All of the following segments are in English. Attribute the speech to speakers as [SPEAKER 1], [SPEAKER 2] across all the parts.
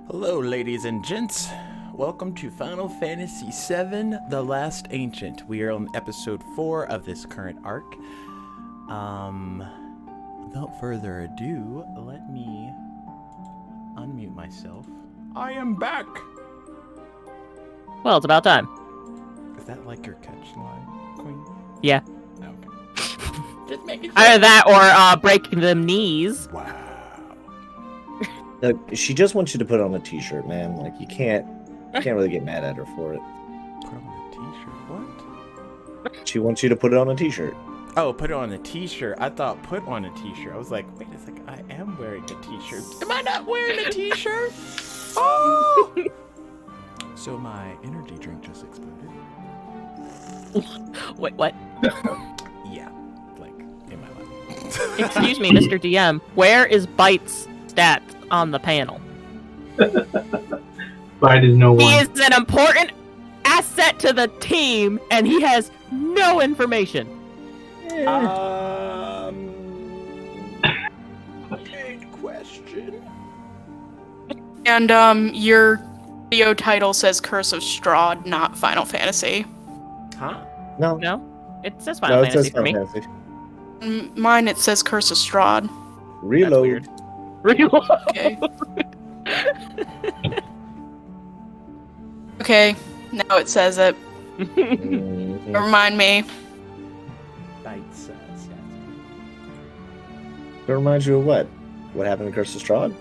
[SPEAKER 1] Hello, ladies and gents. Welcome to Final Fantasy VII, The Last Ancient. We are on episode 4 of this current arc. Without further ado, let me unmute myself. I am back!
[SPEAKER 2] Well, it's about time.
[SPEAKER 1] Is that like your catch line, Queen?
[SPEAKER 2] Yeah.
[SPEAKER 1] Okay. Just making sure.
[SPEAKER 2] Either that or breaking them knees.
[SPEAKER 1] Wow.
[SPEAKER 3] She just wants you to put on a t-shirt, man. Like, you can't really get mad at her for it.
[SPEAKER 1] Put on a t-shirt? What?
[SPEAKER 3] She wants you to put it on a t-shirt.
[SPEAKER 1] Oh, put it on a t-shirt. I thought put on a t-shirt. I was like, wait a second, I am wearing a t-shirt. Am I not wearing a t-shirt? Oh! So my energy drink just exploded.
[SPEAKER 2] Wait, what?
[SPEAKER 1] Yeah, like in my lap.
[SPEAKER 2] Excuse me, Mr. DM. Where is Bite's stat on the panel?
[SPEAKER 4] Bite is no
[SPEAKER 2] He
[SPEAKER 4] one.
[SPEAKER 2] is an important asset to the team, and he has no information.
[SPEAKER 1] Good question.
[SPEAKER 5] And your video title says Curse of Strahd, not Final Fantasy.
[SPEAKER 1] Huh?
[SPEAKER 3] No,
[SPEAKER 2] No? It says Final
[SPEAKER 3] it
[SPEAKER 2] Fantasy
[SPEAKER 3] says
[SPEAKER 2] for me.
[SPEAKER 3] Final Fantasy.
[SPEAKER 5] Mine it says Curse of Strahd.
[SPEAKER 3] Reload.
[SPEAKER 2] weird. Reload.
[SPEAKER 5] Okay. Okay, now it says it.
[SPEAKER 3] Mhm.
[SPEAKER 5] Remind me.
[SPEAKER 1] Bites.
[SPEAKER 3] It reminds you of what? What happened in Curse of Strahd?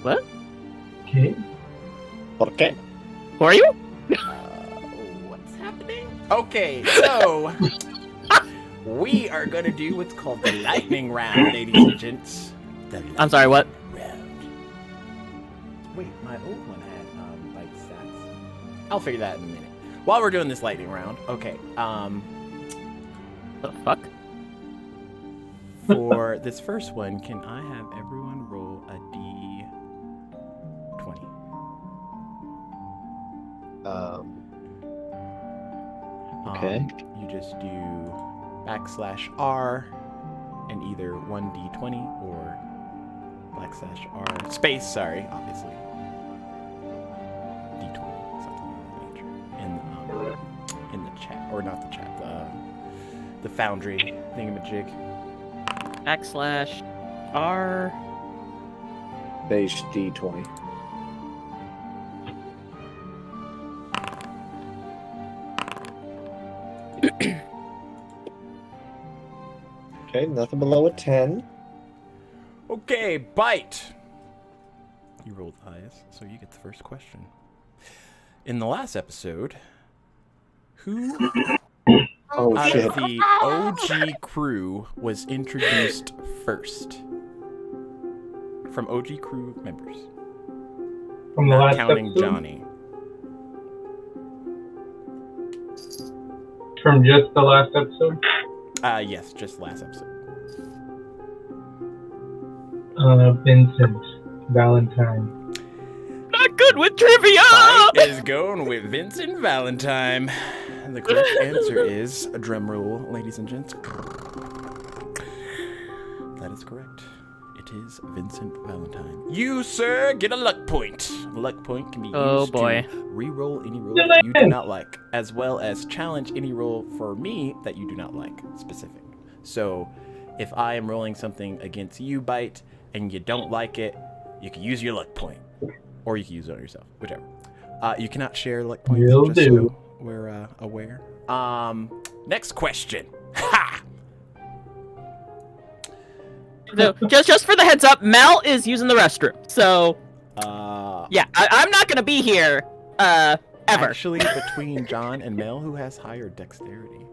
[SPEAKER 2] What?
[SPEAKER 4] Okay.
[SPEAKER 3] Okay.
[SPEAKER 2] Who are you?
[SPEAKER 1] What's happening? Okay, so we are gonna do what's called the lightning round, ladies and gents.
[SPEAKER 2] I'm sorry, what?
[SPEAKER 1] Round. Wait, my old one had bite stats. I'll figure that in a minute. While we're doing this lightning round, okay.
[SPEAKER 2] The fuck?
[SPEAKER 1] For this first one, can I have everyone roll a d20?
[SPEAKER 3] Okay.
[SPEAKER 1] You just do \R and either 1d20 or \R space, sorry, obviously. d20, something of that nature. In the chat, or not the chat, the Foundry thingamajig.
[SPEAKER 2] \R.
[SPEAKER 3] Base D20. Okay, nothing below a 10.
[SPEAKER 1] Okay, Bite. You rolled the highest, so you get the first question. In the last episode, who
[SPEAKER 3] Oh,
[SPEAKER 1] out
[SPEAKER 3] shit.
[SPEAKER 1] of the OG crew was introduced first? From OG crew members.
[SPEAKER 4] From the
[SPEAKER 1] Not
[SPEAKER 4] last
[SPEAKER 1] counting
[SPEAKER 4] episode?
[SPEAKER 1] Johnny.
[SPEAKER 4] From just the last episode?
[SPEAKER 1] Yes, just last episode.
[SPEAKER 4] Vincent Valentine.
[SPEAKER 2] Not good with trivia!
[SPEAKER 1] Bite is going with Vincent Valentine. And the correct answer is, a drum roll, ladies and gents. That is correct. It is Vincent Valentine. You, sir, get a luck point. A luck point can be
[SPEAKER 2] Oh,
[SPEAKER 1] used
[SPEAKER 2] boy.
[SPEAKER 1] to re-roll any roll that you do not like, as well as challenge any roll for me that you do not like, specific. So, if I am rolling something against you, Bite, and you don't like it, you can use your luck point. Or you can use it on yourself, whichever. You cannot share luck points,
[SPEAKER 4] Will
[SPEAKER 1] just
[SPEAKER 4] do.
[SPEAKER 1] so we're aware. Next question. Ha!
[SPEAKER 2] So, just for the heads up, Mel is using the restroom. So,
[SPEAKER 1] Uh,
[SPEAKER 2] yeah, I'm not gonna be here, ever.
[SPEAKER 1] Actually, between John and Mel, who has higher dexterity?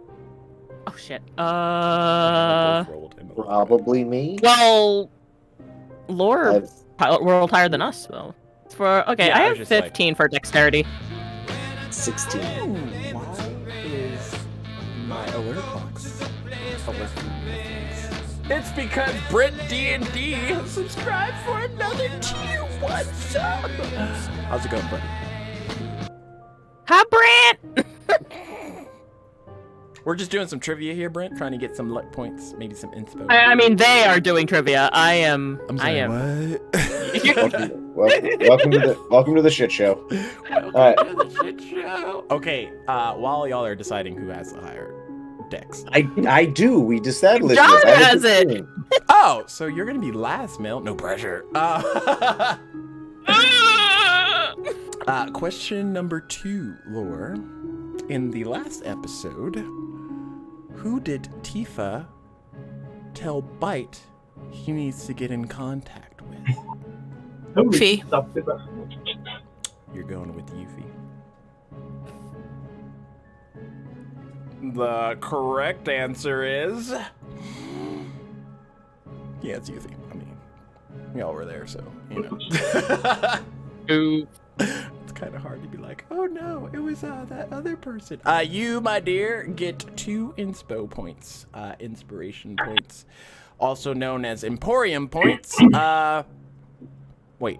[SPEAKER 2] Oh, shit.
[SPEAKER 1] They both rolled in the
[SPEAKER 3] Probably me.
[SPEAKER 2] Well, Lore
[SPEAKER 3] I've
[SPEAKER 2] rolled higher than us, though. Okay,
[SPEAKER 1] Yeah,
[SPEAKER 2] I
[SPEAKER 1] I
[SPEAKER 2] have
[SPEAKER 1] was just like-
[SPEAKER 2] 15 for dexterity.
[SPEAKER 3] 16.
[SPEAKER 1] Why is my alert box alert? It's because Brent D&D has subscribed for another tier 1 sub. How's it going, buddy?
[SPEAKER 2] Hi, Brent!
[SPEAKER 1] We're just doing some trivia here, Brent, trying to get some luck points, maybe some inspo.
[SPEAKER 2] I mean, they are doing trivia. I am.
[SPEAKER 1] I'm sorry, what?
[SPEAKER 3] welcome to the shit show.
[SPEAKER 1] Welcome
[SPEAKER 3] Alright.
[SPEAKER 1] to the shit show. Okay, while y'all are deciding who has the higher dex.
[SPEAKER 3] I do. We established
[SPEAKER 2] John
[SPEAKER 3] this. I was
[SPEAKER 2] has it.
[SPEAKER 3] assuming.
[SPEAKER 1] Oh, so you're gonna be last, Mel. No pressure. Question number 2, Lore. In the last episode, who did Tifa tell Bite he needs to get in contact with?
[SPEAKER 5] Fee.
[SPEAKER 1] You're going with Yuffie. The correct answer is... Yeah, it's Yuffie. I mean, y'all were there, so, you know. It's kind of hard to be like, oh no, it was that other person. You, my dear, get 2 inspo points. Inspiration points. Also known as Emporium points. Wait.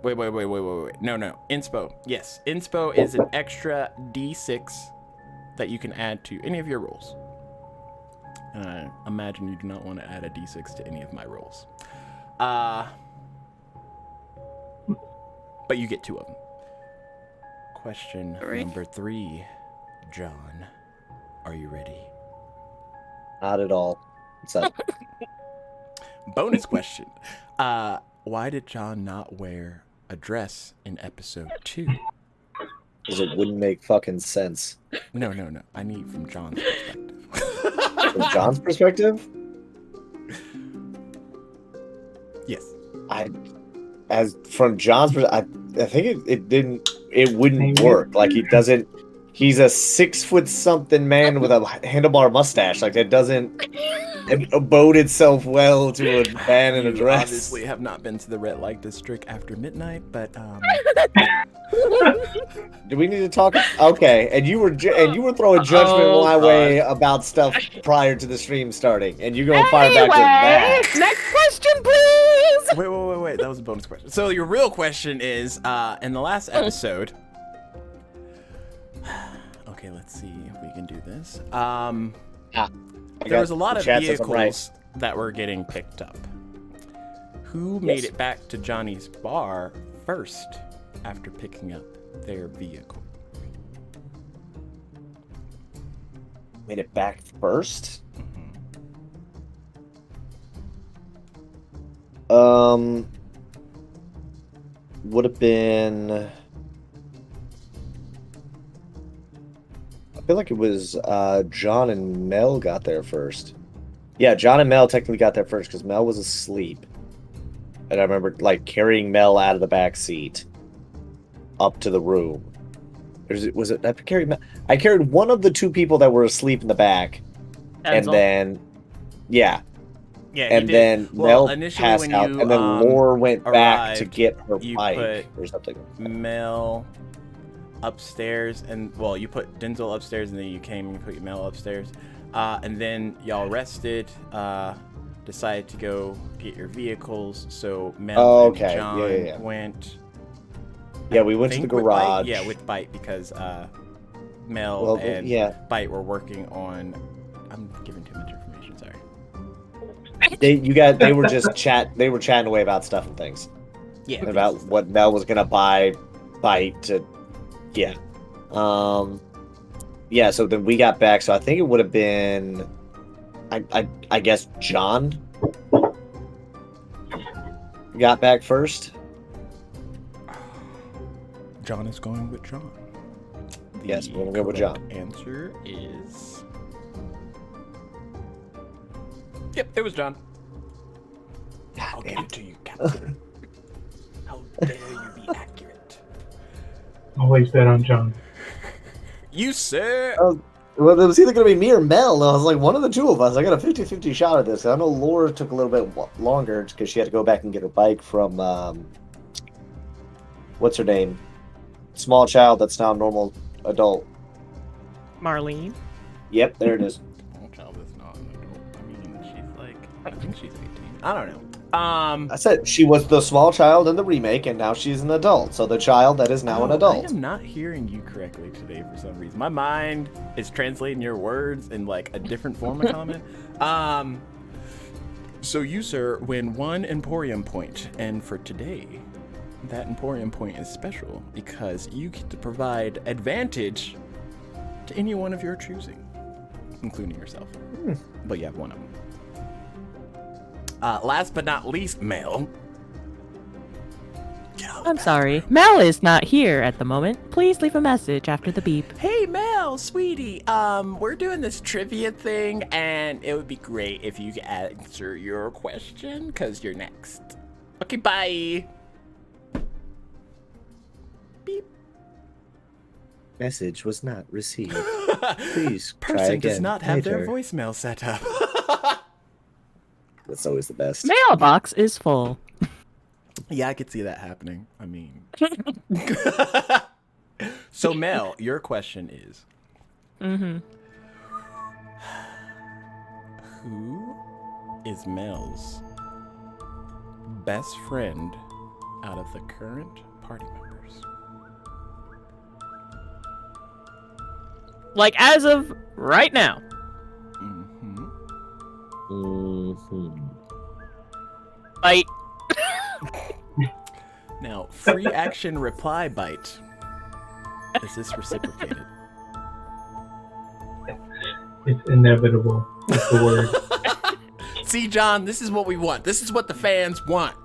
[SPEAKER 1] No. Inspo. Yes. Inspo is an extra D6 that you can add to any of your rolls. And I imagine you do not want to add a D6 to any of my rolls. But you get 2 of them. Question number 3, John. Are you ready?
[SPEAKER 3] Not at all. What's up?
[SPEAKER 1] Bonus question. Why did John not wear a dress in episode 2?
[SPEAKER 3] Because it wouldn't make fucking sense.
[SPEAKER 1] No. I need from John's perspective.
[SPEAKER 3] From John's perspective,
[SPEAKER 1] Yes.
[SPEAKER 3] From John's perspective, I think it wouldn't work. Like he's a 6-foot-something man with a handlebar mustache. Like that doesn't bode itself well to a man in a
[SPEAKER 1] You
[SPEAKER 3] dress.
[SPEAKER 1] obviously have not been to the red light district after midnight, but
[SPEAKER 3] Do we need to talk? Okay, and you were throwing judgment my way about stuff prior to the stream starting, and you're gonna fire back with that.
[SPEAKER 2] Next question, please.
[SPEAKER 1] wait. That was a bonus question. So your real question is, in the last episode. Okay, let's see if we can do this. There was a lot of vehicles that were getting picked up. Who made it back to Johnny's bar first after picking up their vehicle?
[SPEAKER 3] Made it back first? Would have been... I feel like it was John and Mel got there first. Yeah, John and Mel technically got there first because Mel was asleep. And I remember like carrying Mel out of the back seat up to the room. I carried one of the 2 people that were asleep in the back. And then then Mel passed out, and then Lore went back to get her bike or something.
[SPEAKER 1] Mel upstairs, and you put Denzel upstairs, and then you came and you put Mel upstairs, and then y'all rested, decided to go get your vehicles. So Mel and John went.
[SPEAKER 3] Yeah, we went to the garage.
[SPEAKER 1] With Bite because Mel and Bite were working on. I'm giving too much information. Sorry.
[SPEAKER 3] They were just chatting away about stuff and things.
[SPEAKER 1] Yeah.
[SPEAKER 3] About what Mel was gonna buy Bite to. Yeah. So then we got back. So I think it would have been, I guess John got back first.
[SPEAKER 1] John is going with John.
[SPEAKER 3] Yes, we're gonna go with John.
[SPEAKER 1] Answer is. Yep, it was John. I'll give it to you, Captain. How dare you be accurate?
[SPEAKER 4] Always bet on John.
[SPEAKER 1] You said.
[SPEAKER 3] Well, it was either going to be me or Mel. And I was like, one of the 2 of us. I got a 50-50 shot at this. I know Laura took a little bit longer because she had to go back and get her bike from, what's her name? Small child that's now normal adult.
[SPEAKER 2] Marlene.
[SPEAKER 3] Yep, there it is.
[SPEAKER 1] Small child that's not an adult. I mean, she's like, I think she's 18. I don't know.
[SPEAKER 3] I said she was the small child in the remake, and now she's an adult. So the child that is now an adult.
[SPEAKER 1] I am not hearing you correctly today for some reason. My mind is translating your words in like a different form of comment. So you, sir, win 1 Emporium point, and for today, that Emporium point is special because you get to provide advantage to any one of your choosing, including yourself. But you have one of them. Last but not least, Mel.
[SPEAKER 2] I'm sorry. Mel is not here at the moment. Please leave a message after the beep.
[SPEAKER 1] Hey Mel, sweetie. We're doing this trivia thing, and it would be great if you could answer your question, because you're next. Okay, bye. Beep.
[SPEAKER 3] Message was not received. Please try
[SPEAKER 1] Person
[SPEAKER 3] again
[SPEAKER 1] does not have their
[SPEAKER 3] later.
[SPEAKER 1] voicemail set up.
[SPEAKER 3] That's always the best.
[SPEAKER 2] Mailbox is full.
[SPEAKER 1] Yeah, I could see that happening. I mean. So Mel, your question is. Who is Mel's best friend out of the current party members?
[SPEAKER 2] Like as of right now. Bite.
[SPEAKER 1] Now, free action reply bite. Is this reciprocated?
[SPEAKER 4] It's inevitable. That's the word.
[SPEAKER 1] See, John, this is what we want. This is what the fans want.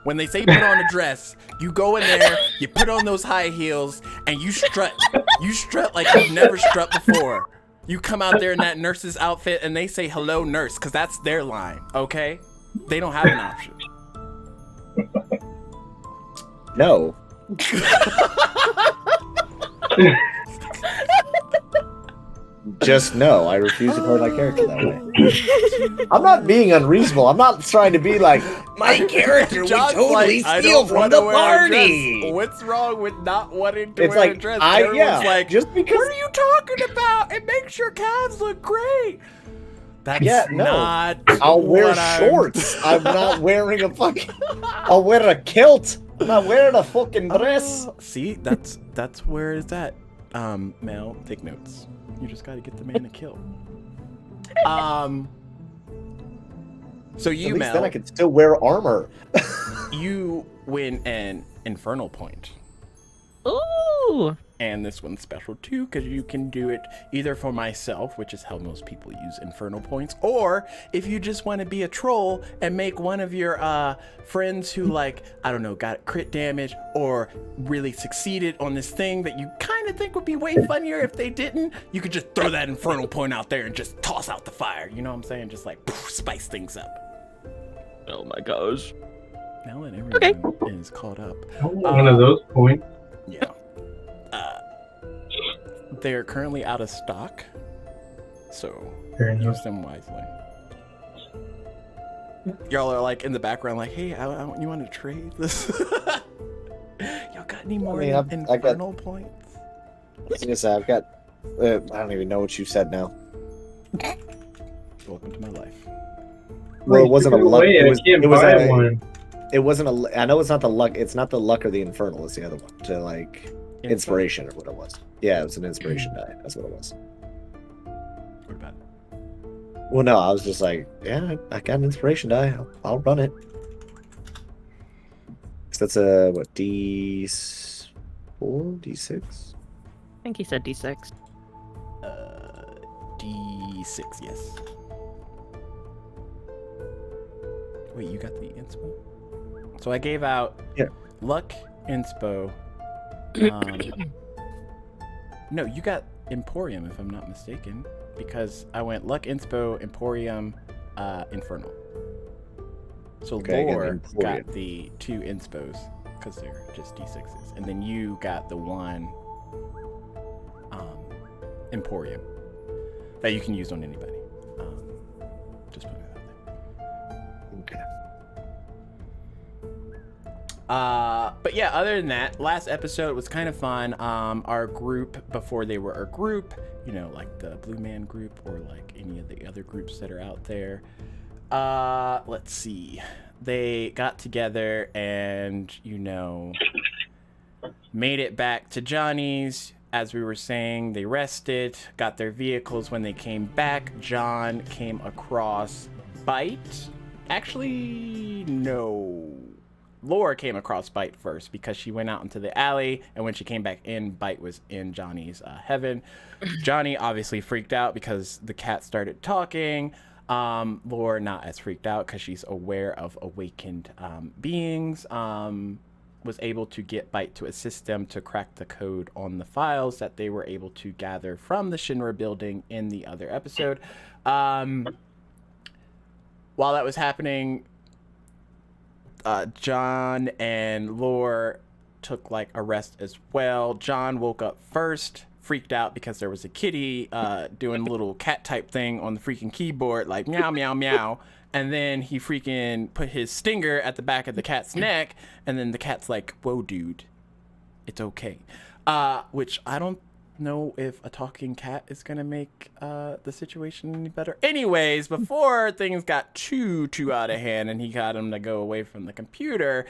[SPEAKER 1] When they say put on a dress, you go in there, you put on those high heels, and you strut. You strut like you've never strut before. You come out there in that nurse's outfit, and they say, hello, nurse, because that's their line, okay? They don't have an option.
[SPEAKER 3] No. Just no. I refuse to play my character that way. I'm not being unreasonable. I'm not trying to be like, my character would
[SPEAKER 1] John's
[SPEAKER 3] totally
[SPEAKER 1] like, I
[SPEAKER 3] steal
[SPEAKER 1] don't
[SPEAKER 3] from
[SPEAKER 1] wanna
[SPEAKER 3] the
[SPEAKER 1] wear a dress.
[SPEAKER 3] party.
[SPEAKER 1] What's wrong with not wanting to
[SPEAKER 3] It's
[SPEAKER 1] wear a
[SPEAKER 3] like,
[SPEAKER 1] dress?
[SPEAKER 3] yeah,
[SPEAKER 1] Everyone's like,
[SPEAKER 3] just because.
[SPEAKER 1] what are you talking about? It makes your calves look great. That's
[SPEAKER 3] No.
[SPEAKER 1] not
[SPEAKER 3] I'll wear
[SPEAKER 1] what I'm-
[SPEAKER 3] shorts. I'm not wearing a fucking. I'll wear a kilt. I'm not wearing a fucking dress.
[SPEAKER 1] See, that's where it's at. Mel, take notes. You just gotta get the man to kill. So you,
[SPEAKER 3] At least
[SPEAKER 1] Mel,
[SPEAKER 3] then I could still wear armor.
[SPEAKER 1] you win an infernal point.
[SPEAKER 2] Ooh.
[SPEAKER 1] And this one's special too, because you can do it either for myself, which is how most people use infernal points, or if you just want to be a troll and make one of your friends who, like, I don't know, got crit damage or really succeeded on this thing that you kind of think would be way funnier if they didn't, you could just throw that infernal point out there and just toss out the fire. You know what I'm saying? Just like poof, spice things up.
[SPEAKER 2] Oh my gosh.
[SPEAKER 1] Now that everyone is caught up.
[SPEAKER 4] One of those points.
[SPEAKER 1] Yeah. They're currently out of stock, so
[SPEAKER 4] Fair enough.
[SPEAKER 1] use them wisely. Y'all are like in the background, like, "Hey, you want to trade this? Y'all got any more
[SPEAKER 3] I got-
[SPEAKER 1] infernal points?"
[SPEAKER 3] I was gonna say I've got. I don't even know what you said now.
[SPEAKER 1] Welcome to my life.
[SPEAKER 3] Well, it wasn't a luck.
[SPEAKER 4] Wait,
[SPEAKER 3] It was.
[SPEAKER 4] I can't
[SPEAKER 3] It was
[SPEAKER 4] buy
[SPEAKER 3] a.
[SPEAKER 4] one.
[SPEAKER 3] It wasn't a. I know it's not the luck. It's not the luck or the infernal. It's the other one. To like inspiration or what it was. Yeah, it was an inspiration die. That's what it was.
[SPEAKER 1] What about it?
[SPEAKER 3] Well, no, I was just like, yeah, I got an inspiration die. I'll run it. So that's a what? D4, D6.
[SPEAKER 2] I think he said D6.
[SPEAKER 1] D6, yes. Wait, you got the inspo? So I gave out luck, inspo. No, you got Emporium, if I'm not mistaken, because I went luck, inspo, Emporium, infernal. So
[SPEAKER 3] Okay, I got
[SPEAKER 1] Lore
[SPEAKER 3] Emporium.
[SPEAKER 1] got the 2 inspos because they're just D6s, and then you got the 1 Emporium that you can use on anybody. Just putting it out there.
[SPEAKER 3] Okay.
[SPEAKER 1] But yeah, other than that, last episode was kind of fun. Our group, before they were our group, you know, like the Blue Man group or like any of the other groups that are out there. Let's see. They got together and, you know, made it back to Johnny's. As we were saying, they rested, got their vehicles. When they came back, John came across Bite Actually, no. Laura came across Bite first because she went out into the alley, and when she came back in, Bite was in Johnny's heaven. Johnny obviously freaked out because the cat started talking. Laura not as freaked out because she's aware of awakened beings. Was able to get Bite to assist them to crack the code on the files that they were able to gather from the Shinra building in the other episode. While that was happening, John and Lore took like a rest as well. John woke up first, freaked out because there was a kitty doing a little cat type thing on the freaking keyboard, like meow, meow, meow. And then he freaking put his stinger at the back of the cat's neck. And then the cat's like, whoa, dude, it's okay. Which I don't know if a talking cat is going to make the situation any better. Anyways, before things got too out of hand and he got him to go away from the computer,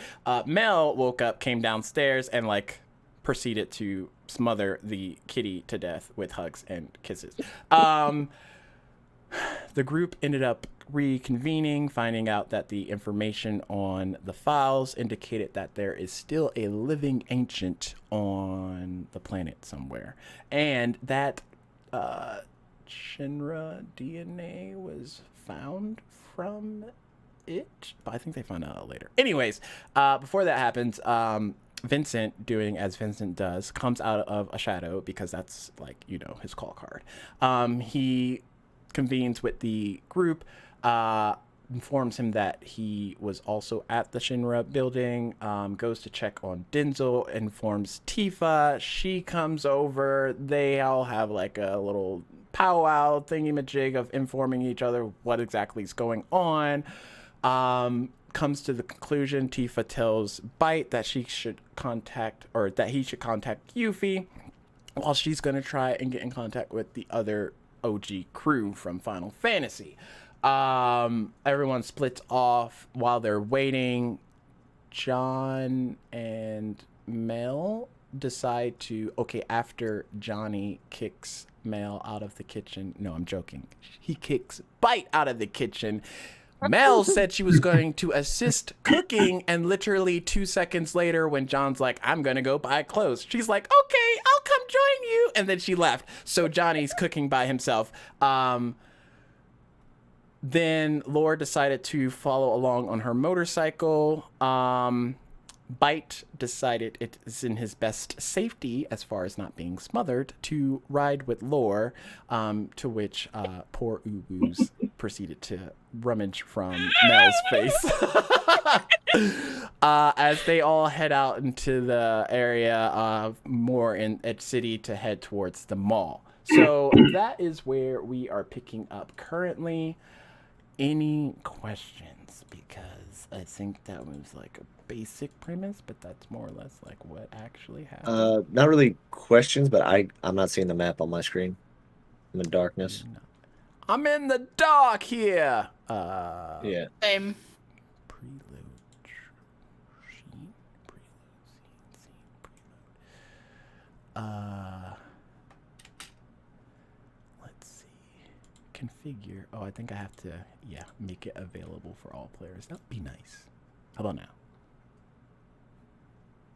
[SPEAKER 1] Mel woke up, came downstairs, and like proceeded to smother the kitty to death with hugs and kisses. The group ended up reconvening, finding out that the information on the files indicated that there is still a living ancient on the planet somewhere, and that Shinra DNA was found from it, but I think they found out later. Anyways, before that happens, Vincent, doing as Vincent does, comes out of a shadow because that's like, you know, his call card. He convenes with the group, informs him that he was also at the Shinra building, goes to check on Denzel, informs Tifa. She comes over. They all have like a little powwow thingy-majig of informing each other what exactly is going on. Comes to the conclusion, Tifa tells Bite that she should contact, or that he should contact Yuffie, while she's going to try and get in contact with the other OG crew from Final Fantasy. Everyone splits off. While they're waiting, John and Mel decide to, okay, after Johnny kicks Mel out of the kitchen, no, I'm joking, he kicks Bite out of the kitchen, Mel said she was going to assist cooking, and literally 2 seconds later, when John's like, I'm gonna go buy clothes, she's like, okay, I'll come join you, and then she left. So Johnny's cooking by himself. Then Laura decided to follow along on her motorcycle. Bite decided it is in his best safety, as far as not being smothered, to ride with Lore, to which poor Ubu's proceeded to rummage from Mel's face. As they all head out into the area more in Edge City to head towards the mall. So that is where we are picking up currently. Any questions? Because I think that was like a basic premise, but that's more or less like what actually happened.
[SPEAKER 3] Not really questions, but I'm not seeing the map on my screen. I'm in darkness.
[SPEAKER 1] I'm in the dark here.
[SPEAKER 3] Yeah.
[SPEAKER 5] Same.
[SPEAKER 1] Preload sheet. Let's see. Configure. Oh, I think I have to, make it available for all players. That would be nice. How about now?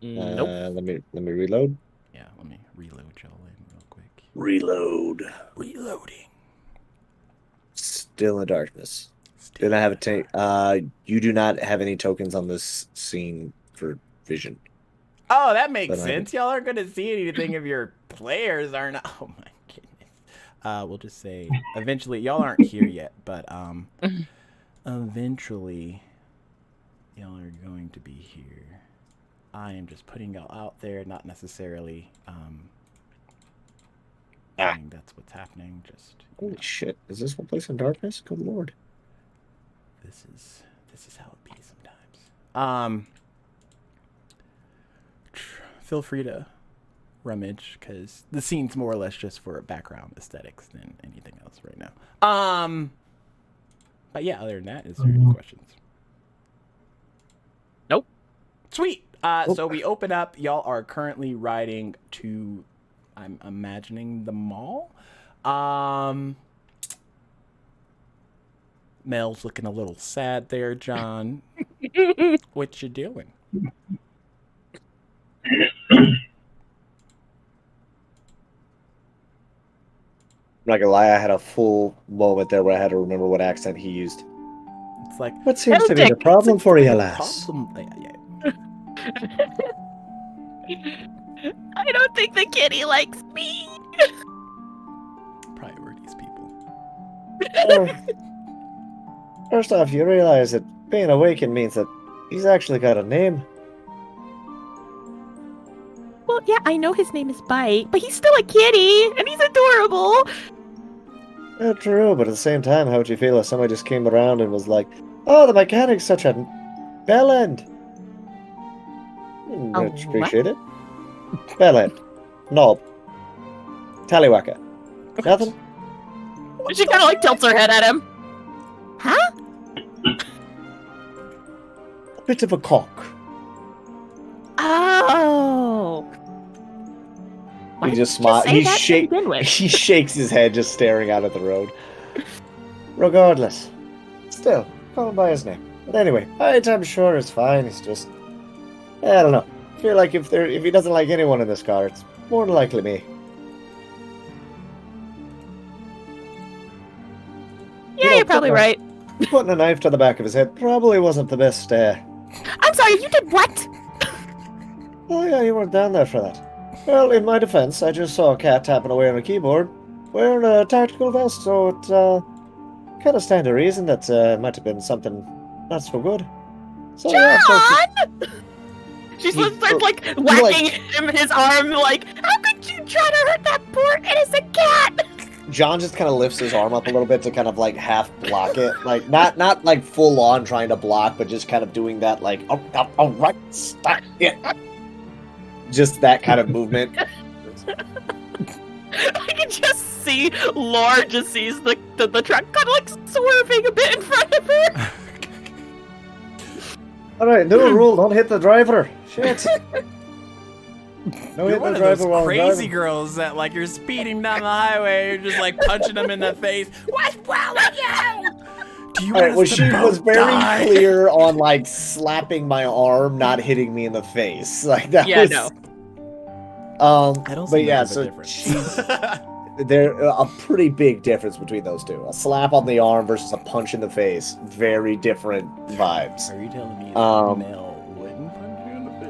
[SPEAKER 2] Nope.
[SPEAKER 3] Let me reload.
[SPEAKER 1] Yeah, let me reload y'all in real quick.
[SPEAKER 3] Reload.
[SPEAKER 1] Reloading.
[SPEAKER 3] Still in the darkness. Did I have a tank? You do not have any tokens on this scene for vision.
[SPEAKER 1] Oh, that makes
[SPEAKER 3] But
[SPEAKER 1] sense. Y'all aren't gonna see anything if your players aren't. Oh my goodness. We'll just say eventually. Y'all aren't here yet, but eventually, y'all are going to be here. I am just putting y'all out there, not necessarily saying that's what's happening. Just
[SPEAKER 3] Holy shit! Is this one place in darkness? Good lord!
[SPEAKER 1] this is how it be sometimes. Feel free to rummage, because the scene's more or less just for background aesthetics than anything else right now. But yeah, other than that, is there any questions?
[SPEAKER 2] Nope.
[SPEAKER 1] Sweet. So we open up. Y'all are currently riding to, I'm imagining, the mall. Mel's looking a little sad there, John. What you doing?
[SPEAKER 3] I'm not gonna lie, I had a full moment there where I had to remember what accent he used.
[SPEAKER 1] It's like,
[SPEAKER 3] What seems to be the
[SPEAKER 2] Celtic.
[SPEAKER 3] problem for you, lass?
[SPEAKER 1] problem. Yeah.
[SPEAKER 2] I don't think the kitty likes me.
[SPEAKER 1] Priorities, people.
[SPEAKER 3] Oh, first off, you realize that being awakened means that he's actually got a name.
[SPEAKER 2] Well, yeah, I know his name is Bite, but he's still a kitty, and he's adorable.
[SPEAKER 3] True, but at the same time, how would you feel if somebody just came around and was like, "Oh, the mechanic's such a bellend"?
[SPEAKER 2] A
[SPEAKER 3] I'd appreciate it. Bellend. Knob. Tallywhacker. Nothing?
[SPEAKER 2] She kind of like tilts her head at him. Huh?
[SPEAKER 3] A bit of a cock.
[SPEAKER 2] Oh. Why
[SPEAKER 3] He just
[SPEAKER 2] didn't you
[SPEAKER 3] smiles.
[SPEAKER 2] say that to begin with?
[SPEAKER 3] He shakes his head, just staring out at the road. Regardless, still, call him by his name. But anyway, I'm sure it's fine. It's just, I don't know. I feel like if he doesn't like anyone in this car, it's more than likely me.
[SPEAKER 2] Yeah, you're probably right.
[SPEAKER 3] Putting a knife to the back of his head probably wasn't the best.
[SPEAKER 2] I'm sorry, you did what?
[SPEAKER 3] Oh yeah, you weren't down there for that. Well, in my defense, I just saw a cat tapping away on a keyboard, wearing a tactical vest, so it kind of stands to reason that it might have been something not so good. So yeah, of course.
[SPEAKER 2] John! She starts like whacking him in his arm, like, how could you try to hurt that poor innocent cat?
[SPEAKER 3] John just kind of lifts his arm up a little bit to kind of like half block it, like not like full on trying to block, but just kind of doing that like, all right, stop it. Just that kind of movement.
[SPEAKER 2] I can just see Laura just sees the truck kind of like swerving a bit in front of her.
[SPEAKER 3] All right, new rule: don't hit the driver. Shit. No,
[SPEAKER 1] You're
[SPEAKER 3] hit
[SPEAKER 1] one
[SPEAKER 3] the
[SPEAKER 1] of those
[SPEAKER 3] driver while
[SPEAKER 1] crazy
[SPEAKER 3] driving.
[SPEAKER 1] girls that like you're speeding down the highway, you're just like punching them in the face. What's wrong with you? Do you
[SPEAKER 3] All right,
[SPEAKER 1] want
[SPEAKER 3] well,
[SPEAKER 1] us to
[SPEAKER 3] she
[SPEAKER 1] both
[SPEAKER 3] was very
[SPEAKER 1] die?
[SPEAKER 3] clear on like slapping my arm, not hitting me in the face. Like that
[SPEAKER 2] Yeah,
[SPEAKER 3] was.
[SPEAKER 2] no.
[SPEAKER 1] I don't
[SPEAKER 3] But
[SPEAKER 1] see
[SPEAKER 3] yeah,
[SPEAKER 1] much of a
[SPEAKER 3] so
[SPEAKER 1] difference.
[SPEAKER 3] she's there a pretty big difference between those two. A slap on the arm versus a punch in the face. Very different vibes.
[SPEAKER 1] Are you telling me
[SPEAKER 3] Um,
[SPEAKER 1] Mel wouldn't punch you in the face?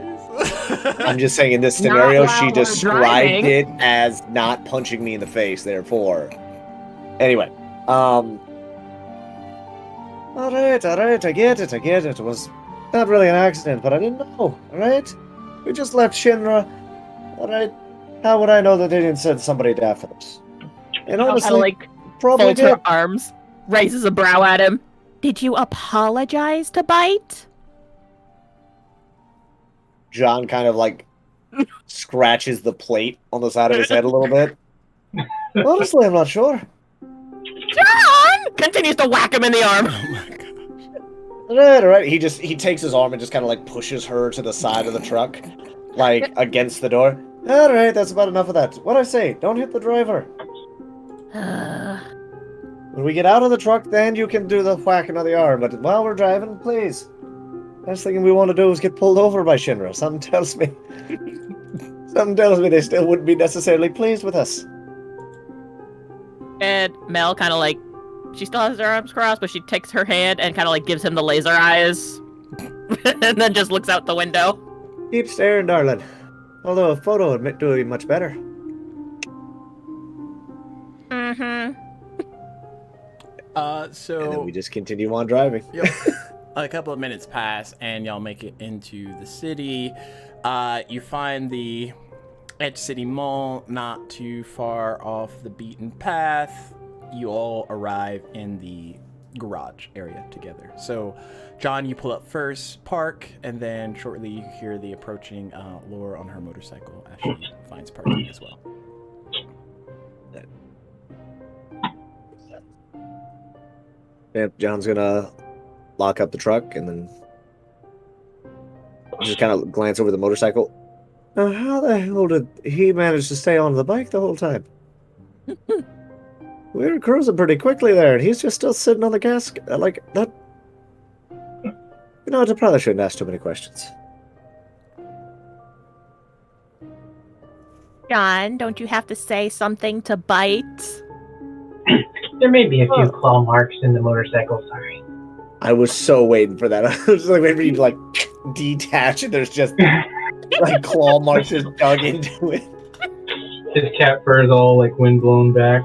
[SPEAKER 3] I'm just saying in this
[SPEAKER 2] Not
[SPEAKER 3] scenario,
[SPEAKER 2] while
[SPEAKER 3] she
[SPEAKER 2] we're
[SPEAKER 3] described
[SPEAKER 2] driving.
[SPEAKER 3] it as not punching me in the face, therefore. Anyway, all right, I get it. It was not really an accident, but I didn't know, all right? We just left Shinra, all right? How would I know that they didn't send somebody to after us? And
[SPEAKER 2] Kind of
[SPEAKER 3] honestly,
[SPEAKER 2] like
[SPEAKER 3] probably
[SPEAKER 2] folds
[SPEAKER 3] did.
[SPEAKER 2] her arms, raises a brow at him. Did you apologize to Bite?
[SPEAKER 3] John kind of like scratches the plate on the side of his head a little bit. Honestly, I'm not sure.
[SPEAKER 2] John continues to whack him in the arm.
[SPEAKER 1] Oh my god.
[SPEAKER 3] All right. He takes his arm and just kind of like pushes her to the side of the truck, like against the door. All right, that's about enough of that. What I say, don't hit the driver. When we get out of the truck, then you can do the whacking of the arm. But while we're driving, please. Last thing we want to do is get pulled over by Shinra. Something tells me they still wouldn't be necessarily pleased with us.
[SPEAKER 2] And Mel kind of like, she still has her arms crossed, but she takes her hand and kind of like gives him the laser eyes. And then just looks out the window.
[SPEAKER 3] Keep staring, darling. Although a photo would do it much better.
[SPEAKER 2] Mm-hmm.
[SPEAKER 1] So
[SPEAKER 3] And then we just continue on driving.
[SPEAKER 1] Yep. A couple of minutes pass, and y'all make it into the city. You find the Edge City Mall not too far off the beaten path. You all arrive in the garage area together. So, John, you pull up first, park, and then shortly you hear the approaching Laura on her motorcycle as she finds parking as well.
[SPEAKER 3] Yep, John's gonna lock up the truck and then just kind of glance over the motorcycle. How the hell did he manage to stay on the bike the whole time? We were cruising pretty quickly there, and he's just still sitting on the gas like that. You know, I probably shouldn't ask too many questions.
[SPEAKER 2] John, don't you have to say something to Bite?
[SPEAKER 6] There may be a few claw marks in the motorcycle, sorry.
[SPEAKER 3] I was so waiting for that. I was like waiting for you to like detach, and there's just like claw marks just dug into it.
[SPEAKER 4] His cat fur is all like wind blown back.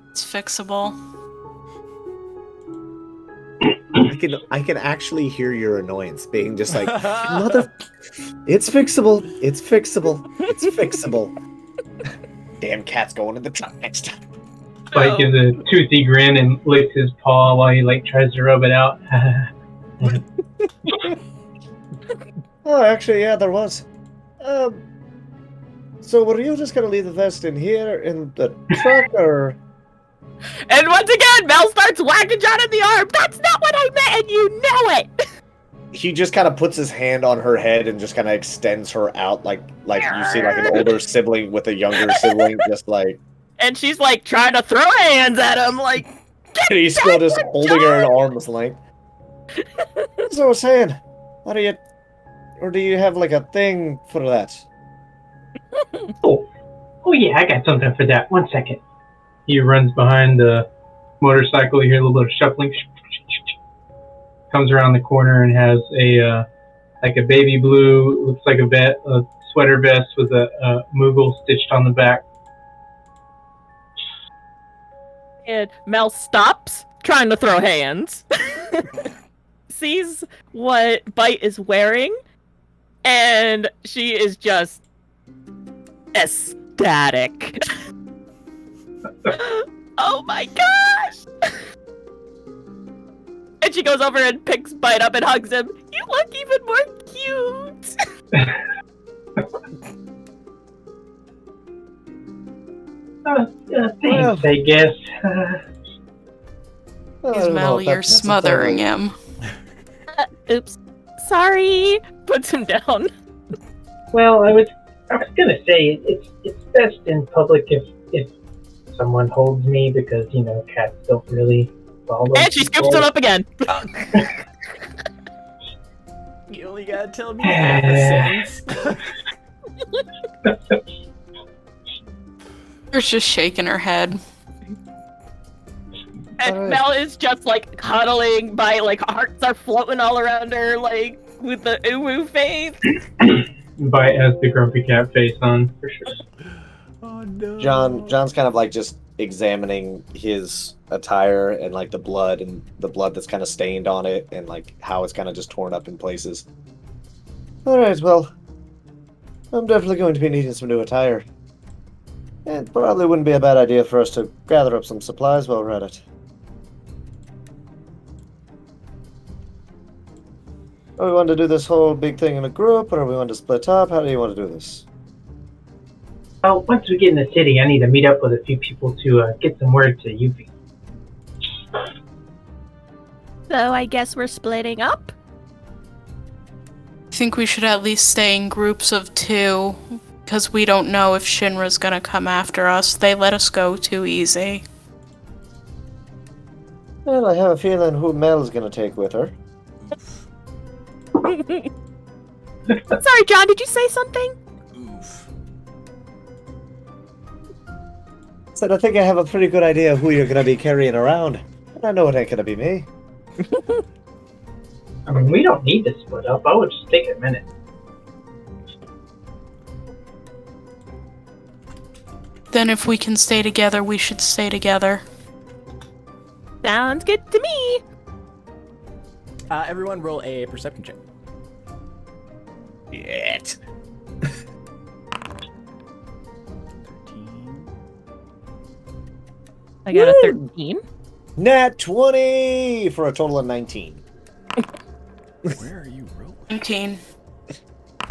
[SPEAKER 5] It's fixable.
[SPEAKER 3] I can actually hear your annoyance being just like, mother. It's fixable. It's fixable. It's fixable. Damn cat's going in the truck next time.
[SPEAKER 4] Spike gives a toothy grin and licks his paw while he like tries to rub it out.
[SPEAKER 3] Oh, actually, yeah, there was. So were you just gonna leave the vest in here in the truck, or?
[SPEAKER 2] And once again, Mel starts whacking John in the arm. That's not what I meant, and you know it.
[SPEAKER 3] He just kind of puts his hand on her head and just kind of extends her out, like you see like an older sibling with a younger sibling, just like.
[SPEAKER 2] And she's like trying to throw hands at him, like.
[SPEAKER 3] And he's still just holding her at arm's length. So I was saying, how do you, or do you have like a thing for that?
[SPEAKER 6] Oh yeah, I got something for that. 1 second.
[SPEAKER 4] He runs behind the motorcycle. You hear a little bit of shuffling. Comes around the corner and has a like a baby blue, looks like a sweater vest with a Moogle stitched on the back.
[SPEAKER 2] And Mel stops trying to throw hands, sees what Bite is wearing, and she is just ecstatic. Oh my gosh! And she goes over and picks Bite up and hugs him. You look even more cute!
[SPEAKER 6] Thanks, I guess.
[SPEAKER 5] Mel, you're smothering him.
[SPEAKER 2] Oops. Sorry. Puts him down.
[SPEAKER 6] Well, I was gonna say it's best in public if someone holds me because cats don't really follow.
[SPEAKER 2] And she scoops him up again.
[SPEAKER 1] You only gotta tell me half a sentence.
[SPEAKER 5] She's just shaking her head.
[SPEAKER 2] And Mel is just like cuddling by, like hearts are floating all around her, like with the uwu face.
[SPEAKER 4] Bite has the grumpy cat face on for sure.
[SPEAKER 1] Oh no.
[SPEAKER 3] John's kind of like just examining his attire and like the blood that's kind of stained on it and like how it's kind of just torn up in places. All right, well, I'm definitely going to be needing some new attire. It probably wouldn't be a bad idea for us to gather up some supplies while we're at it. Are we want to do this whole big thing in a group, or are we want to split up? How do you want to do this?
[SPEAKER 6] Well, once we get in the city, I need to meet up with a few people to get some word to Yuffie.
[SPEAKER 2] So I guess we're splitting up?
[SPEAKER 5] I think we should at least stay in groups of 2, because we don't know if Shinra's gonna come after us. They let us go too easy.
[SPEAKER 3] Well, I have a feeling who Mel's going to take with her.
[SPEAKER 2] Sorry, John, did you say something?
[SPEAKER 1] Oof.
[SPEAKER 3] Said I think I have a pretty good idea who you're going to be carrying around. And I know it ain't going to be me.
[SPEAKER 6] I mean, we don't need to split up. I would just take a minute.
[SPEAKER 5] Then if we can stay together, we should stay together.
[SPEAKER 2] Sounds good to me.
[SPEAKER 1] Everyone roll a perception check.
[SPEAKER 3] Yet.
[SPEAKER 1] 13.
[SPEAKER 2] I got a
[SPEAKER 3] Woo!
[SPEAKER 2] 13.
[SPEAKER 3] Nat 20 for a total of 19.
[SPEAKER 1] Where are you rolling?
[SPEAKER 5] 19.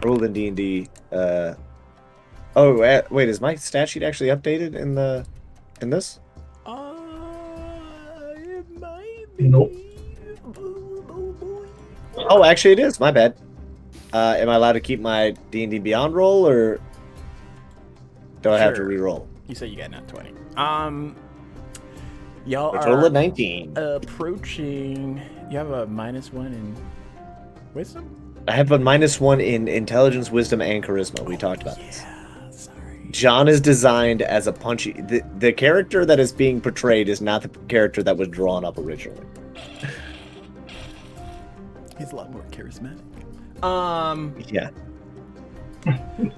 [SPEAKER 3] Rolled in D&D. Wait, is my stat sheet actually updated in this?
[SPEAKER 1] It might be.
[SPEAKER 6] Nope.
[SPEAKER 3] Oh, actually it is. My bad. Am I allowed to keep my D&D Beyond roll, or do I have to
[SPEAKER 1] Sure.
[SPEAKER 3] re-roll?
[SPEAKER 1] You say you got nat 20. Y'all
[SPEAKER 3] A total
[SPEAKER 1] are
[SPEAKER 3] of 19.
[SPEAKER 1] approaching. You have a -1 in wisdom?
[SPEAKER 3] I have a -1 in intelligence, wisdom, and charisma. We talked about this.
[SPEAKER 1] Yeah, sorry.
[SPEAKER 3] John is designed as a punchy. The character that is being portrayed is not the character that was drawn up originally.
[SPEAKER 1] He's a lot more charismatic.
[SPEAKER 3] Yeah.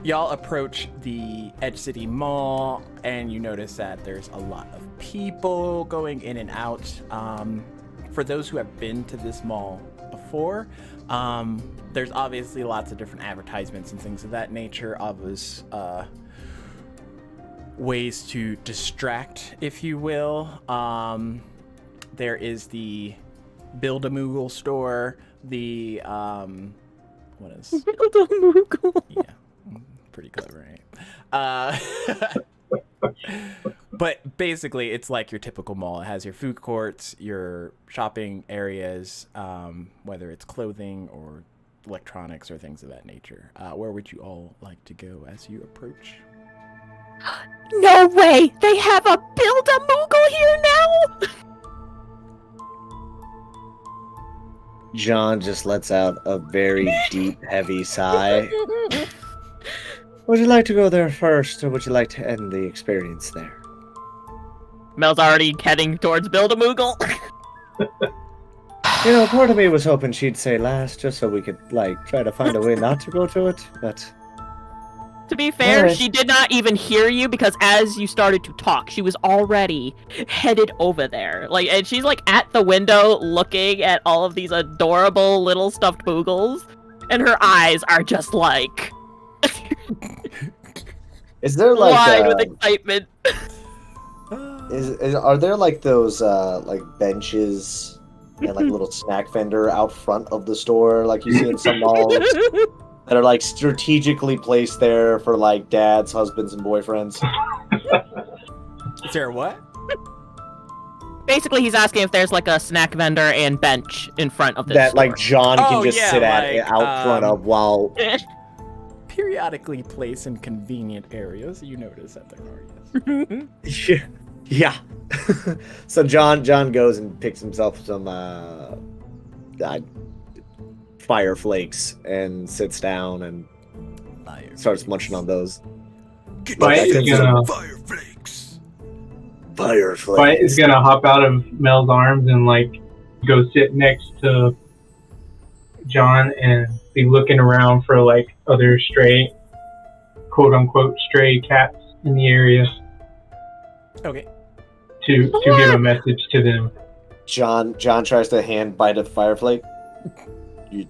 [SPEAKER 1] Y'all approach the Edge City Mall, and you notice that there's a lot of people going in and out. For those who have been to this mall before, there's obviously lots of different advertisements and things of that nature, obvious ways to distract, if you will. There is the Build-A-Moogle store, the what is
[SPEAKER 2] Build-A-Moogle.
[SPEAKER 1] yeah, pretty clever, right? But basically, it's like your typical mall. It has your food courts, your shopping areas, whether it's clothing or electronics or things of that nature. Where would you all like to go as you approach?
[SPEAKER 2] No way! They have a Build-A-Moogle here now!
[SPEAKER 3] John just lets out a very deep, heavy sigh. Would you like to go there first, or would you like to end the experience there?
[SPEAKER 2] Mel's already heading towards Build-A-Moogle.
[SPEAKER 3] You know, part of me was hoping she'd say last, just so we could, like, try to find a way not to go to it, but...
[SPEAKER 2] To be fair,
[SPEAKER 3] Alright.
[SPEAKER 2] she did not even hear you because as you started to talk, she was already headed over there. Like, and she's like at the window looking at all of these adorable little stuffed boogles, and her eyes are just like
[SPEAKER 3] Is there, like,
[SPEAKER 2] wide with excitement.
[SPEAKER 3] are there, like, those, like, benches and, like, little snack vendor out front of the store, like you see in some malls? That are, like, strategically placed there for, like, dads, husbands, and boyfriends.
[SPEAKER 1] Is there a what?
[SPEAKER 2] Basically, he's asking if there's like a snack vendor and bench in front of this
[SPEAKER 3] That,
[SPEAKER 2] store.
[SPEAKER 3] like, John can
[SPEAKER 1] Oh,
[SPEAKER 3] just
[SPEAKER 1] yeah,
[SPEAKER 3] sit at
[SPEAKER 1] like,
[SPEAKER 3] out front of while...
[SPEAKER 1] Periodically placed in convenient areas. You notice that there are, yes.
[SPEAKER 3] Yeah. So John goes and picks himself some fire flakes and sits down and starts munching on those.
[SPEAKER 4] Bite is gonna
[SPEAKER 1] Fire flakes.
[SPEAKER 3] Fire
[SPEAKER 4] Bite
[SPEAKER 3] flakes.
[SPEAKER 4] is gonna hop out of Mel's arms and like go sit next to John and be looking around for like other stray, quote unquote stray cats in the area
[SPEAKER 1] Okay.
[SPEAKER 4] to give a message to them.
[SPEAKER 3] John tries to hand bite a fire flake. Do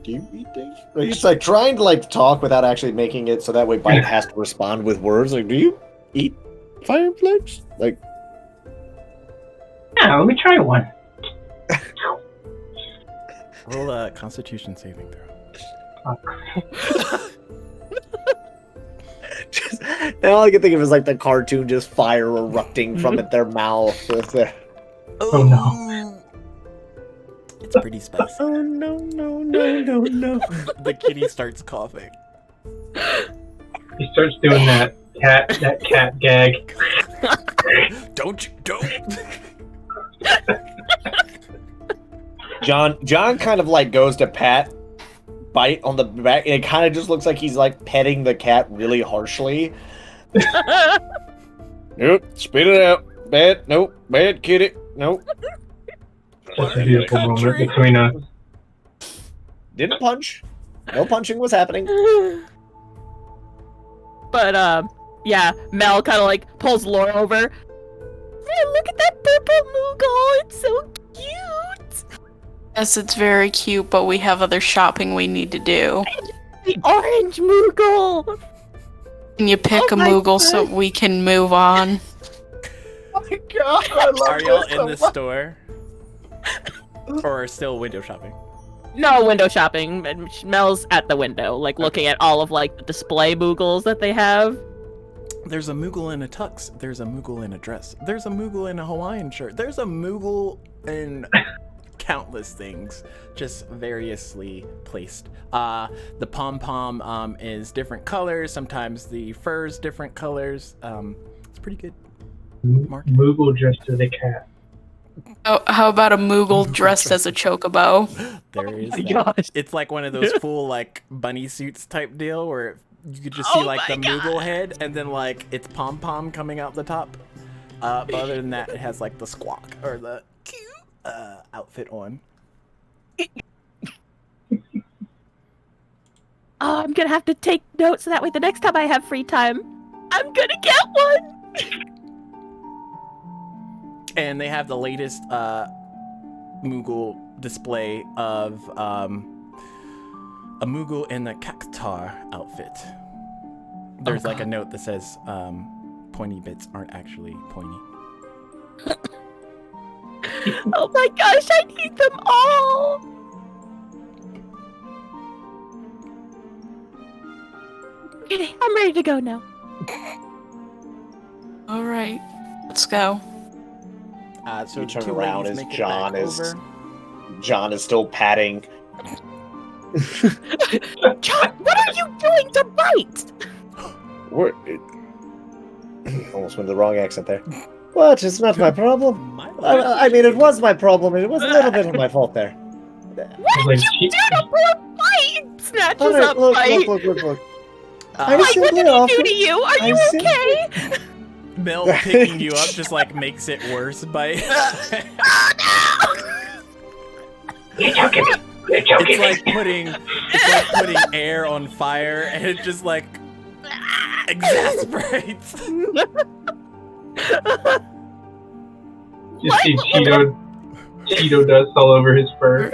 [SPEAKER 3] you eat things? Like, he's like trying to like talk without actually making it so that way Bite has to respond with words. Like, do you eat fire flakes? Like,
[SPEAKER 6] Yeah, let me try one.
[SPEAKER 1] Roll a Constitution saving throw.
[SPEAKER 3] just, now all I can think of is like the cartoon, just fire erupting from their mouth.
[SPEAKER 4] Oh, no.
[SPEAKER 1] It's pretty spicy.
[SPEAKER 3] Oh no.
[SPEAKER 1] The kitty starts coughing.
[SPEAKER 4] He starts doing that cat gag.
[SPEAKER 1] Don't.
[SPEAKER 3] John kind of like goes to pat Bite on the back, and it kind of just looks like he's like petting the cat really harshly. Nope, spit it out. Bad kitty. Nope.
[SPEAKER 4] Just a beautiful moment between us.
[SPEAKER 3] Didn't punch. No punching was happening.
[SPEAKER 2] But yeah, Mel kind of like pulls Laura over. Hey, look at that purple Moogle! It's so cute.
[SPEAKER 5] Yes, it's very cute, but we have other shopping we need to do.
[SPEAKER 2] The orange Moogle.
[SPEAKER 5] Can you pick
[SPEAKER 2] Oh
[SPEAKER 5] a
[SPEAKER 2] my
[SPEAKER 5] Moogle so
[SPEAKER 2] God.
[SPEAKER 5] we can move on?
[SPEAKER 3] Oh my god, I love
[SPEAKER 1] Are y'all
[SPEAKER 3] this
[SPEAKER 1] in
[SPEAKER 3] so
[SPEAKER 1] the
[SPEAKER 3] much.
[SPEAKER 1] store? Or still window shopping?
[SPEAKER 2] No window shopping. Mel's at the window, like looking at all of like the display Moogles that they have.
[SPEAKER 1] There's a Moogle in a tux. There's a Moogle in a dress. There's a Moogle in a Hawaiian shirt. There's a Moogle in countless things, just variously placed. The pom-pom is different colors. Sometimes the fur's different colors. It's pretty good. Market.
[SPEAKER 6] Moogle dressed as a cat.
[SPEAKER 5] Oh, how about a Moogle dressed as a chocobo?
[SPEAKER 1] There is
[SPEAKER 2] my
[SPEAKER 1] that.
[SPEAKER 2] gosh.
[SPEAKER 1] It's like one of those full like bunny suits type deal where you could just see
[SPEAKER 2] Oh
[SPEAKER 1] like
[SPEAKER 2] my
[SPEAKER 1] the Moogle head and then like its pom pom coming out the top. But other than that, it has like the squawk or the outfit on.
[SPEAKER 2] Oh, I'm gonna have to take notes so that way the next time I have free time, I'm gonna get one.
[SPEAKER 1] And they have the latest Moogle display of a Moogle in the Cactar outfit. There's like a note that says pointy bits aren't actually pointy.
[SPEAKER 2] Oh my gosh, I need them all. Okay, I'm ready to go now.
[SPEAKER 5] All right, let's go.
[SPEAKER 1] So
[SPEAKER 3] You turn
[SPEAKER 1] two
[SPEAKER 3] around
[SPEAKER 1] ladies
[SPEAKER 3] as
[SPEAKER 1] make it
[SPEAKER 3] John
[SPEAKER 1] back
[SPEAKER 3] is-
[SPEAKER 1] over.
[SPEAKER 3] John is still patting.
[SPEAKER 2] John, what are you doing to bite?
[SPEAKER 3] We're... Almost went to the wrong accent there. What? It's not my problem.
[SPEAKER 1] My
[SPEAKER 3] I mean, it was my problem, and it was a little bit of my fault there.
[SPEAKER 2] What
[SPEAKER 6] Like,
[SPEAKER 2] did you do to poor Bite? Snatches
[SPEAKER 3] All right,
[SPEAKER 2] up
[SPEAKER 3] look,
[SPEAKER 2] Bite.
[SPEAKER 3] look.
[SPEAKER 1] Uh,
[SPEAKER 3] I
[SPEAKER 2] Bite, what
[SPEAKER 3] simply
[SPEAKER 2] did he do
[SPEAKER 3] offered-
[SPEAKER 2] to you? Are
[SPEAKER 3] I
[SPEAKER 2] you
[SPEAKER 3] simply-
[SPEAKER 2] okay?
[SPEAKER 1] Mel picking you up just like makes it worse by
[SPEAKER 6] You're choking me. You're choking
[SPEAKER 1] it's
[SPEAKER 6] me.
[SPEAKER 1] like putting air on fire and it just like exasperates.
[SPEAKER 6] Just see Cheeto dust all over his fur.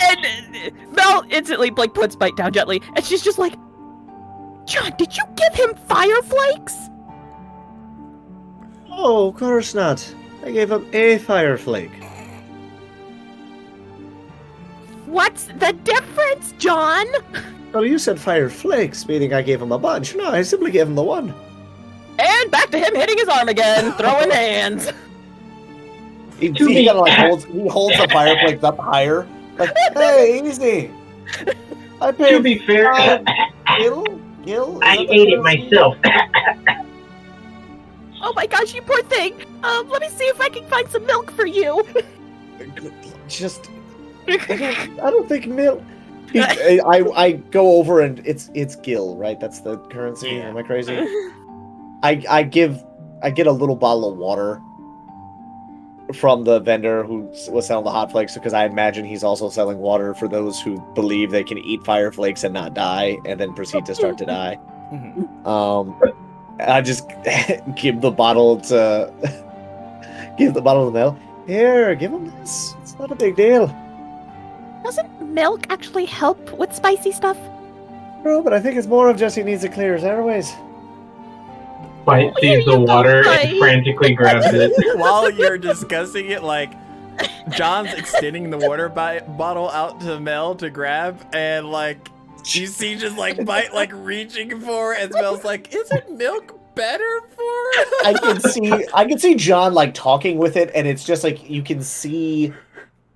[SPEAKER 2] And Mel instantly like puts Bite down gently, and she's just like, John, did you give him fire flakes?
[SPEAKER 3] Oh, of course not. I gave him a fire flake.
[SPEAKER 2] What's the difference, John?
[SPEAKER 3] Well, you said fire flakes, meaning I gave him a bunch. No, I simply gave him the one.
[SPEAKER 2] And back to him hitting his arm again, throwing hands.
[SPEAKER 3] He kinda, like, holds the fire flakes up higher. Like, hey, easy. I
[SPEAKER 6] To
[SPEAKER 3] paid
[SPEAKER 6] be fair,
[SPEAKER 3] Gil?
[SPEAKER 6] I ate it myself.
[SPEAKER 2] Oh my gosh, you poor thing. Let me see if I can find some milk for you.
[SPEAKER 3] Just, I don't think milk. I go over and it's Gil, right? That's the currency.
[SPEAKER 1] Yeah.
[SPEAKER 3] Am I crazy? I get a little bottle of water from the vendor who was selling the hot flakes, because I imagine he's also selling water for those who believe they can eat fire flakes and not die, and then proceed to start to die. I just give the bottle to Mel. Here, give him this. It's not a big deal.
[SPEAKER 2] Doesn't milk actually help with spicy stuff?
[SPEAKER 3] Bro, but I think it's more of just he needs to clear his airways.
[SPEAKER 6] Bite
[SPEAKER 2] Here
[SPEAKER 6] sees the
[SPEAKER 2] you go,
[SPEAKER 6] water
[SPEAKER 2] Bite.
[SPEAKER 6] and frantically grabs it.
[SPEAKER 1] While you're discussing it, like John's extending the water bottle out to Mel to grab, and like you see just like Bite like reaching for it, and Mel's like, "Isn't milk better for?"
[SPEAKER 3] I can see John like talking with it, and it's just like you can see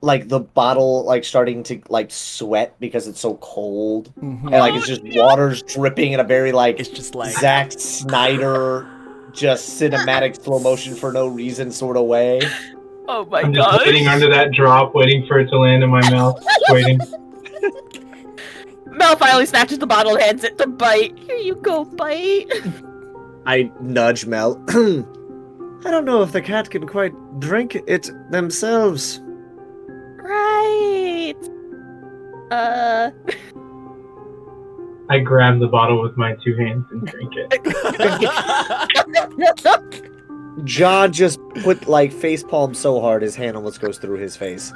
[SPEAKER 3] like the bottle like starting to like sweat because it's so cold, and like it's just water's dripping in a very like
[SPEAKER 1] It's just like
[SPEAKER 3] Zack Snyder, just cinematic slow motion for no reason sort of way.
[SPEAKER 2] Oh my
[SPEAKER 6] I'm just
[SPEAKER 2] gosh.
[SPEAKER 6] sitting under that drop, waiting for it to land in my mouth, just waiting.
[SPEAKER 2] Mel finally snatches the bottle and hands it to Bite. Here you go, Bite.
[SPEAKER 3] I nudge Mel. I don't know if the cat can quite drink it themselves.
[SPEAKER 2] Right.
[SPEAKER 6] I grab the bottle with my two hands and drink it.
[SPEAKER 3] John just put like face palm so hard his hand almost goes through his face.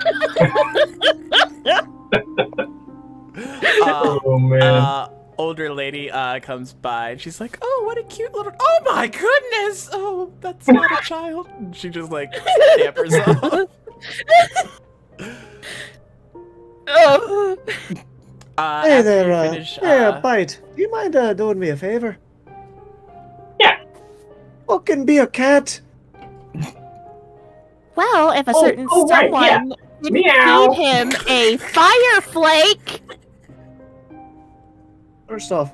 [SPEAKER 6] Oh man.
[SPEAKER 1] Older lady comes by and she's like, "Oh, what a cute little! Oh my goodness! Oh, that's not a child." And she just like scampers off.
[SPEAKER 2] Oh.
[SPEAKER 3] Hey
[SPEAKER 1] After
[SPEAKER 3] there,
[SPEAKER 1] you finish,
[SPEAKER 3] Bite. Do you mind doing me a favor?
[SPEAKER 6] Yeah.
[SPEAKER 3] Fucking be a cat.
[SPEAKER 2] Well, if a
[SPEAKER 6] Oh,
[SPEAKER 2] certain
[SPEAKER 6] right, yeah.
[SPEAKER 2] someone didn't
[SPEAKER 6] Meow.
[SPEAKER 2] feed him a fire flake.
[SPEAKER 3] First off,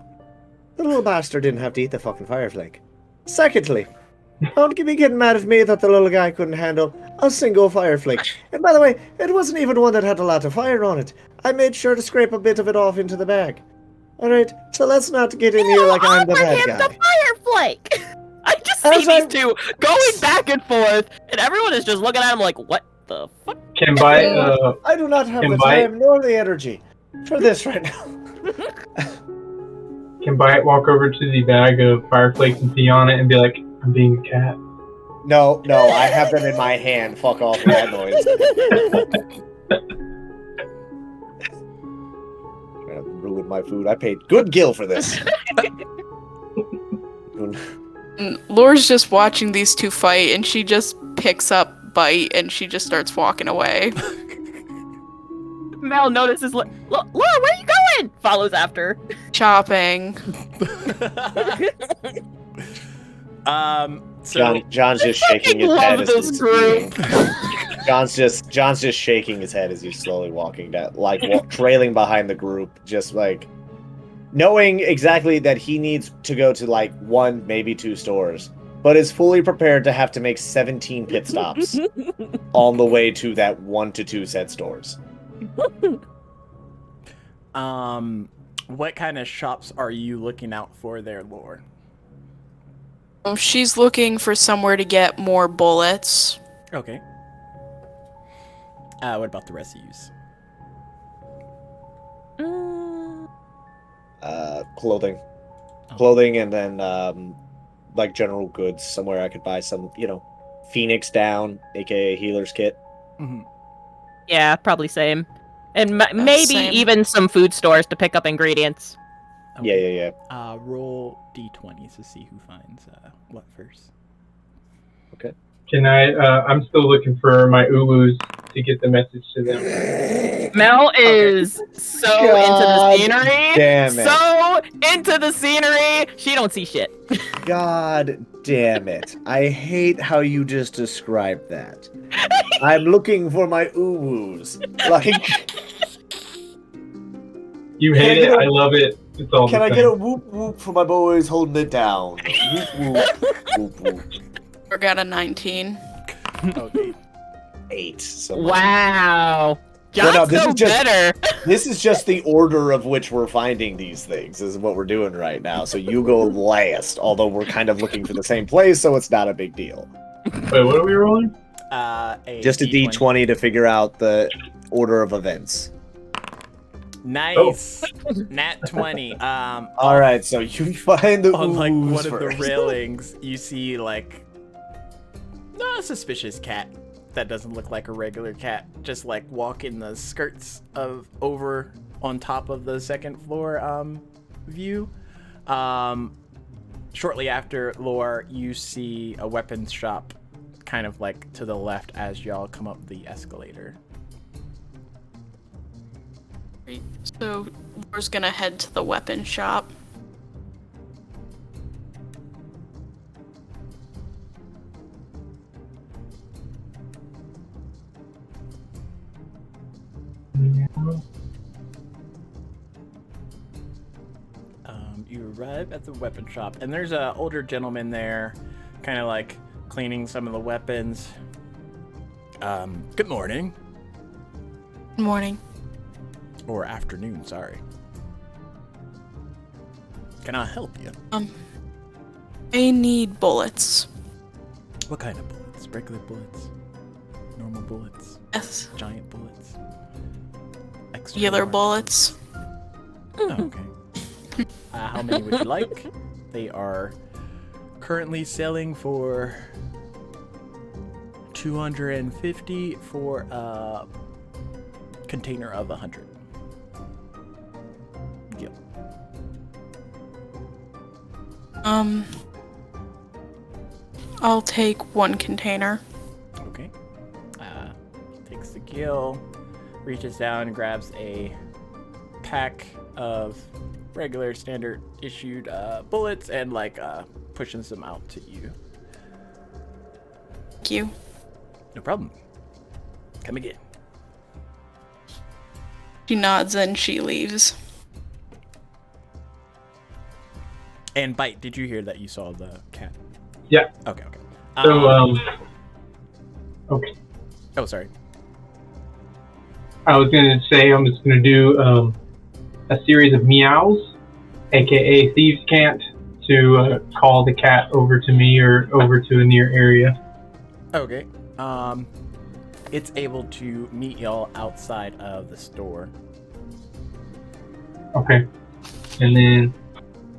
[SPEAKER 3] the little bastard didn't have to eat the fucking fire flake. Secondly, Don't be getting mad at me that the little guy couldn't handle a single fire flake. And by the way, it wasn't even one that had a lot of fire on it. I made sure to scrape a bit of it off into the bag. Alright, so let's not get in here like I'm the
[SPEAKER 2] offered
[SPEAKER 3] bad
[SPEAKER 2] him
[SPEAKER 3] guy.
[SPEAKER 2] the fire flake. I just see
[SPEAKER 3] As
[SPEAKER 2] these
[SPEAKER 3] I-
[SPEAKER 2] two going back and forth, and everyone is just looking at him like, "What the fuck?"
[SPEAKER 4] Can Bite
[SPEAKER 3] I do not have
[SPEAKER 4] Can
[SPEAKER 3] the
[SPEAKER 4] Bite-
[SPEAKER 3] time nor the energy for this right now.
[SPEAKER 4] can Bite walk over to the bag of fire flakes and pee on it and be like, I'm being a cat?
[SPEAKER 3] No, I have them in my hand. Fuck off with that noise. Trying to ruin my food. I paid good gill for this.
[SPEAKER 5] And Laura's just watching these two fight, and she just picks up Bite, and she just starts walking away.
[SPEAKER 2] Mel notices, Laura, where are you going? Follows after.
[SPEAKER 5] Shopping.
[SPEAKER 1] So
[SPEAKER 3] John's just shaking his
[SPEAKER 2] Love
[SPEAKER 3] head as
[SPEAKER 2] this
[SPEAKER 3] he's
[SPEAKER 2] group.
[SPEAKER 3] John's just shaking his head as he's slowly walking down, like trailing behind the group, just like knowing exactly that he needs to go to like 1, maybe 2 stores, but is fully prepared to have to make 17 pit stops on the way to that 1 to 2 set stores.
[SPEAKER 1] What kind of shops are you looking out for there, Lore?
[SPEAKER 5] She's looking for somewhere to get more bullets.
[SPEAKER 1] Okay. What about the rest of yous?
[SPEAKER 3] Clothing, and then like general goods, somewhere I could buy some, Phoenix down, aka healer's kit.
[SPEAKER 1] Mm-hmm.
[SPEAKER 2] Yeah, probably same. And maybe
[SPEAKER 5] same.
[SPEAKER 2] even some food stores to pick up ingredients.
[SPEAKER 3] Yeah.
[SPEAKER 1] Roll d20s to see who finds what first.
[SPEAKER 4] Can I, I'm still looking for my uwus to get the message to them.
[SPEAKER 2] Mel is so into the scenery.
[SPEAKER 3] damn it.
[SPEAKER 2] So into the scenery. She don't see shit.
[SPEAKER 3] God damn it. I hate how you just described that. I'm looking for my uwus. Like,
[SPEAKER 4] You
[SPEAKER 3] Can I
[SPEAKER 4] hate
[SPEAKER 3] get
[SPEAKER 4] it,
[SPEAKER 3] a-
[SPEAKER 4] I love it. It's all
[SPEAKER 3] can
[SPEAKER 4] the
[SPEAKER 3] I
[SPEAKER 4] same.
[SPEAKER 3] get a whoop whoop for my boys holding it down? Whoop whoop. Whoop whoop.
[SPEAKER 5] Or got a 19.
[SPEAKER 1] Okay.
[SPEAKER 3] 8. So
[SPEAKER 2] Wow.
[SPEAKER 3] Well,
[SPEAKER 2] John's
[SPEAKER 3] no, this
[SPEAKER 2] so
[SPEAKER 3] is just-
[SPEAKER 2] better.
[SPEAKER 3] This is just the order of which we're finding these things, is what we're doing right now. So you go last, although we're kind of looking for the same place, so it's not a big deal.
[SPEAKER 4] Wait, what are we rolling?
[SPEAKER 3] Just a D20 to figure out the order of events.
[SPEAKER 1] Nice. Nat 20.
[SPEAKER 3] All right, so you find the
[SPEAKER 1] On like
[SPEAKER 3] ooze
[SPEAKER 1] one of the
[SPEAKER 3] first.
[SPEAKER 1] railings, you see like a suspicious cat that doesn't look like a regular cat, just like walking the skirts of over on top of the second floor view. Shortly after, Lore, you see a weapons shop kind of like to the left as y'all come up the escalator.
[SPEAKER 5] So Laura's gonna head to the weapon shop.
[SPEAKER 1] You arrive at the weapon shop, and there's a older gentleman there, kind of like cleaning some of the weapons. Good morning.
[SPEAKER 5] Good morning.
[SPEAKER 1] Or afternoon, sorry. Can I help you?
[SPEAKER 5] I need bullets.
[SPEAKER 1] What kind of bullets? Regular bullets? Normal bullets?
[SPEAKER 5] Yes.
[SPEAKER 1] Giant bullets? Extra
[SPEAKER 5] Healer
[SPEAKER 1] large?
[SPEAKER 5] bullets.
[SPEAKER 1] Oh, okay. How many would you like? They are currently selling for 250 for a container of 100. Yep.
[SPEAKER 5] I'll take 1 container.
[SPEAKER 1] Okay. Takes the gill, reaches down and grabs a pack of regular standard issued bullets and like pushes them out to you.
[SPEAKER 5] Thank you.
[SPEAKER 1] No problem. Come again.
[SPEAKER 5] She nods and she leaves.
[SPEAKER 1] And Bite, did you hear that you saw the cat?
[SPEAKER 4] Yeah.
[SPEAKER 1] Okay.
[SPEAKER 4] So, okay.
[SPEAKER 1] Oh, sorry.
[SPEAKER 4] I was gonna say I'm just gonna do a series of meows, aka thieves' cant, to call the cat over to me or over to a near area.
[SPEAKER 1] Okay. It's able to meet y'all outside of the store.
[SPEAKER 4] Okay. And then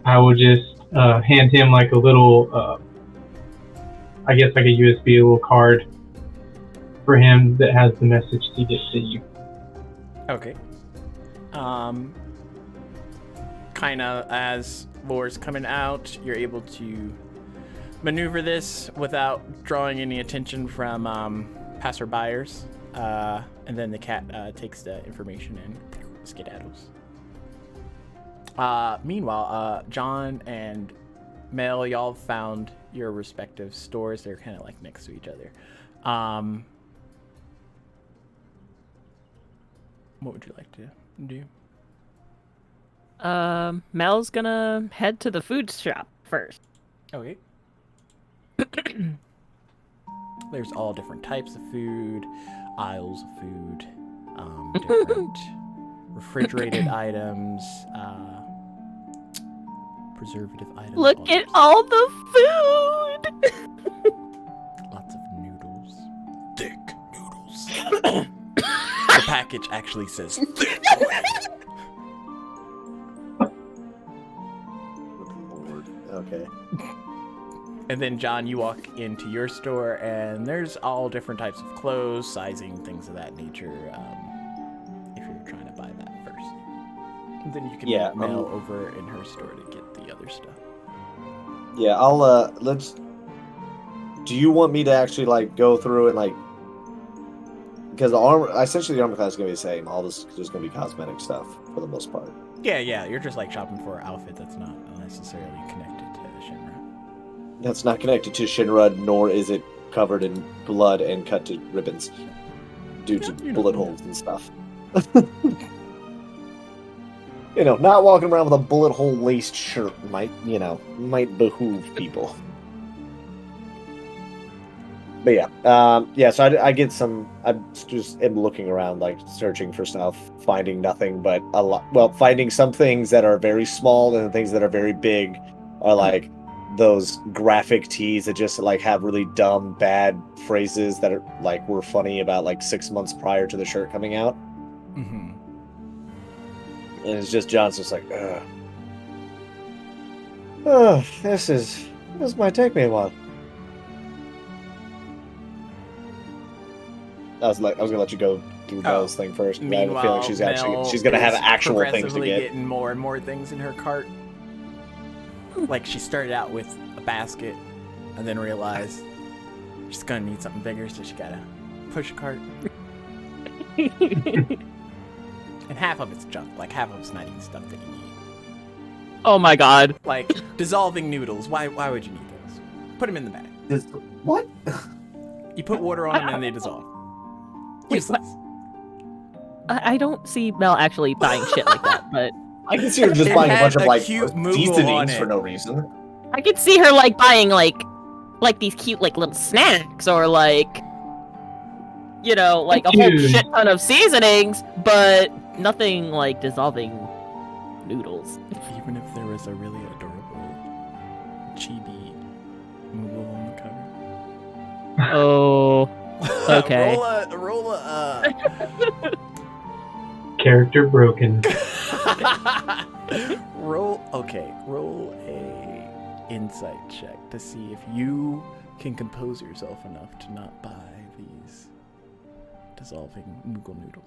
[SPEAKER 4] I will just hand him like a little, I guess like a USB, a little card for him that has the message to get to you.
[SPEAKER 1] Okay. Kind of as Lore's coming out, you're able to maneuver this without drawing any attention from passerbyers. And then the cat takes the information and skedaddles. Meanwhile, John and Mel, y'all found your respective stores. They're kind of like next to each other. What would you like to do?
[SPEAKER 2] Mel's gonna head to the food shop first.
[SPEAKER 1] Okay. There's all different types of food, aisles of food, different refrigerated items, preservative items.
[SPEAKER 2] Look at all the food!
[SPEAKER 1] Lots of noodles. Thick noodles. The package actually says thick on it.
[SPEAKER 3] Lord. Okay.
[SPEAKER 1] And then, John, you walk into your store, and there's all different types of clothes, sizing, things of that nature, if you're trying to buy that first. And then you can meet Mel over in her store to get the other stuff.
[SPEAKER 3] Yeah, I'll, let's... Do you want me to actually, like, go through and, like... Because essentially the armor class is going to be the same. All this is just going to be cosmetic stuff, for the most part.
[SPEAKER 1] Yeah, you're just, like, shopping for an outfit that's not necessarily connected to Shinra.
[SPEAKER 3] That's not connected to Shinra, nor is it covered in blood and cut to ribbons due to bullet holes and stuff. You know, not walking around with a bullet hole laced shirt might behoove people. But yeah, so I get some. I just am looking around, like searching for stuff, finding nothing but a lot. Well, finding some things that are very small and the things that are very big are like those graphic tees that just like have really dumb, bad phrases that are like were funny about like 6 months prior to the shirt coming out.
[SPEAKER 1] Mm-hmm.
[SPEAKER 3] And it's just John's just like, oh, this might take me a while. I was gonna let you go through Belle's thing first. I have a feeling she's gonna have actual things to get.
[SPEAKER 1] Getting more and more things in her cart. Like she started out with a basket, and then realized she's gonna need something bigger, so she gotta push a cart. And half of it's junk. Like half of it's not even stuff that you need.
[SPEAKER 2] Oh my god!
[SPEAKER 1] Like dissolving noodles. Why would you need those? Put them in the bag.
[SPEAKER 3] What?
[SPEAKER 1] You put water on them and they dissolve. Useless.
[SPEAKER 2] I don't see Mel actually buying shit like that, but
[SPEAKER 3] I can see her just buying a bunch of like
[SPEAKER 1] cute
[SPEAKER 3] seasonings for no reason.
[SPEAKER 2] I could see her like buying like these cute like little snacks or like like a whole shit ton of seasonings, but nothing like dissolving noodles.
[SPEAKER 1] Even if there was a really adorable chibi Moogle on the cover.
[SPEAKER 2] Oh. Okay.
[SPEAKER 1] roll a
[SPEAKER 4] Character broken.
[SPEAKER 1] Roll a insight check to see if you can compose yourself enough to not buy these dissolving Moogle noodles.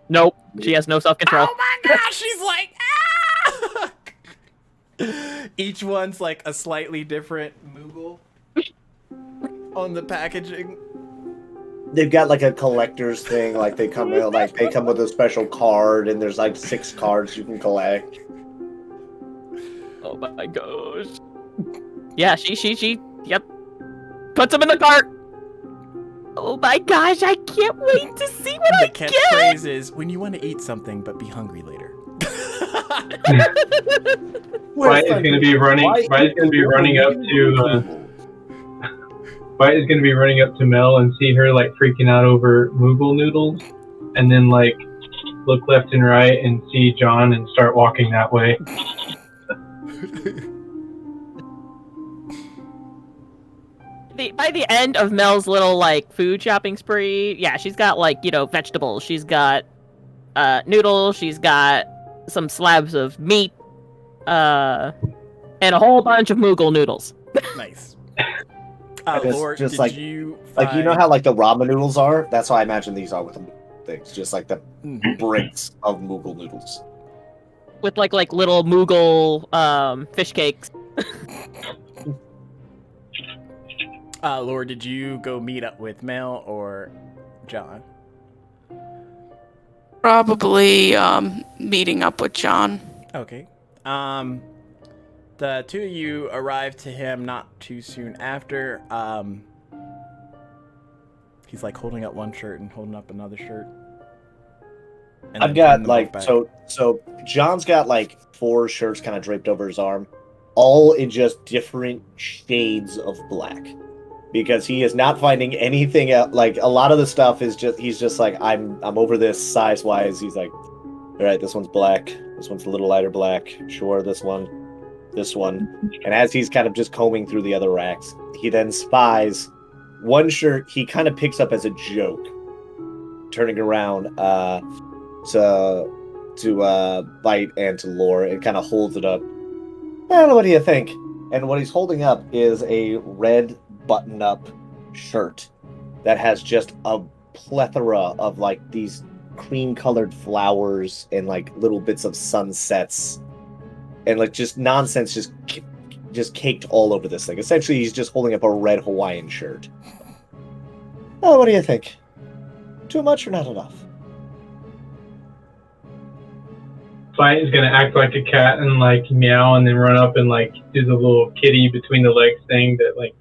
[SPEAKER 2] Nope. She has no self-control.
[SPEAKER 1] Oh my gosh, she's like, ah! Each one's like a slightly different Moogle on the packaging.
[SPEAKER 3] They've got like a collector's thing, like they come with a special card, and there's like 6 cards you can collect.
[SPEAKER 2] Oh my gosh. Yeah, she yep. Puts them in the cart. Oh my gosh, I can't wait to see what I get.
[SPEAKER 1] The catchphrase is, when you want to eat something but be hungry later.
[SPEAKER 4] Why is going to be running up to Fight is gonna be running up to Mel and see her like freaking out over Moogle noodles, and then like look left and right and see John and start walking that way.
[SPEAKER 2] By the end of Mel's little like food shopping spree, yeah, she's got like, you know, vegetables. She's got noodles. She's got some slabs of meat, and a whole bunch of Moogle noodles.
[SPEAKER 1] Nice.
[SPEAKER 3] Just
[SPEAKER 1] Lord, did
[SPEAKER 3] like-
[SPEAKER 1] you
[SPEAKER 3] Like, you know how like the ramen noodles are? That's how I imagine these are with the things. Just like the
[SPEAKER 1] Mhm.
[SPEAKER 3] bricks of Moogle noodles.
[SPEAKER 2] With like little Moogle fish cakes.
[SPEAKER 1] Lord, did you go meet up with Mel or John?
[SPEAKER 5] Probably meeting up with John.
[SPEAKER 1] Okay. The two of you arrived to him not too soon after. He's like holding up one shirt and holding up another shirt. And
[SPEAKER 3] I've
[SPEAKER 1] then
[SPEAKER 3] got
[SPEAKER 1] putting them
[SPEAKER 3] like
[SPEAKER 1] both back.
[SPEAKER 3] so John's got like 4 shirts kind of draped over his arm, all in just different shades of black. Because he is not finding anything else. Like a lot of the stuff is just he's just like I'm over this size wise. He's like, all right, this one's black. This one's a little lighter black. Sure, this one. And as he's kind of just combing through the other racks, he then spies one shirt he kind of picks up as a joke, turning around to Bite and to Lore and kind of holds it up. Well, what do you think? And what he's holding up is a red button-up shirt that has just a plethora of like these cream-colored flowers and like little bits of sunsets and like just nonsense just caked all over this thing. Essentially, he's just holding up a red Hawaiian shirt. Oh, what do you think? Too much or not enough?
[SPEAKER 4] Fight is gonna act like a cat and like meow and then run up and like do the little kitty between the legs thing that like,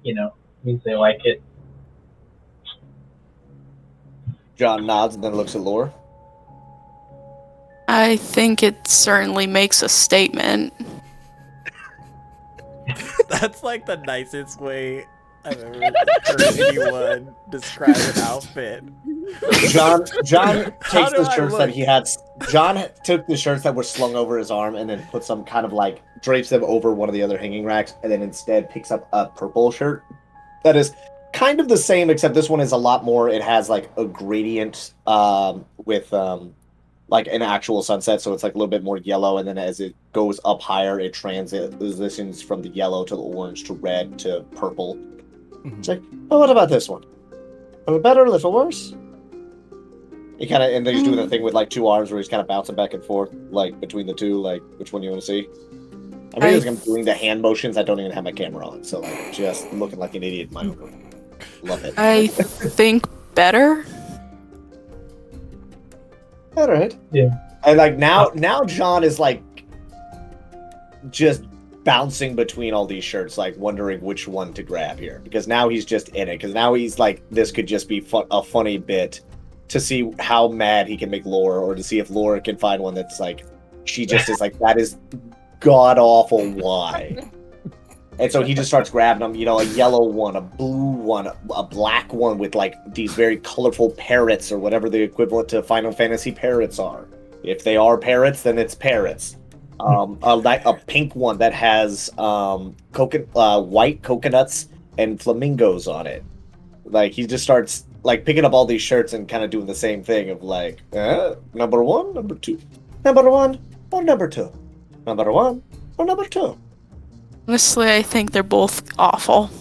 [SPEAKER 4] you know, means they like it.
[SPEAKER 3] John nods and then looks at Lore.
[SPEAKER 5] I think it certainly makes a statement.
[SPEAKER 1] That's like the nicest way I've ever heard anyone describe an outfit.
[SPEAKER 3] John
[SPEAKER 1] How
[SPEAKER 3] takes
[SPEAKER 1] do
[SPEAKER 3] the
[SPEAKER 1] I
[SPEAKER 3] shirts
[SPEAKER 1] look?
[SPEAKER 3] that he had. John took the shirts that were slung over his arm and then put some kind of like drapes them over one of the other hanging racks, and then instead picks up a purple shirt that is kind of the same, except this one is a lot more. It has like a gradient with like an actual sunset, so it's like a little bit more yellow, and then as it goes up higher, it transitions from the yellow to the orange to red to purple. It's like, oh, what about this one? A little better, a little worse? He kind of, and then he's doing the thing with like 2 arms where he's kind of bouncing back and forth, like between the two, like which one you want to see. I'm realizing I'm doing the hand motions. I don't even have my camera on, so like just looking like an idiot in my own room. Love it.
[SPEAKER 5] I think better.
[SPEAKER 3] All right.
[SPEAKER 4] Yeah.
[SPEAKER 3] And like now John is like just bouncing between all these shirts, like wondering which one to grab here, because now he's just in it. Because now he's like, this could just be a funny bit to see how mad he can make Laura, or to see if Laura can find one that's like, she just is like, that is god awful. Why? And so he just starts grabbing them, you know, a yellow one, a blue one, a black one with like these very colorful parrots, or whatever the equivalent to Final Fantasy parrots are. If they are parrots, then it's parrots. A pink one that has white coconuts and flamingos on it. Like he just starts like picking up all these shirts and kind of doing the same thing of like, number 1, number 2, number 1 or number 2, number 1 or number 2.
[SPEAKER 5] Honestly, I think they're both awful.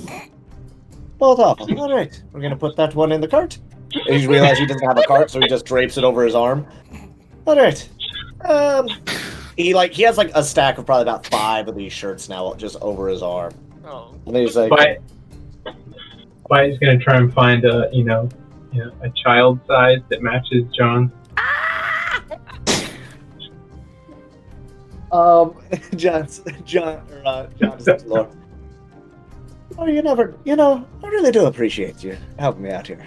[SPEAKER 3] Both awful. All right, we're gonna put that one in the cart. And you realize he doesn't have a cart, so he just drapes it over his arm. All right. He has like a stack of probably about 5 of these shirts now, just over his arm.
[SPEAKER 2] Oh.
[SPEAKER 3] And he's like,
[SPEAKER 4] Fight is gonna try and find a a child size that matches John.
[SPEAKER 3] John is to Laura. Oh, I really do appreciate you helping me out here.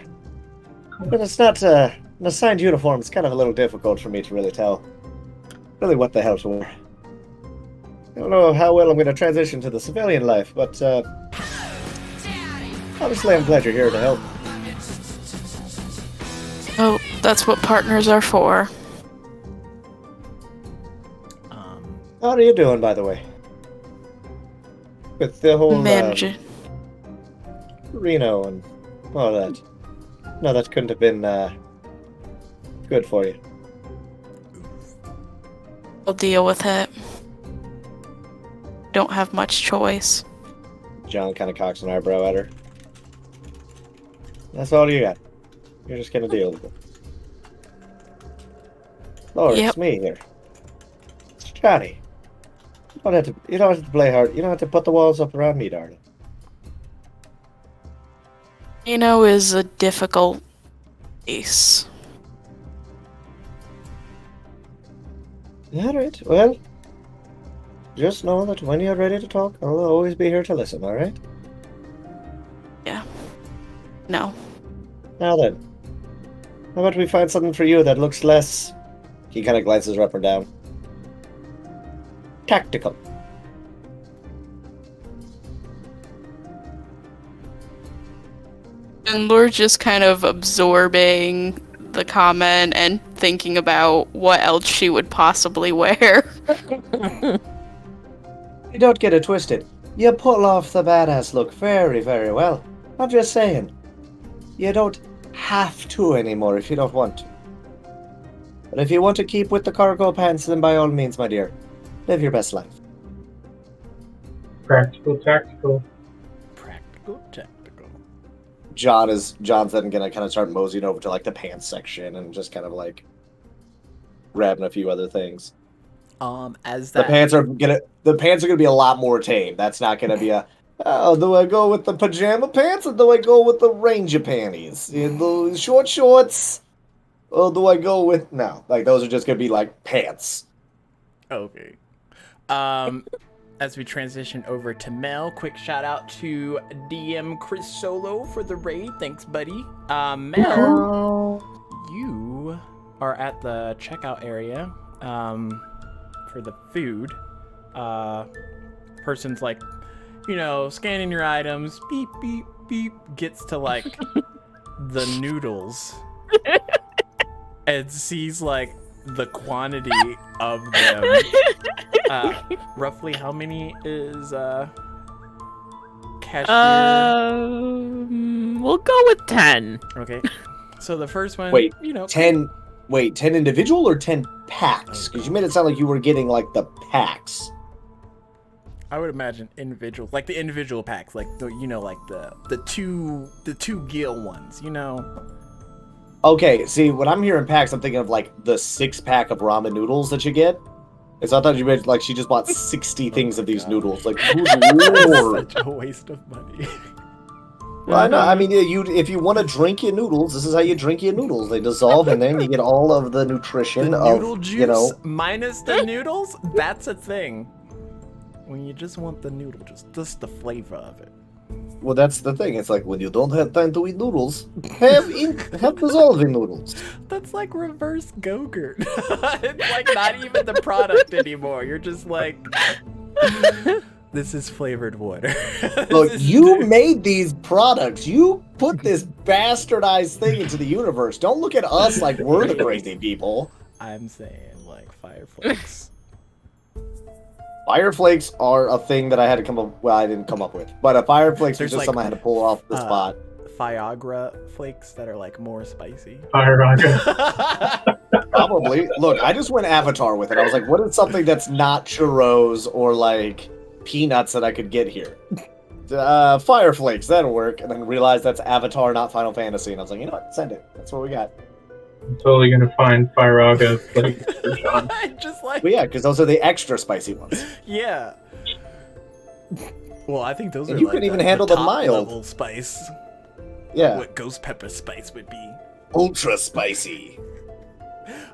[SPEAKER 3] But it's not an assigned uniform. It's kind of a little difficult for me to really tell really what the hell to wear. I don't know how well I'm going to transition to the civilian life, but Obviously, I'm glad you're here to help.
[SPEAKER 5] Oh, that's what partners are for.
[SPEAKER 3] How are you doing, by the way? With the whole
[SPEAKER 5] Manage
[SPEAKER 3] Reno and all that. No, that couldn't have been good for you.
[SPEAKER 5] I'll deal with it. Don't have much choice.
[SPEAKER 3] John kind of cocks an eyebrow at her. That's all you got. You're just gonna deal with it. Lord,
[SPEAKER 5] Yep.
[SPEAKER 3] it's me here. It's Johnny. You don't have to play hard. You don't have to put the walls up around me, darling.
[SPEAKER 5] Reno is a difficult place.
[SPEAKER 3] Alright, well, just know that when you're ready to talk, I'll always be here to listen, alright?
[SPEAKER 5] No.
[SPEAKER 3] Now then, how about we find something for you that looks less... He kind of glances her up and down. Tactical.
[SPEAKER 5] And we're just kind of absorbing the comment and thinking about what else she would possibly wear.
[SPEAKER 3] You don't get it twisted. You pull off the badass look very, very well. I'm just saying. You don't have to anymore if you don't want to. But if you want to keep with the cargo pants, then by all means, my dear, live your best life.
[SPEAKER 6] Practical, tactical.
[SPEAKER 1] Practical, tactical.
[SPEAKER 3] John's then gonna kind of start moseying over to like the pants section and just kind of like grabbing a few other things.
[SPEAKER 1] As
[SPEAKER 3] The
[SPEAKER 1] that
[SPEAKER 3] pants are gonna be a lot more tame. That's not gonna be a do I go with the pajama pants or do I go with the ranger panties? The short shorts? Or do I go with no? Like those are just gonna be like pants.
[SPEAKER 1] Okay. As we transition over to Mel, quick shout out to DM Chris Solo for the raid. Thanks, buddy. Mel, you are at the checkout area for the food. Person's like, scanning your items. Beep, beep, beep. Gets to like the noodles and sees like the quantity of them. Roughly how many is cashier?
[SPEAKER 2] We'll go with 10.
[SPEAKER 1] Okay. So the first one,
[SPEAKER 3] Wait, 10 individual or 10 packs? Because you made it sound like you were getting like the packs.
[SPEAKER 1] I would imagine individual, like the individual packs, like the two gill ones,
[SPEAKER 3] Okay, see, when I'm hearing packs, I'm thinking of like the 6-pack of ramen noodles that you get. And so I thought you meant like she just bought 60 things of these noodles. Like, good lord.
[SPEAKER 1] Such a waste of money.
[SPEAKER 3] Well, I know. I mean, if you want to drink your noodles, this is how you drink your noodles. They dissolve, and then you get all of the nutrition
[SPEAKER 1] The
[SPEAKER 3] of
[SPEAKER 1] noodle juice minus the noodles. That's a thing. When you just want the noodle, just the flavor of it.
[SPEAKER 3] Well, that's the thing. It's like when you don't have time to eat noodles, have dissolving noodles.
[SPEAKER 1] That's like reverse Go-Gurt. It's like not even the product anymore. You're just like, this is flavored water.
[SPEAKER 3] Look, you made these products. You put this bastardized thing into the universe. Don't look at us like we're the crazy people.
[SPEAKER 1] I'm saying like Fire Flakes.
[SPEAKER 3] Fire Flakes are a thing that I had to come up. Well, I didn't come up with, but a Fire Flakes was just something I had to pull off the spot.
[SPEAKER 1] Viagra flakes that are like more spicy.
[SPEAKER 6] Viagra.
[SPEAKER 3] Probably. Look, I just went Avatar with it. I was like, what is something that's not churros or like peanuts that I could get here? Fire Flakes, that'll work. And then realized that's Avatar, not Final Fantasy. And I was like, you know what? Send it. That's what we got.
[SPEAKER 6] I'm totally gonna find Viagra for Sean.
[SPEAKER 1] Just like,
[SPEAKER 3] But yeah, because those are the extra spicy ones.
[SPEAKER 1] yeah. Well, I think those
[SPEAKER 3] And
[SPEAKER 1] are
[SPEAKER 3] you
[SPEAKER 1] like
[SPEAKER 3] couldn't even
[SPEAKER 1] the
[SPEAKER 3] handle the
[SPEAKER 1] top
[SPEAKER 3] mild
[SPEAKER 1] level spice.
[SPEAKER 3] Yeah.
[SPEAKER 1] What ghost pepper spice would be.
[SPEAKER 3] Ultra spicy.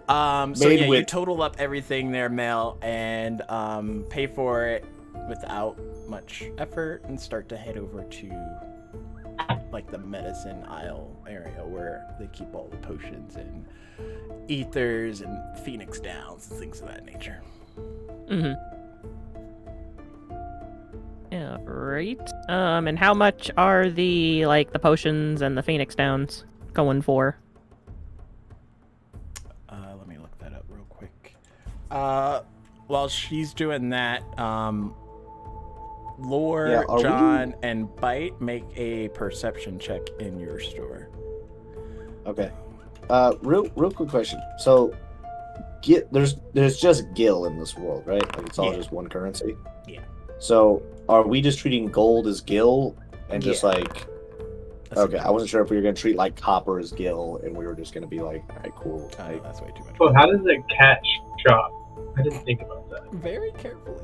[SPEAKER 1] So
[SPEAKER 3] Made
[SPEAKER 1] yeah, you
[SPEAKER 3] with-
[SPEAKER 1] total up everything there, Mel, and pay for it without much effort and start to head over to like the medicine aisle area where they keep all the potions and ethers and phoenix downs and things of that nature.
[SPEAKER 2] Mm-hmm. Yeah, right. And how much are the potions and the Phoenix Downs going for?
[SPEAKER 1] Let me look that up real quick. While she's doing that, Lore,
[SPEAKER 3] Yeah, are
[SPEAKER 1] John, and Bite make a perception check in your store.
[SPEAKER 3] Okay. Real quick question. So, there's just gil in this world, right? Like it's all
[SPEAKER 1] Yeah.
[SPEAKER 3] just one currency.
[SPEAKER 1] Yeah.
[SPEAKER 3] So, are we just treating gold as gil and just
[SPEAKER 1] Yeah.
[SPEAKER 3] like? Okay, I wasn't sure if we were gonna treat like copper as gil, and we were just gonna be like, all right, cool.
[SPEAKER 1] Oh,
[SPEAKER 3] Like,
[SPEAKER 1] that's way too much.
[SPEAKER 4] Well, how does it catch drop? I didn't think about that.
[SPEAKER 1] Very carefully.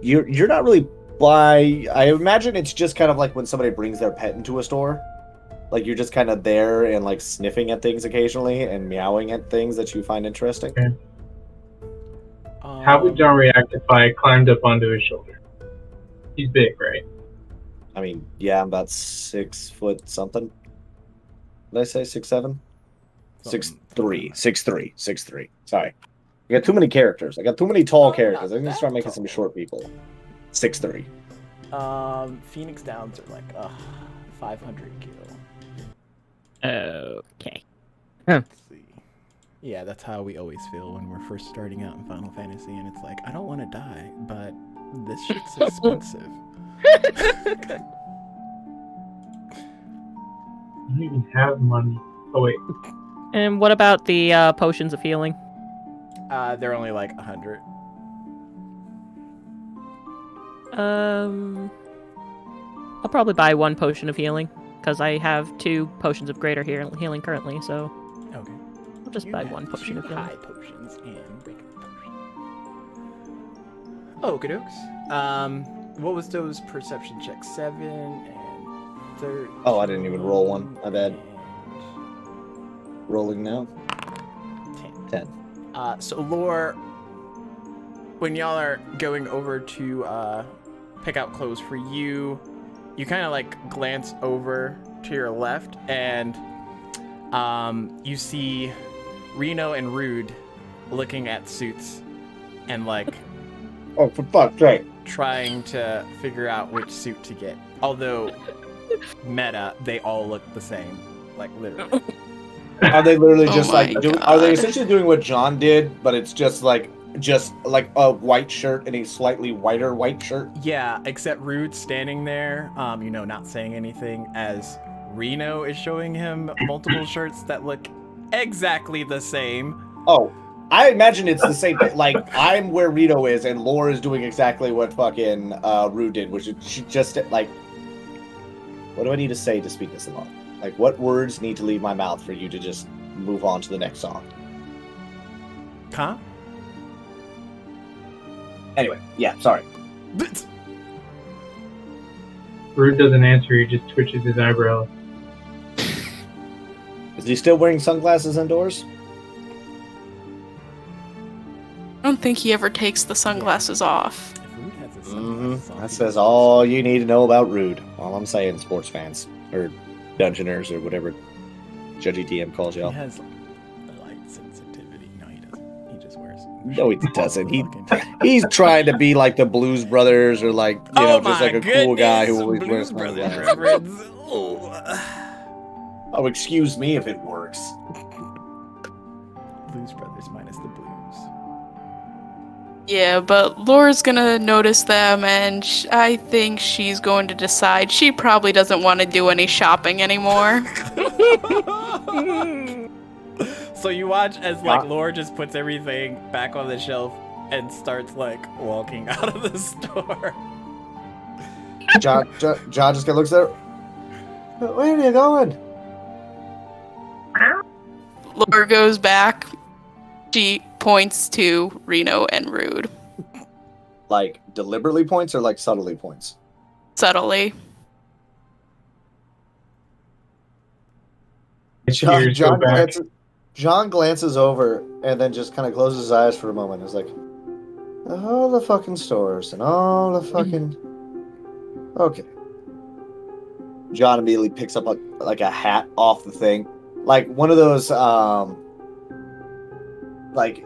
[SPEAKER 3] you're not really by. I imagine it's just kind of like when somebody brings their pet into a store. Like you're just kind of there and like sniffing at things occasionally and meowing at things that you find interesting.
[SPEAKER 4] Okay. How would John react if I climbed up onto his shoulder? He's big, right?
[SPEAKER 3] I mean, yeah, I'm about 6 foot something. Did I say 6'7"? 6'3", 6'3", 6'3". Sorry, I got too many characters. I got too many tall characters. I'm gonna start making some short people. 6'3".
[SPEAKER 1] Phoenix Downs are like 500 gil.
[SPEAKER 2] Okay.
[SPEAKER 1] Let's see. Yeah, that's how we always feel when we're first starting out in Final Fantasy, and it's like, I don't want to die, but this shit's expensive.
[SPEAKER 4] You don't even have money. Oh wait,
[SPEAKER 2] And what about the potions of healing?
[SPEAKER 1] They're only like 100.
[SPEAKER 2] I'll probably buy 1 potion of healing because I have 2 potions of greater healing currently. So
[SPEAKER 1] Okay.
[SPEAKER 2] I'll just buy 1 potion of healing.
[SPEAKER 1] High potions and regular potions. Okie dokes. What was those perception checks? 7 and 13.
[SPEAKER 3] Oh, I didn't even roll one. My bad. Rolling now. 10.
[SPEAKER 1] So Lore, when y'all are going over to pick out clothes for you, you kind of like glance over to your left and you see Reno and Rude looking at suits and like
[SPEAKER 3] Oh, for fuck's sake.
[SPEAKER 1] trying to figure out which suit to get. Although meta, they all look the same, like literally.
[SPEAKER 3] Are they literally
[SPEAKER 5] Oh
[SPEAKER 3] just
[SPEAKER 5] my
[SPEAKER 3] like are they
[SPEAKER 5] God.
[SPEAKER 3] essentially doing what John did, but it's just like a white shirt and a slightly whiter white shirt?
[SPEAKER 1] Yeah, except Rude standing there, not saying anything as Reno is showing him multiple shirts that look exactly the same.
[SPEAKER 3] Oh, I imagine it's the same thing. Like, I'm where Rito is, and Laura is doing exactly what fucking Rue did, which is she just, like... What do I need to say to speed this along? Like, what words need to leave my mouth for you to just move on to the next song?
[SPEAKER 1] Huh?
[SPEAKER 3] Anyway, yeah, sorry.
[SPEAKER 4] Rude doesn't answer. He just twitches his eyebrows.
[SPEAKER 3] Is he still wearing sunglasses indoors?
[SPEAKER 5] I don't think he ever takes the sunglasses off.
[SPEAKER 1] If Rude has his
[SPEAKER 3] Mm-hmm.
[SPEAKER 1] sunglasses on,
[SPEAKER 3] That
[SPEAKER 1] he
[SPEAKER 3] says
[SPEAKER 1] does-
[SPEAKER 3] all you need to know about Rude. All I'm saying, sports fans. Or Dungeoners, or whatever Judgy DM calls
[SPEAKER 1] He
[SPEAKER 3] y'all.
[SPEAKER 1] has light sensitivity. No, he doesn't. He just wears.
[SPEAKER 3] No, he doesn't.
[SPEAKER 1] Fucking-
[SPEAKER 3] He's trying to be like the Blues Brothers, or like, just like a cool guy who always wears
[SPEAKER 1] Blues Brothers
[SPEAKER 3] sunglasses.
[SPEAKER 1] reference. Oh.
[SPEAKER 3] Oh, excuse me if it works.
[SPEAKER 1] Blues Brothers minus the blues.
[SPEAKER 5] Yeah, but Laura's gonna notice them, and I think she's going to decide she probably doesn't want to do any shopping anymore.
[SPEAKER 1] So you watch as like Laura just puts everything back on the shelf and starts like walking out of the store.
[SPEAKER 3] John just kind of looks there. Where are you going?
[SPEAKER 5] Laura goes back. She points to Reno and Rude
[SPEAKER 3] Like deliberately points or like subtly points?
[SPEAKER 5] subtly.
[SPEAKER 4] Tears go back.
[SPEAKER 3] John glances over and then just kind of closes his eyes for a moment. He's like, all the fucking stores and all the fucking. Okay. John immediately picks up like a hat off the thing, like one of those like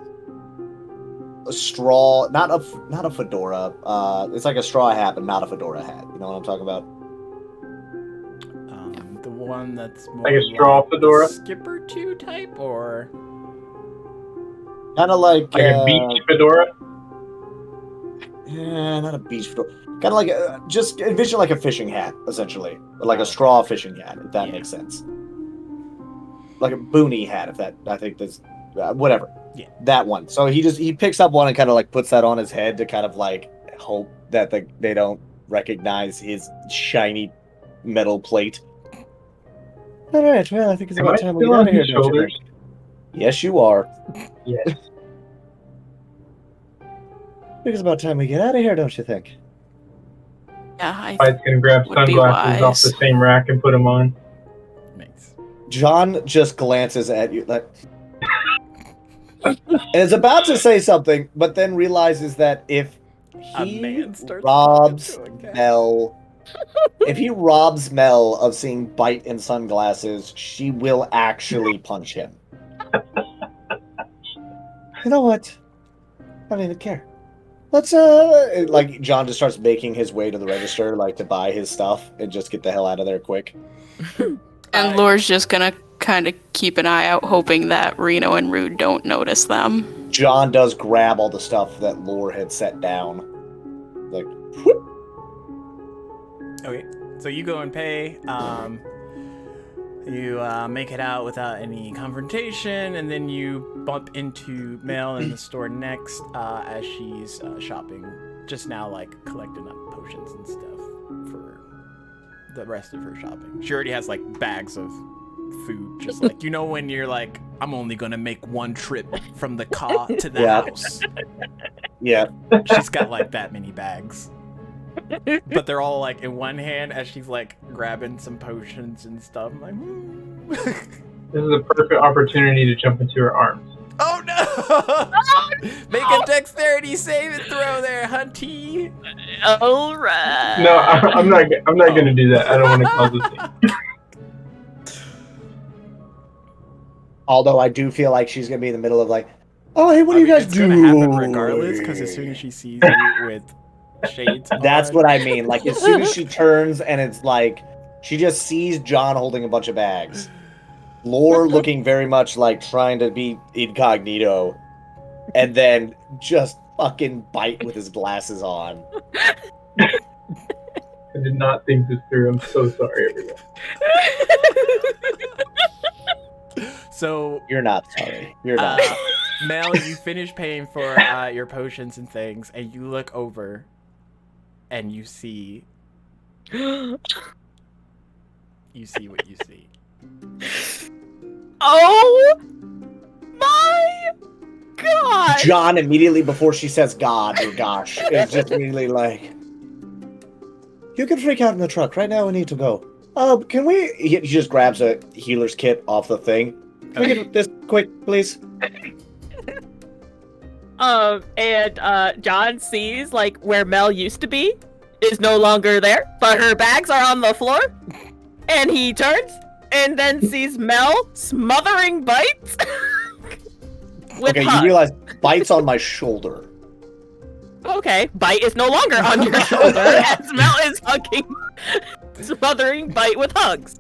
[SPEAKER 3] a straw, not a fedora. It's like a straw hat, but not a fedora hat. You know what I'm talking about?
[SPEAKER 1] The one that's more
[SPEAKER 4] Like a straw fedora?
[SPEAKER 1] Skipper 2 type, or
[SPEAKER 3] Kind of like
[SPEAKER 4] a beach fedora?
[SPEAKER 3] Yeah, not a beach fedora. Kind of like just envision like a fishing hat, essentially, like a straw fishing hat, if that makes sense. Like a boonie hat, if that I think that's whatever.
[SPEAKER 1] Yeah,
[SPEAKER 3] that one. So he picks up one and kind of like puts that on his head to kind of like hope that they don't recognize his shiny metal plate. All right, well, I think it's about time we get out of here. Don't you think? Yes, you are.
[SPEAKER 6] Yes.
[SPEAKER 3] I think it's about time we get out of here, don't you think?
[SPEAKER 5] Yeah,
[SPEAKER 4] Fight's gonna grab
[SPEAKER 5] would be
[SPEAKER 4] sunglasses off
[SPEAKER 5] wise.
[SPEAKER 4] the same rack and put them on.
[SPEAKER 1] nice.
[SPEAKER 3] John just glances at you like, and is about to say something, but then realizes that if
[SPEAKER 1] A
[SPEAKER 3] he
[SPEAKER 1] man starts
[SPEAKER 3] robs
[SPEAKER 1] talking to a cat.
[SPEAKER 3] Mel, if he robs Mel of seeing Bite in sunglasses, she will actually punch him. You know what? I don't even care. Let's like John just starts making his way to the register, like to buy his stuff and just get the hell out of there quick.
[SPEAKER 5] And Lore's just gonna kind of keep an eye out, hoping that Reno and Rude don't notice them.
[SPEAKER 3] John does grab all the stuff that Lore had set down. Like, whoop.
[SPEAKER 1] Okay, so you go and pay. You make it out without any confrontation, and then you bump into Mel in the store next as she's shopping. Just now, like, collecting up potions and stuff for the rest of her shopping. She already has, like, bags of food. Just like, you know when you're like, I'm only going to make one trip from the car to the house.
[SPEAKER 3] Yeah.
[SPEAKER 1] She's got, like, that many bags. But they're all like in one hand as she's like grabbing some potions and stuff. I'm like,
[SPEAKER 4] This is a perfect opportunity to jump into her arms.
[SPEAKER 1] oh no! Make a dexterity save and throw there, hunty.
[SPEAKER 2] All right.
[SPEAKER 4] No, I'm not gonna do that. I don't want to cause a scene.
[SPEAKER 3] Although I do feel like she's gonna be in the middle of like, oh hey, what do you guys
[SPEAKER 1] it's
[SPEAKER 3] do?
[SPEAKER 1] gonna happen regardless, because as soon as she sees you with shades
[SPEAKER 3] That's
[SPEAKER 1] on,
[SPEAKER 3] what I mean. Like as soon as she turns and it's like she just sees John holding a bunch of bags. Lore looking very much like trying to be incognito, and then just fucking Bite with his glasses on.
[SPEAKER 4] I did not think this through. I'm so sorry, everyone.
[SPEAKER 1] So
[SPEAKER 3] You're not sorry. You're not.
[SPEAKER 1] Mel, you finish paying for your potions and things, and you look over, and you see what you see.
[SPEAKER 2] Oh my god!
[SPEAKER 3] John immediately before she says God or gosh is just immediately like, you can freak out in the truck right now. We need to go. Can we? He just grabs a healer's kit off the thing. Can we get this quick, please?
[SPEAKER 2] And John sees like where Mel used to be is no longer there, but her bags are on the floor. And he turns and then sees Mel smothering Bites. With
[SPEAKER 3] Okay,
[SPEAKER 2] hugs.
[SPEAKER 3] you realize Bite's on my shoulder.
[SPEAKER 2] Okay, Bite is no longer on your shoulder as Mel is hugging, smothering Bite with hugs.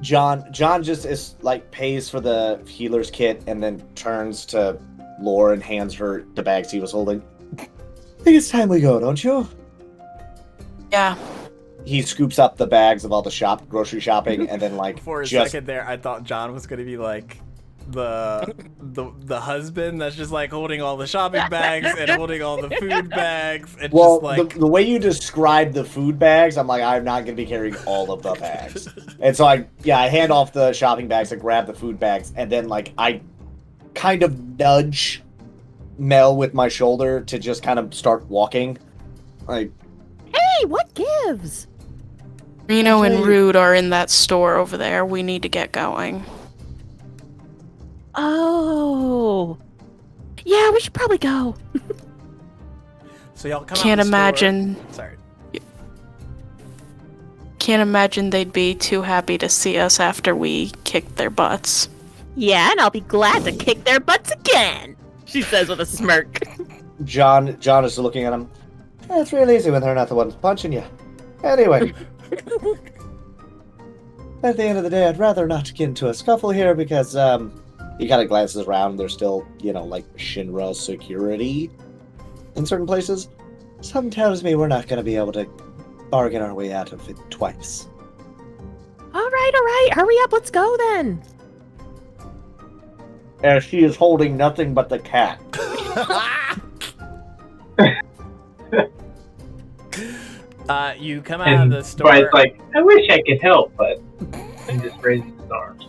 [SPEAKER 3] John just is like pays for the healer's kit and then turns to Lore and hands her the bags he was holding. I think it's time we go, don't you?
[SPEAKER 5] Yeah.
[SPEAKER 3] He scoops up the bags of all the grocery shopping, and then like
[SPEAKER 1] For a
[SPEAKER 3] just
[SPEAKER 1] second there, I thought John was gonna be like the husband that's just like holding all the shopping bags and holding all the food bags and
[SPEAKER 3] well,
[SPEAKER 1] just like
[SPEAKER 3] the way you describe the food bags, I'm like, I'm not gonna be carrying all of the bags. And so I hand off the shopping bags and grab the food bags, and then like I kind of nudge Mel with my shoulder to just kind of start walking. Like,
[SPEAKER 2] Hey, what gives?
[SPEAKER 5] Reno and
[SPEAKER 3] Okay.
[SPEAKER 5] Rude are in that store over there. We need to get going.
[SPEAKER 2] Oh. Yeah, we should probably go.
[SPEAKER 1] so y'all come
[SPEAKER 5] Can't
[SPEAKER 1] out the store.
[SPEAKER 5] imagine.
[SPEAKER 1] Sorry.
[SPEAKER 5] Can't imagine they'd be too happy to see us after we kicked their butts.
[SPEAKER 2] Yeah, and I'll be glad to kick their butts again, she says with a smirk.
[SPEAKER 3] John is looking at him. It's real easy when they're not the ones punching you. Anyway, at the end of the day, I'd rather not get into a scuffle here because he kind of glances around. There's still, like Shinra security in certain places. Something tells me we're not going to be able to bargain our way out of it twice.
[SPEAKER 2] All right. Hurry up. Let's go then.
[SPEAKER 3] As she is holding nothing but the cat.
[SPEAKER 1] You come out of the store.
[SPEAKER 6] Brian's like, I wish I could help, but and just raises his arms.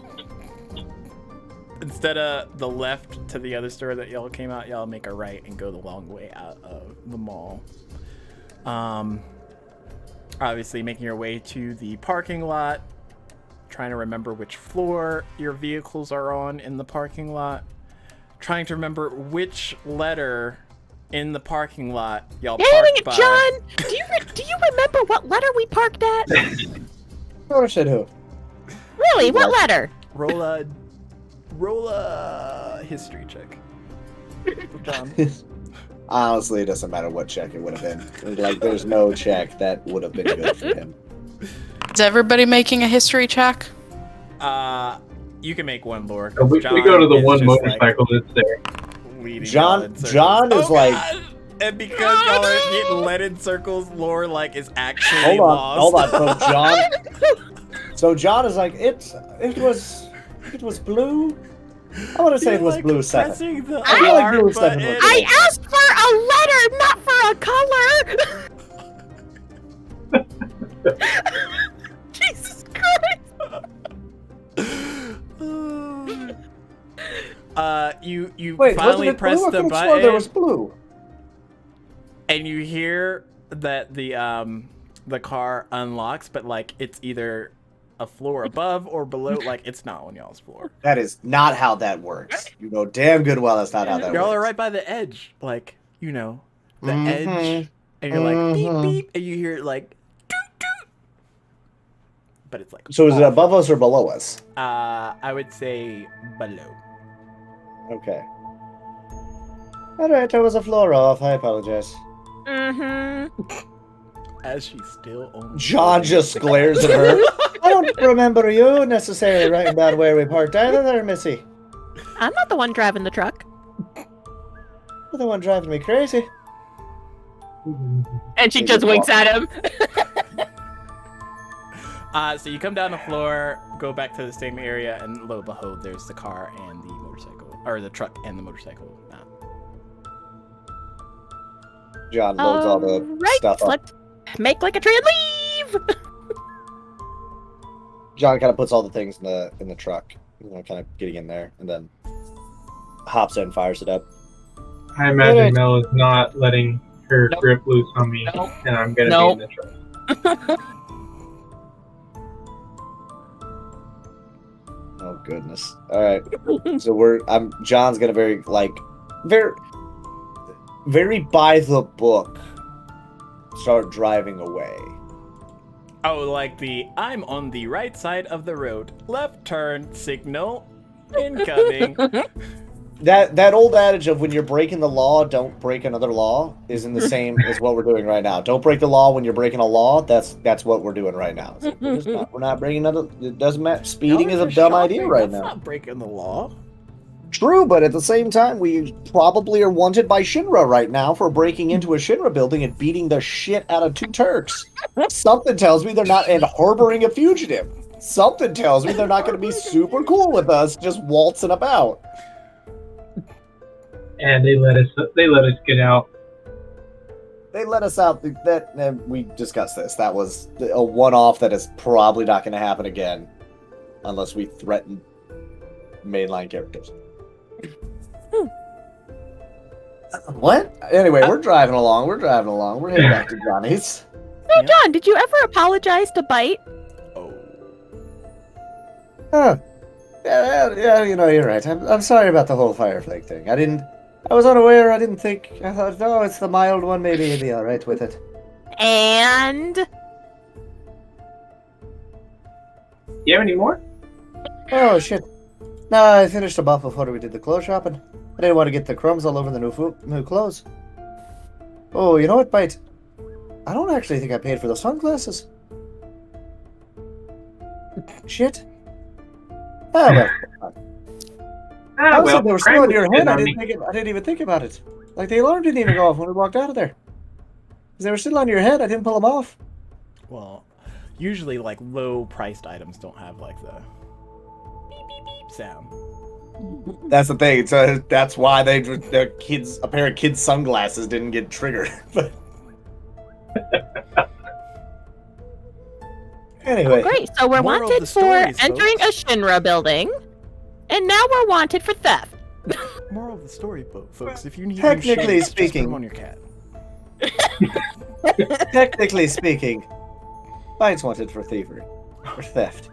[SPEAKER 1] Instead of the left to the other store that y'all came out, y'all make a right and go the long way out of the mall. Obviously making your way to the parking lot, trying to remember which floor your vehicles are on in the parking lot, trying to remember which letter in the parking lot y'all
[SPEAKER 2] Dang
[SPEAKER 1] parked
[SPEAKER 2] it,
[SPEAKER 1] by.
[SPEAKER 2] John! Do you remember what letter we parked at?
[SPEAKER 3] Or said who?
[SPEAKER 2] Really? What letter?
[SPEAKER 1] Roll a history check. John.
[SPEAKER 3] Honestly, it doesn't matter what check it would have been. Like, there's no check that would have been good for him.
[SPEAKER 5] Is everybody making a history check?
[SPEAKER 1] You can make one, Lore.
[SPEAKER 4] We go to the one motorcycle that's there.
[SPEAKER 3] John is like...
[SPEAKER 1] God. And because y'all are getting led in circles, Lore is actually lost.
[SPEAKER 3] Hold on. So John is like, it was blue. I want to say it was blue 7.
[SPEAKER 1] I feel
[SPEAKER 3] like blue 7 was
[SPEAKER 2] I asked for a letter, not for a color. Jesus Christ.
[SPEAKER 1] You
[SPEAKER 3] Wait,
[SPEAKER 1] finally
[SPEAKER 3] wasn't it
[SPEAKER 1] press
[SPEAKER 3] blue? I
[SPEAKER 1] the
[SPEAKER 3] could've sworn
[SPEAKER 1] button,
[SPEAKER 3] there was blue.
[SPEAKER 1] and you hear that the car unlocks, but it's either a floor above or below. It's not on y'all's floor.
[SPEAKER 3] That is not how that works. You know damn good well that's not how that
[SPEAKER 1] Y'all
[SPEAKER 3] works.
[SPEAKER 1] are right by the edge, the
[SPEAKER 3] Mhm.
[SPEAKER 1] edge, and you're like beep beep, and you hear doot doot, but it's
[SPEAKER 3] So is it
[SPEAKER 1] off.
[SPEAKER 3] above us or below us?
[SPEAKER 1] I would say below.
[SPEAKER 3] Okay. Alright, I was a floor off. I apologize.
[SPEAKER 2] Mm-hmm.
[SPEAKER 1] As she's still on.
[SPEAKER 3] John just glares at her. I don't remember you necessarily writing down where we parked either there, Missy.
[SPEAKER 2] I'm not the one driving the truck.
[SPEAKER 3] You're the one driving me crazy.
[SPEAKER 2] And she just winks at him.
[SPEAKER 1] So you come down the floor, go back to the same area, and lo and behold, there's the car and the motorcycle, or the truck and the motorcycle.
[SPEAKER 3] John loads all the stuff up.
[SPEAKER 2] Let's make like a tree and leave.
[SPEAKER 3] John kind of puts all the things in the truck, kind of getting in there, and then hops in, fires it up.
[SPEAKER 4] I imagine Mel is not letting her
[SPEAKER 2] Nope.
[SPEAKER 4] grip loose on me,
[SPEAKER 2] Nope.
[SPEAKER 4] and I'm gonna
[SPEAKER 2] Nope.
[SPEAKER 4] be in the truck.
[SPEAKER 3] Oh goodness! All right, so John's gonna very by the book start driving away.
[SPEAKER 1] Oh, I'm on the right side of the road. Left turn signal incoming.
[SPEAKER 3] That old adage of when you're breaking the law, don't break another law is in the same as what we're doing right now. Don't break the law when you're breaking a law. That's what we're doing right now. So we're not breaking another. It doesn't matter. Speeding is a dumb idea right now.
[SPEAKER 1] That's not breaking the law.
[SPEAKER 3] True, but at the same time, we probably are wanted by Shinra right now for breaking into a Shinra building and beating the shit out of 2 Turks. Something tells me they're not, and harboring a fugitive. Something tells me they're not going to be super cool with us just waltzing about.
[SPEAKER 4] And they let us get out.
[SPEAKER 3] They let us out. We discussed this. That was a one-off that is probably not going to happen again unless we threaten mainline characters. What? Anyway, we're driving along. We're heading back to Johnny's.
[SPEAKER 2] No, John, did you ever apologize to Bite?
[SPEAKER 1] Oh.
[SPEAKER 3] Huh. Yeah, you're right. I'm sorry about the whole fire flake thing. I was unaware. I didn't think. I thought, oh, it's the mild one. Maybe he'd be all right with it.
[SPEAKER 2] And
[SPEAKER 4] You have any more?
[SPEAKER 3] Oh, shit. No, I finished them off before we did the clothes shopping. I didn't want to get the crumbs all over the new clothes. Oh, you know what, Bite? I don't actually think I paid for the sunglasses. Shit. Oh, well.
[SPEAKER 6] Ah, well,
[SPEAKER 3] they were
[SPEAKER 6] Craig
[SPEAKER 3] still on
[SPEAKER 6] was
[SPEAKER 3] your
[SPEAKER 6] good
[SPEAKER 3] head. I
[SPEAKER 6] on me.
[SPEAKER 3] didn't even think about it. Like, the alarm didn't even go off when we walked out of there. 'Cause they were still on your head. I didn't pull them off.
[SPEAKER 1] Well, usually like low-priced items don't have like the beep beep beep sound.
[SPEAKER 3] That's the thing. So that's why a pair of kids' sunglasses didn't get triggered. But anyway,
[SPEAKER 2] Great, so we're
[SPEAKER 1] Moral of
[SPEAKER 2] wanted
[SPEAKER 1] the
[SPEAKER 2] for
[SPEAKER 1] stories,
[SPEAKER 2] entering a Shinra building, and now we're wanted for theft.
[SPEAKER 1] Moral of the story, folks: if you need
[SPEAKER 3] Technically
[SPEAKER 1] new shades, just put
[SPEAKER 3] speaking-
[SPEAKER 1] them on your cat.
[SPEAKER 3] technically speaking, Bite's wanted for thievery or theft.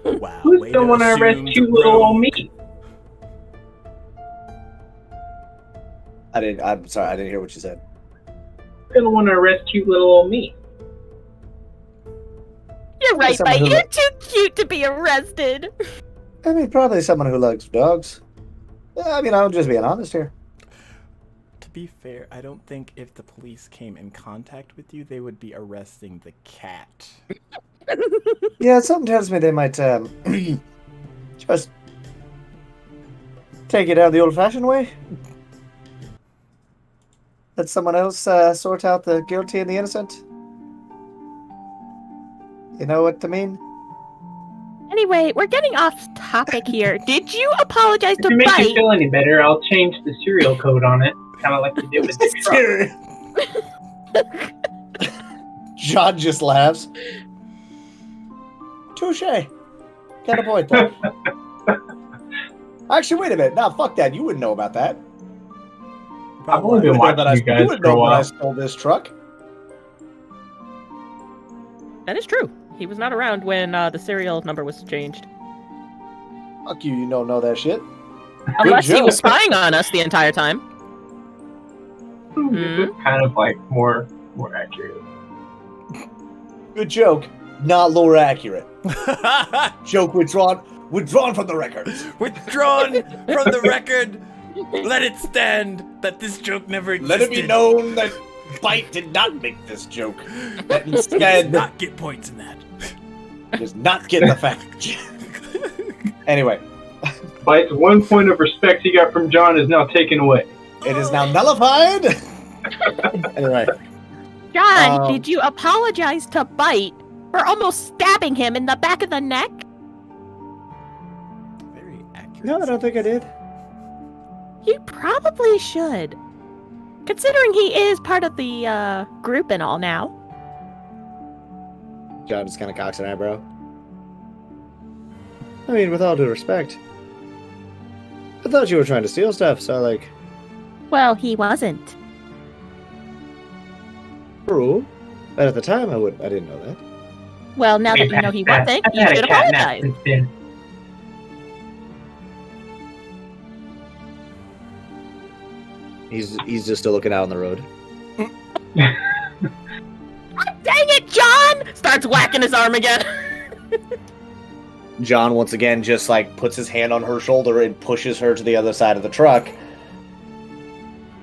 [SPEAKER 1] Wow.
[SPEAKER 6] Who's
[SPEAKER 1] way
[SPEAKER 6] the one to
[SPEAKER 1] assume
[SPEAKER 6] arrest
[SPEAKER 1] the
[SPEAKER 6] cute little
[SPEAKER 1] rogue.
[SPEAKER 6] old me?
[SPEAKER 3] I'm sorry, I didn't hear what you said.
[SPEAKER 6] Who's gonna want to arrest cute little old me?
[SPEAKER 2] You're right,
[SPEAKER 3] someone
[SPEAKER 2] Bite.
[SPEAKER 3] who
[SPEAKER 2] You're too cute to be arrested.
[SPEAKER 3] I mean, probably someone who likes dogs. I mean, I'm just being honest here.
[SPEAKER 1] To be fair, I don't think if the police came in contact with you, they would be arresting the cat.
[SPEAKER 3] Yeah, something tells me they might just take it out the old-fashioned way. Let someone else sort out the guilty and the innocent. You know what I mean?
[SPEAKER 2] Anyway, we're getting off topic here. Did you apologize
[SPEAKER 6] If
[SPEAKER 2] to
[SPEAKER 6] it makes you
[SPEAKER 2] Bite?
[SPEAKER 6] feel any better, I'll change the serial code on it, kind of like you did with the truck.
[SPEAKER 3] John just laughs. Touche. Got a point there. Actually, wait a minute. Nah, fuck that. You wouldn't know about that.
[SPEAKER 6] I've only
[SPEAKER 3] You
[SPEAKER 6] been
[SPEAKER 3] wouldn't know
[SPEAKER 6] watching
[SPEAKER 3] that
[SPEAKER 6] you
[SPEAKER 3] you
[SPEAKER 6] guys
[SPEAKER 3] would
[SPEAKER 6] for a
[SPEAKER 3] know that I
[SPEAKER 6] while.
[SPEAKER 3] stole this truck.
[SPEAKER 2] That is true. He was not around when the serial number was changed.
[SPEAKER 3] Fuck you. You don't know that shit.
[SPEAKER 2] Unless he
[SPEAKER 3] joke.
[SPEAKER 2] was spying on us the entire time.
[SPEAKER 6] This is kind of like more accurate.
[SPEAKER 3] Good joke. Not lore accurate. Joke withdrawn from the records.
[SPEAKER 1] Withdrawn from the record. Let it stand that this joke never existed.
[SPEAKER 3] Let it be known that Bite did not make this joke. That
[SPEAKER 1] He does
[SPEAKER 3] instead
[SPEAKER 1] not get points in that.
[SPEAKER 3] does not get the fact. Anyway,
[SPEAKER 6] Bite's 1 point of respect he got from John is now taken away.
[SPEAKER 3] it is now nullified. Anyway,
[SPEAKER 2] John,
[SPEAKER 3] Um,
[SPEAKER 2] did you apologize to Bite for almost stabbing him in the back of the neck?
[SPEAKER 1] Very accurate.
[SPEAKER 3] no, I don't think I did.
[SPEAKER 2] You probably should. Considering he is part of the group and all now.
[SPEAKER 3] John just kind of cocks an eyebrow. I mean, with all due respect, I thought you were trying to steal stuff, so like,
[SPEAKER 2] Well, he wasn't.
[SPEAKER 3] true. But at the time, I didn't know that.
[SPEAKER 2] Well, now that
[SPEAKER 6] We've
[SPEAKER 2] you know
[SPEAKER 6] had
[SPEAKER 2] he
[SPEAKER 6] that-
[SPEAKER 2] wasn't,
[SPEAKER 6] I've
[SPEAKER 2] you
[SPEAKER 6] had a
[SPEAKER 2] should
[SPEAKER 6] cat nap
[SPEAKER 2] apologize.
[SPEAKER 6] since then.
[SPEAKER 3] He's just still looking out on the road.
[SPEAKER 2] Dang it, John! Starts whacking his arm again.
[SPEAKER 3] John once again just like puts his hand on her shoulder and pushes her to the other side of the truck.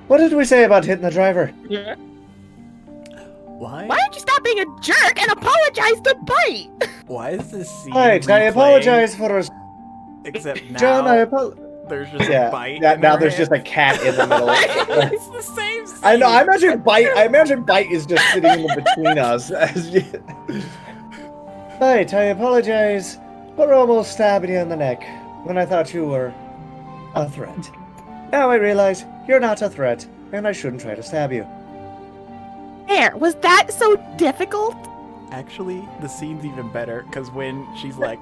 [SPEAKER 3] What did we say about hitting the driver?
[SPEAKER 1] Why?
[SPEAKER 2] Why don't you stop being a jerk and apologize to Bite?
[SPEAKER 1] Why is this scene
[SPEAKER 3] Right, I
[SPEAKER 1] replaying?
[SPEAKER 3] apologize for us.
[SPEAKER 1] Except now,
[SPEAKER 3] John, I apologize.
[SPEAKER 1] there's just
[SPEAKER 3] Yeah,
[SPEAKER 1] a bite.
[SPEAKER 3] now,
[SPEAKER 1] in
[SPEAKER 3] now
[SPEAKER 1] her
[SPEAKER 3] there's
[SPEAKER 1] hand.
[SPEAKER 3] just a cat in the middle.
[SPEAKER 1] It's the same scene.
[SPEAKER 3] I know. I imagine Bite is just sitting in between us. Bite, I apologize for almost stabbing you in the neck when I thought you were a threat. Now I realize you're not a threat, and I shouldn't try to stab you.
[SPEAKER 2] There, was that so difficult?
[SPEAKER 1] Actually, the scene's even better because when she's like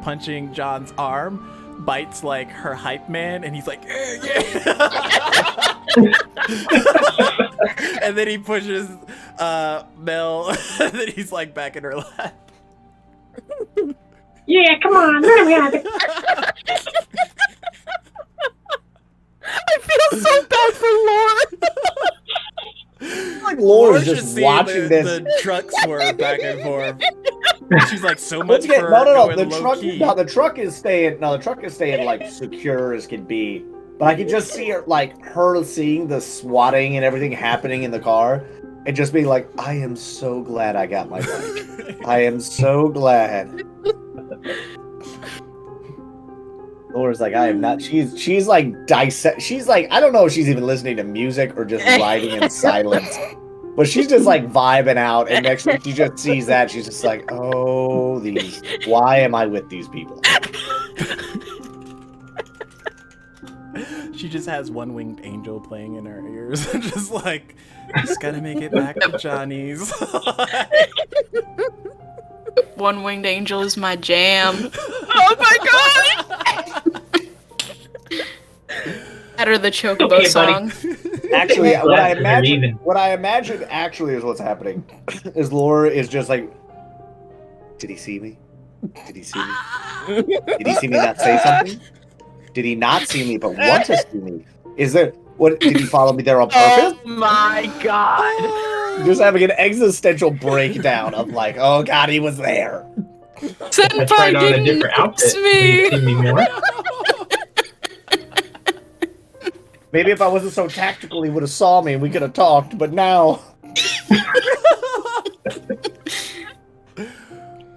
[SPEAKER 1] punching John's arm, Bite's like her hype man, and he's like, yeah. And then he pushes Mel, and then he's like back in her lap.
[SPEAKER 6] Yeah, come on, let me have it.
[SPEAKER 2] I feel so bad for Lauren.
[SPEAKER 3] Like Laura's
[SPEAKER 1] Laura's
[SPEAKER 3] just
[SPEAKER 1] seeing
[SPEAKER 3] watching this.
[SPEAKER 1] the truck swerve back and forth. She's like, so
[SPEAKER 3] Once
[SPEAKER 1] much
[SPEAKER 3] again,
[SPEAKER 1] for
[SPEAKER 3] no.
[SPEAKER 1] going
[SPEAKER 3] The
[SPEAKER 1] low
[SPEAKER 3] truck,
[SPEAKER 1] key.
[SPEAKER 3] no, the truck is staying. No, the truck is staying like secure as can be. But I could just see her, like, her seeing the swatting and everything happening in the car, and just being like, I am so glad I got my bike. I am so glad. Laura's like, I am not. She's like dissect. She's like, I don't know if she's even listening to music or just riding in silence. But she's just like vibing out, and next thing she just sees that, she's just like, oh, these. Why am I with these people?
[SPEAKER 1] She just has One Winged Angel playing in her ears, and just like, just gotta make it back to Johnny's.
[SPEAKER 5] One Winged Angel is my jam.
[SPEAKER 2] Oh my god!
[SPEAKER 5] That or the Chocobo
[SPEAKER 6] Okay, buddy.
[SPEAKER 5] song.
[SPEAKER 3] Actually, what I
[SPEAKER 6] Glad you're
[SPEAKER 3] imagine,
[SPEAKER 6] leaving.
[SPEAKER 3] what I imagine actually is what's happening, is Laura is just like, did he see me? Did he see me? Did he see me not say something? Did he not see me but want to see me? Is there what? Did he follow me there on purpose?
[SPEAKER 2] Oh my god!
[SPEAKER 3] Just having an existential breakdown of like, oh god, he was there.
[SPEAKER 6] I
[SPEAKER 5] Senpai
[SPEAKER 6] tried on a
[SPEAKER 5] didn't
[SPEAKER 6] different outfit.
[SPEAKER 5] notice
[SPEAKER 6] Did
[SPEAKER 5] me.
[SPEAKER 6] you see me more?
[SPEAKER 3] Maybe if I wasn't so tactical, he would have saw me and we could have talked. But now,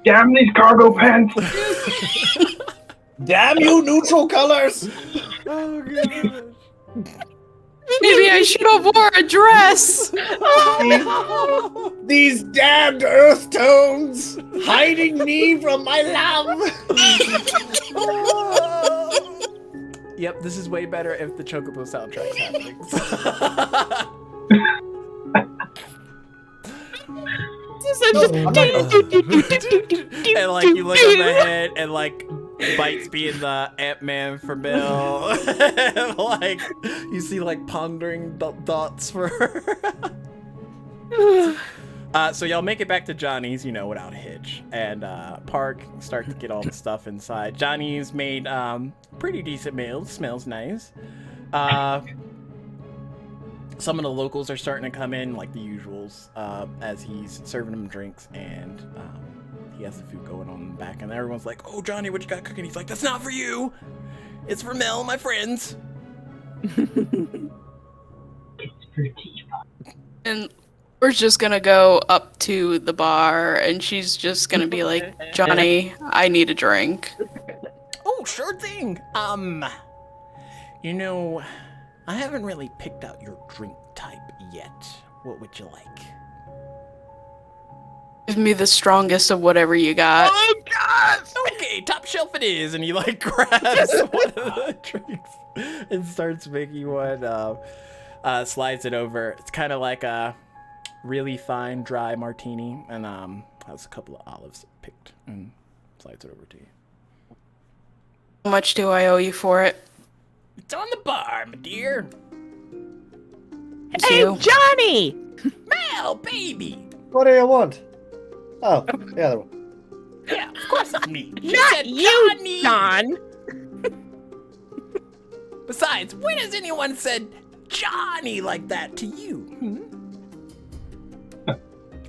[SPEAKER 6] Damn these cargo pants!
[SPEAKER 3] damn you, neutral colors!
[SPEAKER 1] Oh god.
[SPEAKER 5] Maybe I should have wore a dress.
[SPEAKER 3] These damned earth tones hiding me from my love.
[SPEAKER 1] Yep, this is way better if the Chocobo soundtrack's happening. And like you look up ahead and like Bites being the Ant-Man for Bill. And, like you see like pondering thoughts for her. So y'all make it back to Johnny's, you know, without a hitch. And Park start to get all the stuff inside. Johnny's made pretty decent meals. Smells nice. Some of the locals are starting to come in, like the usuals, as he's serving them drinks, and he has the food going on in the back. And everyone's like, "Oh, Johnny, what you got cooking?" He's like, "That's not for you. It's for Mel, my friends."
[SPEAKER 5] And we're just gonna go up to the bar, and she's just gonna be like, Johnny, I need a drink.
[SPEAKER 1] Oh, sure thing. You know, I haven't really picked out your drink type yet. What would you like?
[SPEAKER 5] Give me the strongest of whatever you got.
[SPEAKER 1] Oh gosh! Okay, top shelf it is, and he like grabs one of the drinks and starts making one. Slides it over. It's kind of like a really fine dry martini, and has a couple of olives picked, and slides it over to you.
[SPEAKER 5] How much do I owe you for it?
[SPEAKER 1] It's on the bar, my dear.
[SPEAKER 2] Hey,
[SPEAKER 5] You.
[SPEAKER 2] Johnny!
[SPEAKER 1] Mel, baby.
[SPEAKER 3] What do you want? Oh, the other one.
[SPEAKER 1] Yeah, of course it's me. She
[SPEAKER 2] Not
[SPEAKER 1] said
[SPEAKER 2] you,
[SPEAKER 1] Johnny.
[SPEAKER 2] John!
[SPEAKER 1] Besides, when has anyone said Johnny like that to you?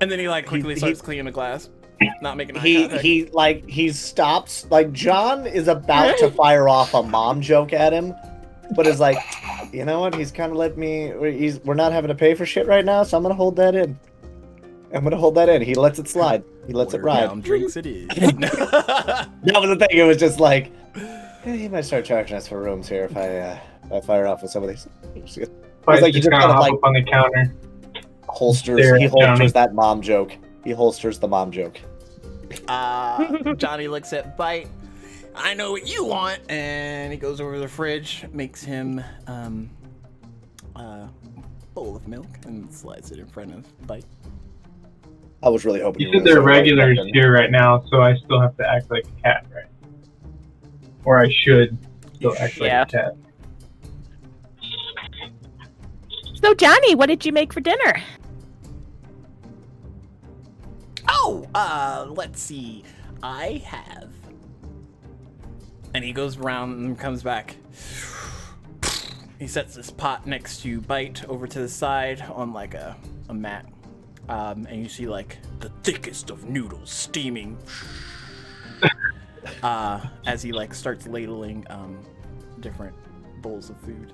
[SPEAKER 1] And then he like quickly starts cleaning the glass, not making eye contact.
[SPEAKER 3] He stops. Like John is about to fire off a mom joke at him, but is like, you know what? He's kind of let me. We're not having to pay for shit right now, so I'm gonna hold that in. He lets it slide. He lets it ride.
[SPEAKER 1] Down drinks it is.
[SPEAKER 3] That was the thing. It was just like, he might start charging us for rooms here if I fire off with some of these. It's
[SPEAKER 4] But
[SPEAKER 3] like you just
[SPEAKER 4] kind
[SPEAKER 3] kind
[SPEAKER 4] of
[SPEAKER 3] of
[SPEAKER 4] hop
[SPEAKER 3] like
[SPEAKER 4] up on the counter.
[SPEAKER 3] holsters.
[SPEAKER 4] Stare
[SPEAKER 3] He
[SPEAKER 4] at Johnny.
[SPEAKER 3] holsters that mom joke. He holsters the mom joke.
[SPEAKER 1] Johnny looks at Bite. I know what you want, and he goes over to the fridge, makes him a bowl of milk, and slides it in front of Bite.
[SPEAKER 3] I was really hoping.
[SPEAKER 4] You said there are regulars here right now, so I still have to act like a cat, right? Or I should still act like
[SPEAKER 2] Yeah.
[SPEAKER 4] a cat.
[SPEAKER 2] So, Johnny, what did you make for dinner?
[SPEAKER 1] Oh, let's see. I have. And he goes around and comes back. He sets this pot next to Bite over to the side on like a mat. And you see like the thickest of noodles steaming. As he like starts ladling different bowls of food.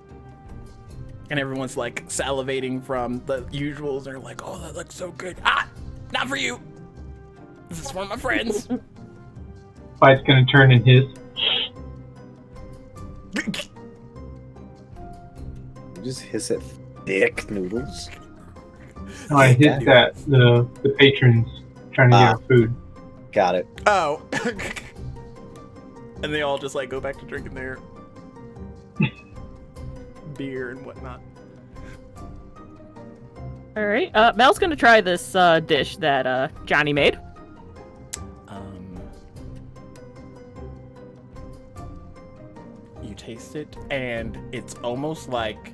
[SPEAKER 1] And everyone's like salivating from the usuals. They're like, oh, that looks so good. Ah, not for you. This is for my friends.
[SPEAKER 4] Fight's gonna turn and hiss.
[SPEAKER 3] You just hiss at thick noodles.
[SPEAKER 4] No, I hiss at the patrons trying to get our food.
[SPEAKER 3] Got it.
[SPEAKER 1] Oh. And they all just like go back to drinking their beer and whatnot.
[SPEAKER 2] All right. Mel's gonna try this dish that Johnny made.
[SPEAKER 1] You taste it, and it's almost like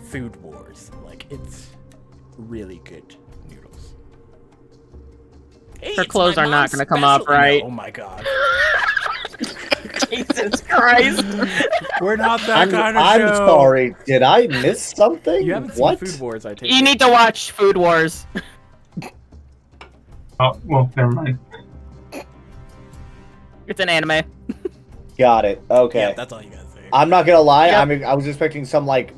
[SPEAKER 1] Food Wars. Like, it's really good noodles. Hey,
[SPEAKER 2] Her
[SPEAKER 1] it's
[SPEAKER 2] clothes
[SPEAKER 1] my
[SPEAKER 2] are not
[SPEAKER 1] mom's
[SPEAKER 2] gonna come up
[SPEAKER 1] special-
[SPEAKER 2] right.
[SPEAKER 1] Oh my god.
[SPEAKER 2] Jesus Christ!
[SPEAKER 1] We're not that kind of
[SPEAKER 3] I'm
[SPEAKER 1] show.
[SPEAKER 3] sorry. Did I miss something?
[SPEAKER 1] You haven't
[SPEAKER 3] What?
[SPEAKER 1] seen Food Wars, I take
[SPEAKER 2] You
[SPEAKER 1] it.
[SPEAKER 2] need to watch Food Wars.
[SPEAKER 4] Oh, well, never mind.
[SPEAKER 2] It's an anime.
[SPEAKER 3] Got it. Okay.
[SPEAKER 1] Yeah, that's all you gotta say.
[SPEAKER 3] I'm not gonna lie.
[SPEAKER 2] Yep.
[SPEAKER 3] I was expecting some like,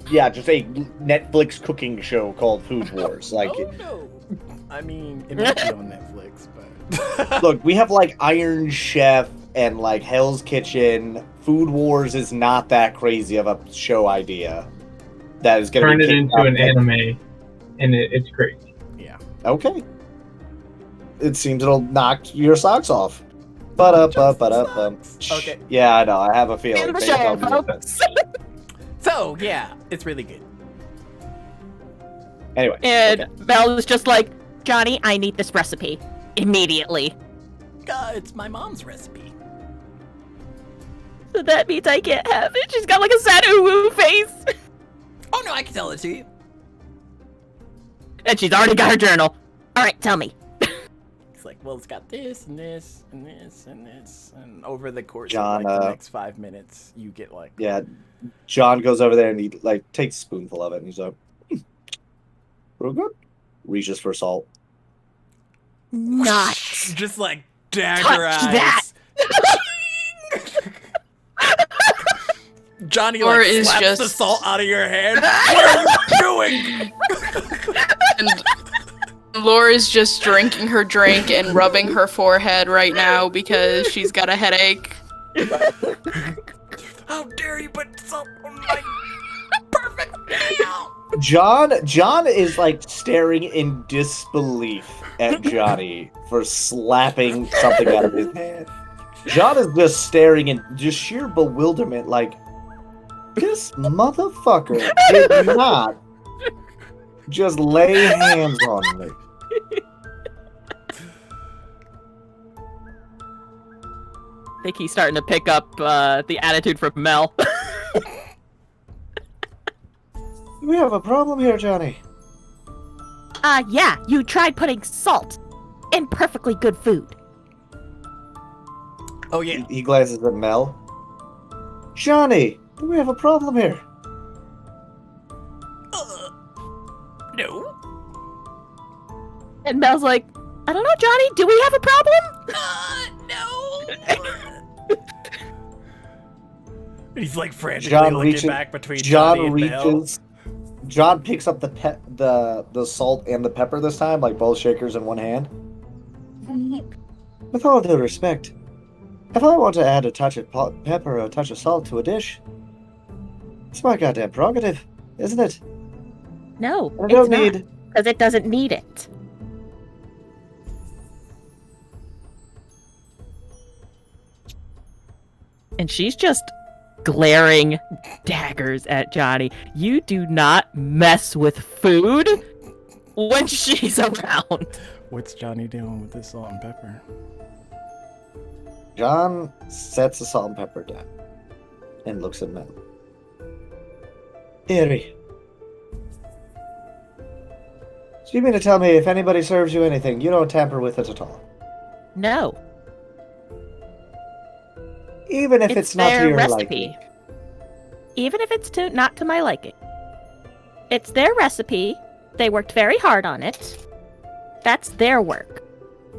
[SPEAKER 3] yeah, just a Netflix cooking show called Food Wars. Like,
[SPEAKER 1] Oh no. I mean, it might be on Netflix, but
[SPEAKER 3] look, we have like Iron Chef and like Hell's Kitchen. Food Wars is not that crazy of a show idea. That is gonna
[SPEAKER 4] Turn
[SPEAKER 3] be
[SPEAKER 4] it
[SPEAKER 3] kicked
[SPEAKER 4] into
[SPEAKER 3] off
[SPEAKER 4] an
[SPEAKER 3] Netflix.
[SPEAKER 4] anime, and it's crazy.
[SPEAKER 1] yeah.
[SPEAKER 3] Okay. It seems it'll knock your socks off. Ba-da-ba-ba-da-bum.
[SPEAKER 1] Okay.
[SPEAKER 3] Yeah, I know. I have a feeling.
[SPEAKER 2] In the
[SPEAKER 3] based
[SPEAKER 2] show,
[SPEAKER 3] off of this.
[SPEAKER 2] folks.
[SPEAKER 1] So yeah, it's really good.
[SPEAKER 3] Anyway.
[SPEAKER 2] And
[SPEAKER 3] okay.
[SPEAKER 2] Mel was just like, Johnny, I need this recipe immediately.
[SPEAKER 1] It's my mom's recipe.
[SPEAKER 2] So that means I can't have it. She's got like a sad ooh face.
[SPEAKER 1] Oh no, I can tell it to you.
[SPEAKER 2] And she's already got her journal. All right, tell me.
[SPEAKER 1] It's like, well, it's got this and this and this and this, and over the course
[SPEAKER 3] John,
[SPEAKER 1] of like the next 5 minutes, you get like,
[SPEAKER 3] Yeah. John goes over there and he like takes a spoonful of it and he's like, real good. Reaches for salt.
[SPEAKER 2] Not.
[SPEAKER 1] just like dagger
[SPEAKER 2] Touch
[SPEAKER 1] eyes.
[SPEAKER 2] that.
[SPEAKER 1] Johnny
[SPEAKER 5] Or
[SPEAKER 1] like
[SPEAKER 5] is
[SPEAKER 1] slaps
[SPEAKER 5] just-
[SPEAKER 1] the salt out of your hand. What are you doing?
[SPEAKER 5] And Laura's just drinking her drink and rubbing her forehead right now because she's got a headache.
[SPEAKER 1] How dare you put salt on my perfect meal?
[SPEAKER 3] John is like staring in disbelief at Johnny for slapping something out of his hand. John is just staring in just sheer bewilderment, like, this motherfucker did not just lay hands on me.
[SPEAKER 2] I think he's starting to pick up the attitude from Mel.
[SPEAKER 3] We have a problem here, Johnny.
[SPEAKER 7] Yeah, you tried putting salt in perfectly good food.
[SPEAKER 1] Oh yeah.
[SPEAKER 3] He glances at Mel. Johnny, we have a problem here.
[SPEAKER 1] No.
[SPEAKER 2] And Mel's like, I don't know, Johnny, do we have a problem?
[SPEAKER 1] No. He's like frantically
[SPEAKER 3] John
[SPEAKER 1] looking
[SPEAKER 3] reaches-
[SPEAKER 1] back between Johnny
[SPEAKER 3] John
[SPEAKER 1] and Mel.
[SPEAKER 3] reaches. John picks up the salt and the pepper this time, like both shakers in one hand. With all due respect, if I want to add a touch of pepper or a touch of salt to a dish, it's my goddamn prerogative, isn't it?
[SPEAKER 7] No,
[SPEAKER 3] I
[SPEAKER 7] it's
[SPEAKER 3] don't
[SPEAKER 7] not,
[SPEAKER 3] need.
[SPEAKER 7] because it doesn't need it.
[SPEAKER 2] And she's just glaring daggers at Johnny. You do not mess with food when she's around.
[SPEAKER 1] What's Johnny doing with this salt and pepper?
[SPEAKER 3] John sets the salt and pepper down and looks at Mel. Eerie. So you mean to tell me if anybody serves you anything, you don't tamper with it at all?
[SPEAKER 7] No,
[SPEAKER 3] Even if it's, not to
[SPEAKER 7] their
[SPEAKER 3] your
[SPEAKER 7] recipe.
[SPEAKER 3] liking.
[SPEAKER 7] Even if it's not to my liking. It's their recipe. They worked very hard on it. That's their work.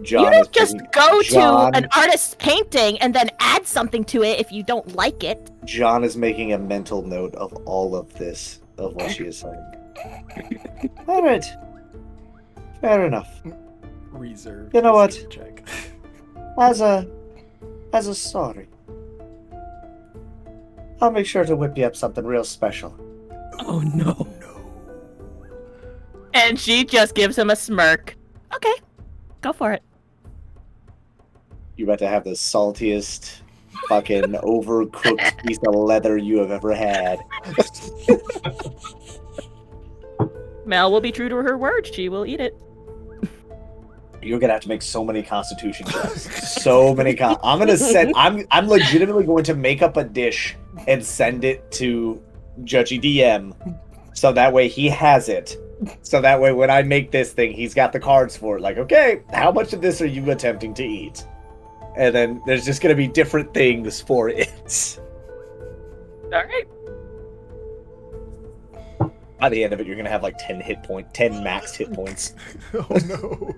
[SPEAKER 3] John
[SPEAKER 7] you
[SPEAKER 3] is
[SPEAKER 7] don't just
[SPEAKER 3] making,
[SPEAKER 7] go
[SPEAKER 3] John,
[SPEAKER 7] to an artist's painting and then add something to it if you don't like it.
[SPEAKER 3] John is making a mental note of all of this, of what she is saying. All right. Fair enough.
[SPEAKER 1] Reserve.
[SPEAKER 3] You know what?
[SPEAKER 1] Check.
[SPEAKER 3] As a sorry, I'll make sure to whip you up something real special.
[SPEAKER 2] Oh no. And she just gives him a smirk.
[SPEAKER 7] Okay, go for it.
[SPEAKER 3] You about to have the saltiest, fucking overcooked piece of leather you have ever had.
[SPEAKER 2] Mel will be true to her word. She will eat it.
[SPEAKER 3] You're gonna have to make so many constitution checks. So many I'm gonna send I'm legitimately going to make up a dish and send it to Judgy DM. So that way he has it. So that way when I make this thing, he's got the cards for it. Like, okay, how much of this are you attempting to eat? And then there's just gonna be different things for it.
[SPEAKER 2] All right.
[SPEAKER 3] By the end of it, you're gonna have like 10 max hit points.
[SPEAKER 1] Oh no.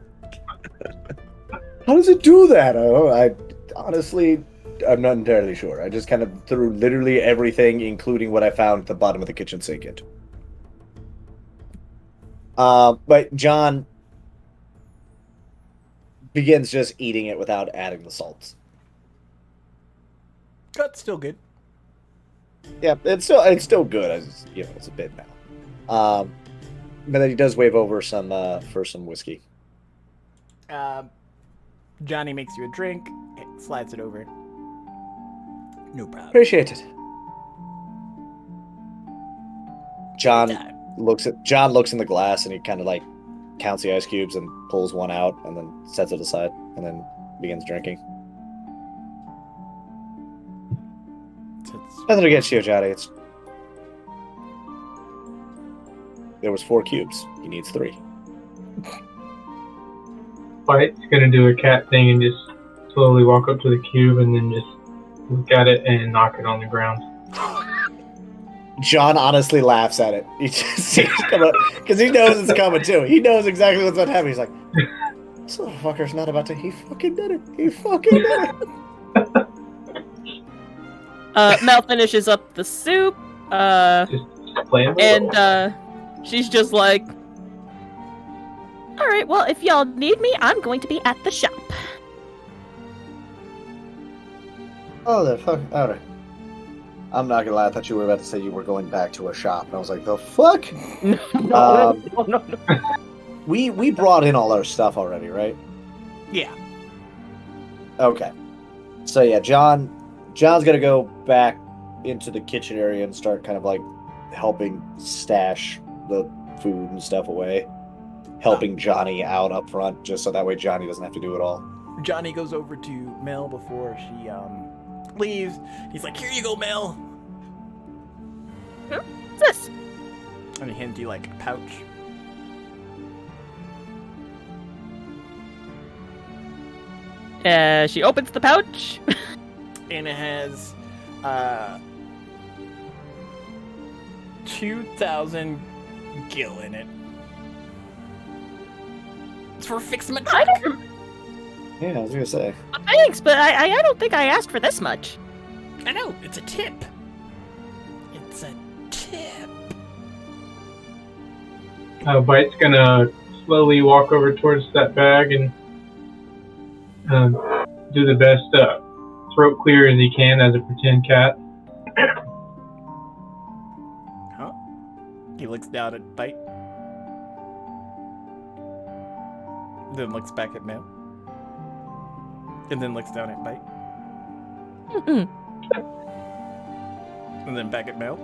[SPEAKER 3] How does it do that? I honestly, I'm not entirely sure. I just kind of threw literally everything, including what I found at the bottom of the kitchen sink, into. But John begins just eating it without adding the salts.
[SPEAKER 1] That's still good.
[SPEAKER 3] Yeah, it's still good. It's a bit now. But then he does wave over some for some whiskey.
[SPEAKER 1] Johnny makes you a drink, slides it over. No problem.
[SPEAKER 3] Appreciate it. John looks in the glass and he kind of like counts the ice cubes and pulls one out and then sets it aside and then begins drinking. Nothing against you, Johnny. There was 4 cubes. He needs 3.
[SPEAKER 4] Bite's gonna do a cat thing and just slowly walk up to the cube and then just look at it and knock it on the ground.
[SPEAKER 3] John honestly laughs at it. He just sees it come up because he knows it's coming too. He knows exactly what's about to happen. He's like, "This motherfucker's not about to." He fucking did it. He fucking did it.
[SPEAKER 2] Mel finishes up the soup.
[SPEAKER 4] Just playing with it.
[SPEAKER 2] And she's just like,
[SPEAKER 7] All right, well, if y'all need me, I'm going to be at the shop.
[SPEAKER 3] Oh, the fuck! All right. I'm not gonna lie. I thought you were about to say you were going back to a shop, and I was like, "The fuck."
[SPEAKER 2] no.
[SPEAKER 3] We brought in all our stuff already, right?
[SPEAKER 1] Yeah.
[SPEAKER 3] Okay. So yeah, John's gonna go back into the kitchen area and start kind of like helping stash the food and stuff away, helping Johnny out up front, just so that way Johnny doesn't have to do it all.
[SPEAKER 1] Johnny goes over to Mel before she leaves. He's like, "Here you go, Mel."
[SPEAKER 7] What's this?
[SPEAKER 1] And he hands you like a pouch.
[SPEAKER 2] She opens the pouch.
[SPEAKER 1] And it has 2,000 gil in it. It's for fixing my
[SPEAKER 2] I
[SPEAKER 1] truck.
[SPEAKER 2] don't,
[SPEAKER 3] Yeah, I was gonna say.
[SPEAKER 7] Thanks, but I don't think I asked for this much.
[SPEAKER 1] I know, it's a tip. It's a tip.
[SPEAKER 4] Bite's gonna slowly walk over towards that bag and do the best throat clear as he can as a pretend cat.
[SPEAKER 1] Huh? He looks down at Bite. Then looks back at Mel. And then looks down at Bite. And then back at Mel.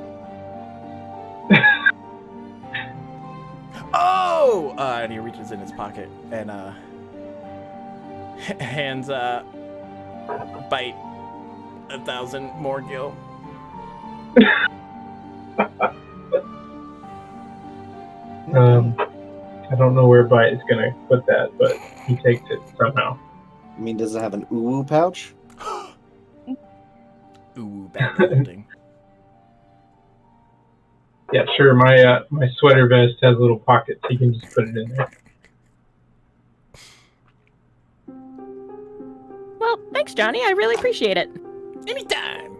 [SPEAKER 1] Oh! And he reaches in his pocket and hands Bite 1,000 more gil.
[SPEAKER 4] I don't know where Bite is gonna put that, but he takes it somehow.
[SPEAKER 3] I mean, does it have an ooh pouch?
[SPEAKER 1] Ooh, bad holding.
[SPEAKER 4] Yeah, sure. My sweater vest has little pockets. He can just put it in there.
[SPEAKER 2] Thanks, Johnny. I really appreciate it.
[SPEAKER 1] Anytime.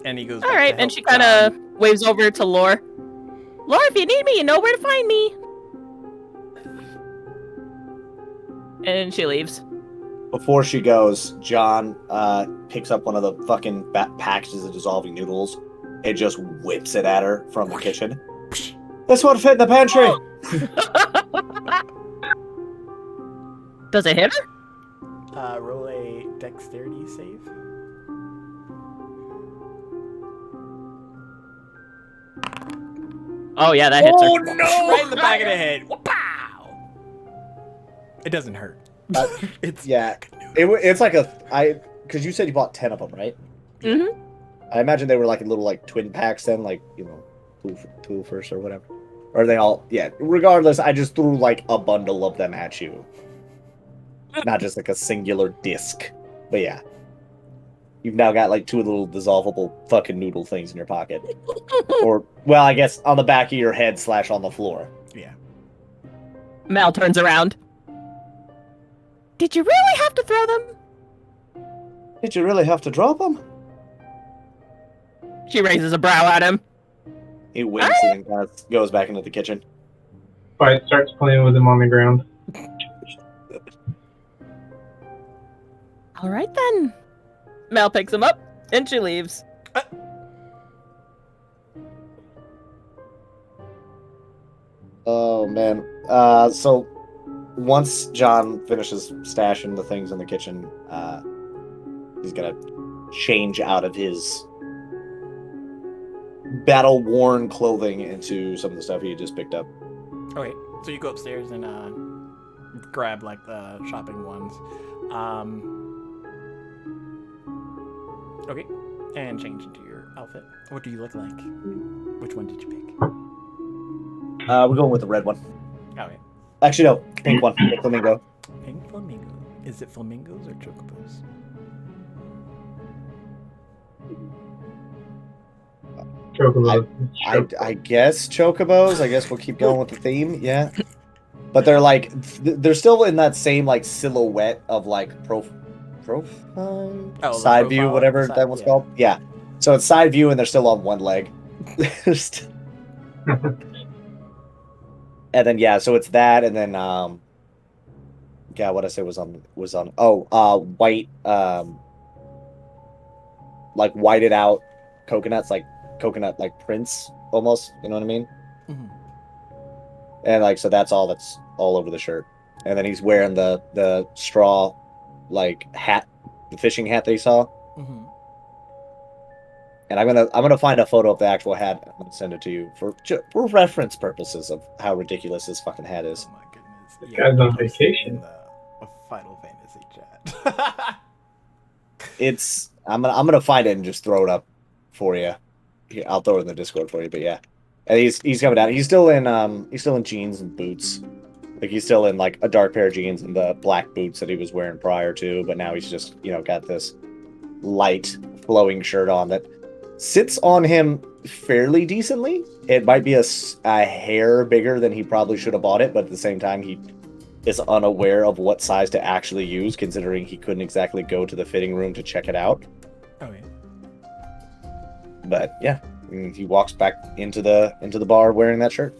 [SPEAKER 1] And he goes.
[SPEAKER 2] All
[SPEAKER 1] back
[SPEAKER 2] right,
[SPEAKER 1] to
[SPEAKER 2] and
[SPEAKER 1] help
[SPEAKER 2] she kind of
[SPEAKER 1] John.
[SPEAKER 2] waves over to Lore. Lore, if you need me, you know where to find me. And she leaves.
[SPEAKER 3] Before she goes, John picks up one of the fucking packages of dissolving noodles and just whips it at her from the kitchen. This one fit in the pantry.
[SPEAKER 2] Does it hit her?
[SPEAKER 1] Roll a dexterity save.
[SPEAKER 2] Oh yeah, that hits her.
[SPEAKER 1] Oh no! Right in the back of the head. Wow! It doesn't hurt. It's
[SPEAKER 3] Yeah, it's like because you said you bought 10 of them, right?
[SPEAKER 2] Mm-hmm.
[SPEAKER 3] I imagine they were like little like twin packs then, like two first or whatever. Or they all, yeah. Regardless, I just threw like a bundle of them at you, not just like a singular disc. But yeah, you've now got like 2 little dissolvable fucking noodle things in your pocket, or well, I guess on the back of your head / on the floor.
[SPEAKER 1] Yeah.
[SPEAKER 2] Mel turns around. Did you really have to throw them?
[SPEAKER 3] Did you really have to drop them?
[SPEAKER 2] She raises a brow at him.
[SPEAKER 3] He winks and then kind of goes back into the kitchen.
[SPEAKER 4] Fight starts playing with him on the ground.
[SPEAKER 2] All right then. Mel picks him up and she leaves.
[SPEAKER 3] Oh man. So once John finishes stashing the things in the kitchen, he's gonna change out of his battle-worn clothing into some of the stuff he had just picked up.
[SPEAKER 1] Okay, so you go upstairs and grab like the shopping ones. Okay, and change into your outfit. What do you look like? Which one did you pick?
[SPEAKER 3] We're going with the red one.
[SPEAKER 1] Okay.
[SPEAKER 3] Actually, no, pink one. Pink flamingo.
[SPEAKER 1] Pink flamingo. Is it flamingos or chocobos?
[SPEAKER 3] I guess chocobos. I guess we'll keep going with the theme. Yeah, but they're like they're still in that same like silhouette of like side view, whatever that one's called. Yeah, so it's side view and they're still on one leg. And then yeah, so it's that, and then yeah, what I said was on white like whited out coconuts, like coconut like prints almost, you know what I mean?
[SPEAKER 1] Mm-hmm.
[SPEAKER 3] And like so that's all over the shirt. And then he's wearing the straw like hat, the fishing hat that he saw.
[SPEAKER 1] Mm-hmm.
[SPEAKER 3] And I'm gonna find a photo of the actual hat. I'm gonna send it to you for reference purposes of how ridiculous this fucking hat is.
[SPEAKER 1] Oh my goodness.
[SPEAKER 4] This guy's on vacation.
[SPEAKER 1] A Final Fantasy chat.
[SPEAKER 3] I'm gonna find it and just throw it up for you. Here, I'll throw it in the Discord for you. But yeah, and he's coming down. He's still in jeans and boots. Like he's still in like a dark pair of jeans and the black boots that he was wearing prior to. But now he's just got this light flowing shirt on that sits on him fairly decently. It might be a hair bigger than he probably should have bought it, but at the same time he is unaware of what size to actually use, considering he couldn't exactly go to the fitting room to check it out.
[SPEAKER 1] Okay.
[SPEAKER 3] But yeah, he walks back into the bar wearing that shirt.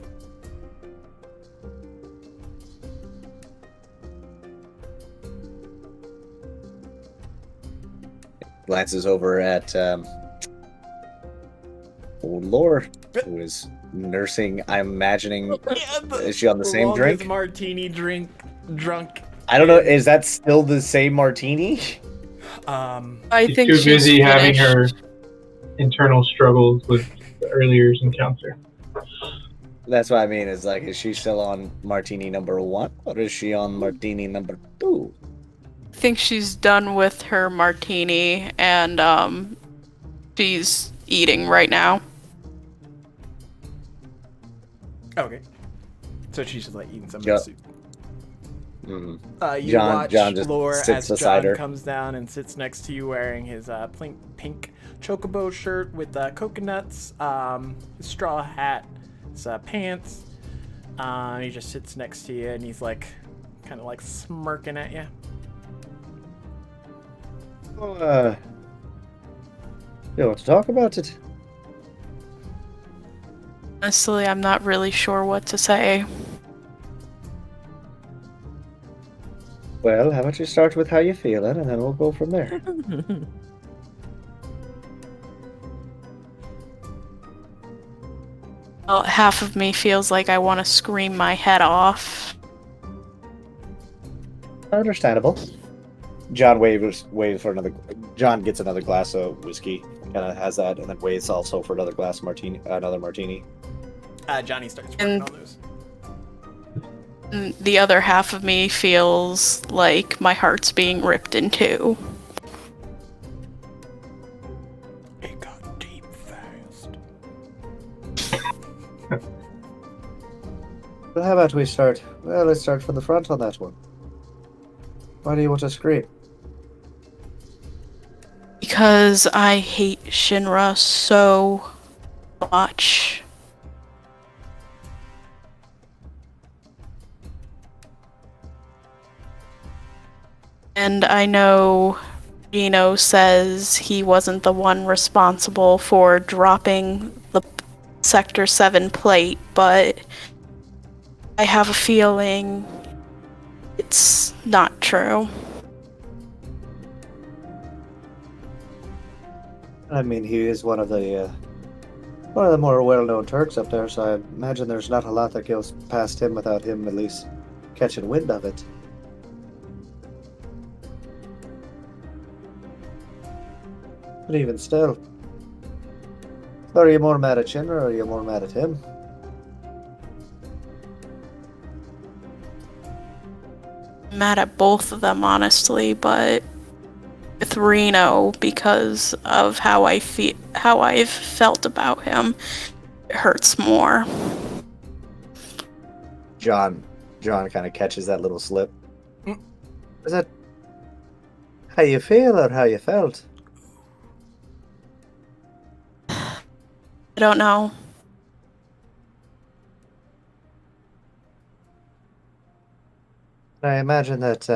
[SPEAKER 3] Glances over at old Lore, who is nursing. I'm imagining. Is she on the same drink?
[SPEAKER 1] Martini drunk.
[SPEAKER 3] I don't know. Is that still the same martini?
[SPEAKER 5] I think
[SPEAKER 4] too
[SPEAKER 5] she's
[SPEAKER 4] busy having
[SPEAKER 5] finished.
[SPEAKER 4] her internal struggles with the earlier encounter.
[SPEAKER 3] That's what I mean. Is like, is she still on martini number 1, or is she on martini number 2?
[SPEAKER 5] I think she's done with her martini and she's eating right now.
[SPEAKER 1] Okay. So she's just like eating some of
[SPEAKER 3] Yep.
[SPEAKER 1] the soup.
[SPEAKER 3] Mm-hmm.
[SPEAKER 1] You
[SPEAKER 3] John
[SPEAKER 1] watch
[SPEAKER 3] just
[SPEAKER 1] Lore
[SPEAKER 3] sits
[SPEAKER 1] as
[SPEAKER 3] beside
[SPEAKER 1] John
[SPEAKER 3] her.
[SPEAKER 1] comes down and sits next to you wearing his pink chocobo shirt with coconuts, his straw hat, his pants. He just sits next to you and he's like kind of like smirking at you.
[SPEAKER 3] Oh, you want to talk about it?
[SPEAKER 5] Honestly, I'm not really sure what to say.
[SPEAKER 3] Well, how about you start with how you feeling, and then we'll go from there.
[SPEAKER 5] Well, half of me feels like I want to scream my head off.
[SPEAKER 3] Understandable. John waves for another. John gets another glass of whiskey, kind of has that, and then waits also for another glass of martini, another martini.
[SPEAKER 1] Johnny starts working on those.
[SPEAKER 5] And the other half of me feels like my heart's being ripped in two.
[SPEAKER 1] It got deep fast.
[SPEAKER 3] Well, how about we start? Well, let's start from the front on that one. Why do you want to scream?
[SPEAKER 5] Because I hate Shinra so much. And I know Gino says he wasn't the one responsible for dropping the Sector 7 plate, but I have a feeling it's not true.
[SPEAKER 3] I mean, he is one of the more well-known Turks up there, so I imagine there's not a lot that goes past him without him at least catching wind of it. But even still, are you more mad at Shinra or are you more mad at him?
[SPEAKER 5] I'm mad at both of them, honestly, but with Reno, because of how I've felt about him, it hurts more.
[SPEAKER 3] John kind of catches that little slip. Is that how you feel or how you felt?
[SPEAKER 5] I don't know.
[SPEAKER 3] I imagine that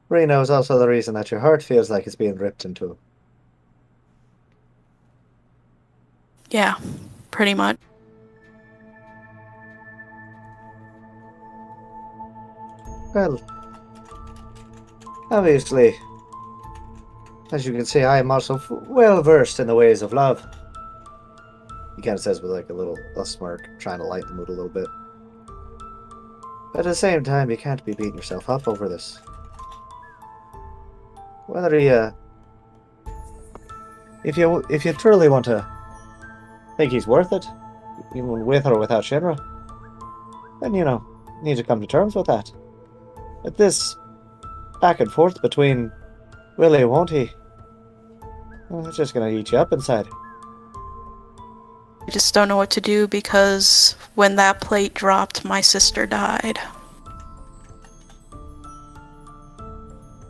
[SPEAKER 3] Reno is also the reason that your heart feels like it's being ripped in two.
[SPEAKER 5] Yeah, pretty much.
[SPEAKER 3] Well, obviously, as you can see, I am also well versed in the ways of love. He kind of says with like a smirk, trying to lighten the mood a little bit. But at the same time, you can't be beating yourself up over this. Whether you, if you truly want to think he's worth it, even with or without Shinra, then you need to come to terms with that. But this back and forth between will he, won't he, well, it's just gonna eat you up inside.
[SPEAKER 5] I just don't know what to do because when that plate dropped, my sister died.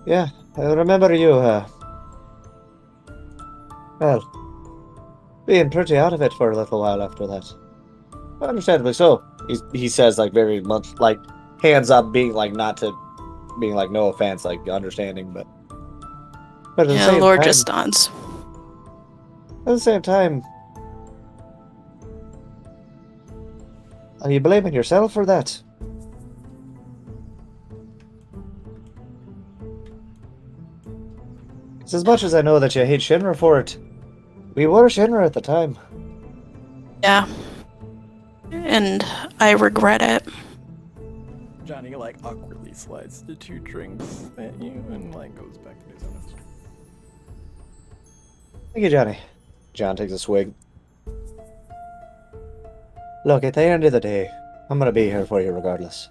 [SPEAKER 3] Yeah, I remember you, well, being pretty out of it for a little while after that. Understandably so. He says, like, very much, like, hands up, being like, not to, being like, no offense, like, understanding, but at the
[SPEAKER 5] Yeah,
[SPEAKER 3] same
[SPEAKER 5] Lord
[SPEAKER 3] time,
[SPEAKER 5] just dawns.
[SPEAKER 3] at the same time, are you blaming yourself for that? It's as much as I know that you hate Shinra for it, we were Shinra at the time.
[SPEAKER 5] Yeah. And I regret it.
[SPEAKER 1] Johnny like awkwardly slides the 2 drinks at you and like goes back to his own.
[SPEAKER 3] Thank you, Johnny. John takes a swig. Look, at the end of the day, I'm gonna be here for you regardless.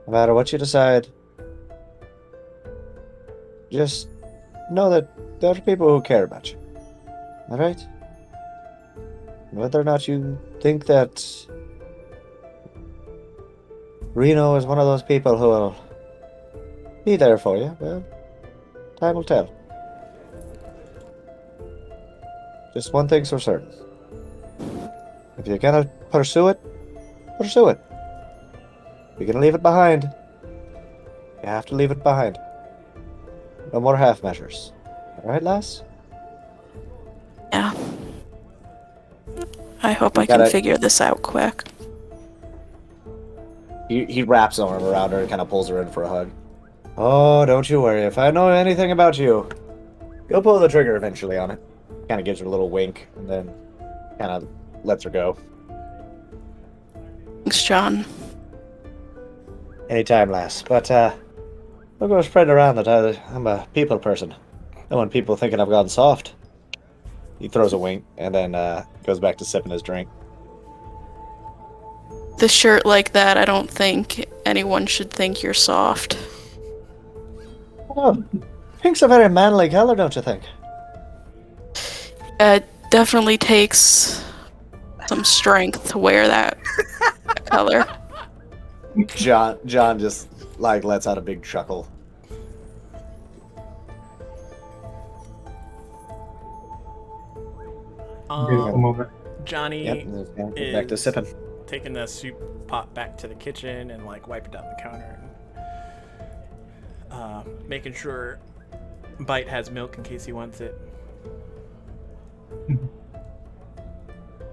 [SPEAKER 3] No matter what you decide, just know that there are people who care about you. Alright? Whether or not you think that Reno is one of those people who will be there for you, well, time will tell. Just one thing's for certain. If you're gonna pursue it, pursue it. You're gonna leave it behind. You have to leave it behind. No more half measures. Alright, lass?
[SPEAKER 5] Yeah. I hope
[SPEAKER 3] You
[SPEAKER 5] I can
[SPEAKER 3] gotta-
[SPEAKER 5] figure this out quick.
[SPEAKER 3] He wraps an arm around her and kind of pulls her in for a hug. Oh, don't you worry. If I know anything about you, you'll pull the trigger eventually on it. Kind of gives her a little wink and then kind of lets her go.
[SPEAKER 5] Thanks, John.
[SPEAKER 3] Anytime, lass. But, don't go spreading around that I'm a people person. I don't want people thinking I've gone soft. He throws a wink and then goes back to sipping his drink.
[SPEAKER 5] The shirt like that, I don't think anyone should think you're soft.
[SPEAKER 3] Oh, pink's a very manly color, don't you think?
[SPEAKER 5] It definitely takes some strength to wear that color.
[SPEAKER 3] John just like lets out a big chuckle.
[SPEAKER 4] Beautiful moment.
[SPEAKER 1] Johnny
[SPEAKER 3] Yep, back to
[SPEAKER 1] is
[SPEAKER 3] sipping.
[SPEAKER 1] taking the soup pot back to the kitchen and like wipe it down the counter. And, making sure Bite has milk in case he wants it.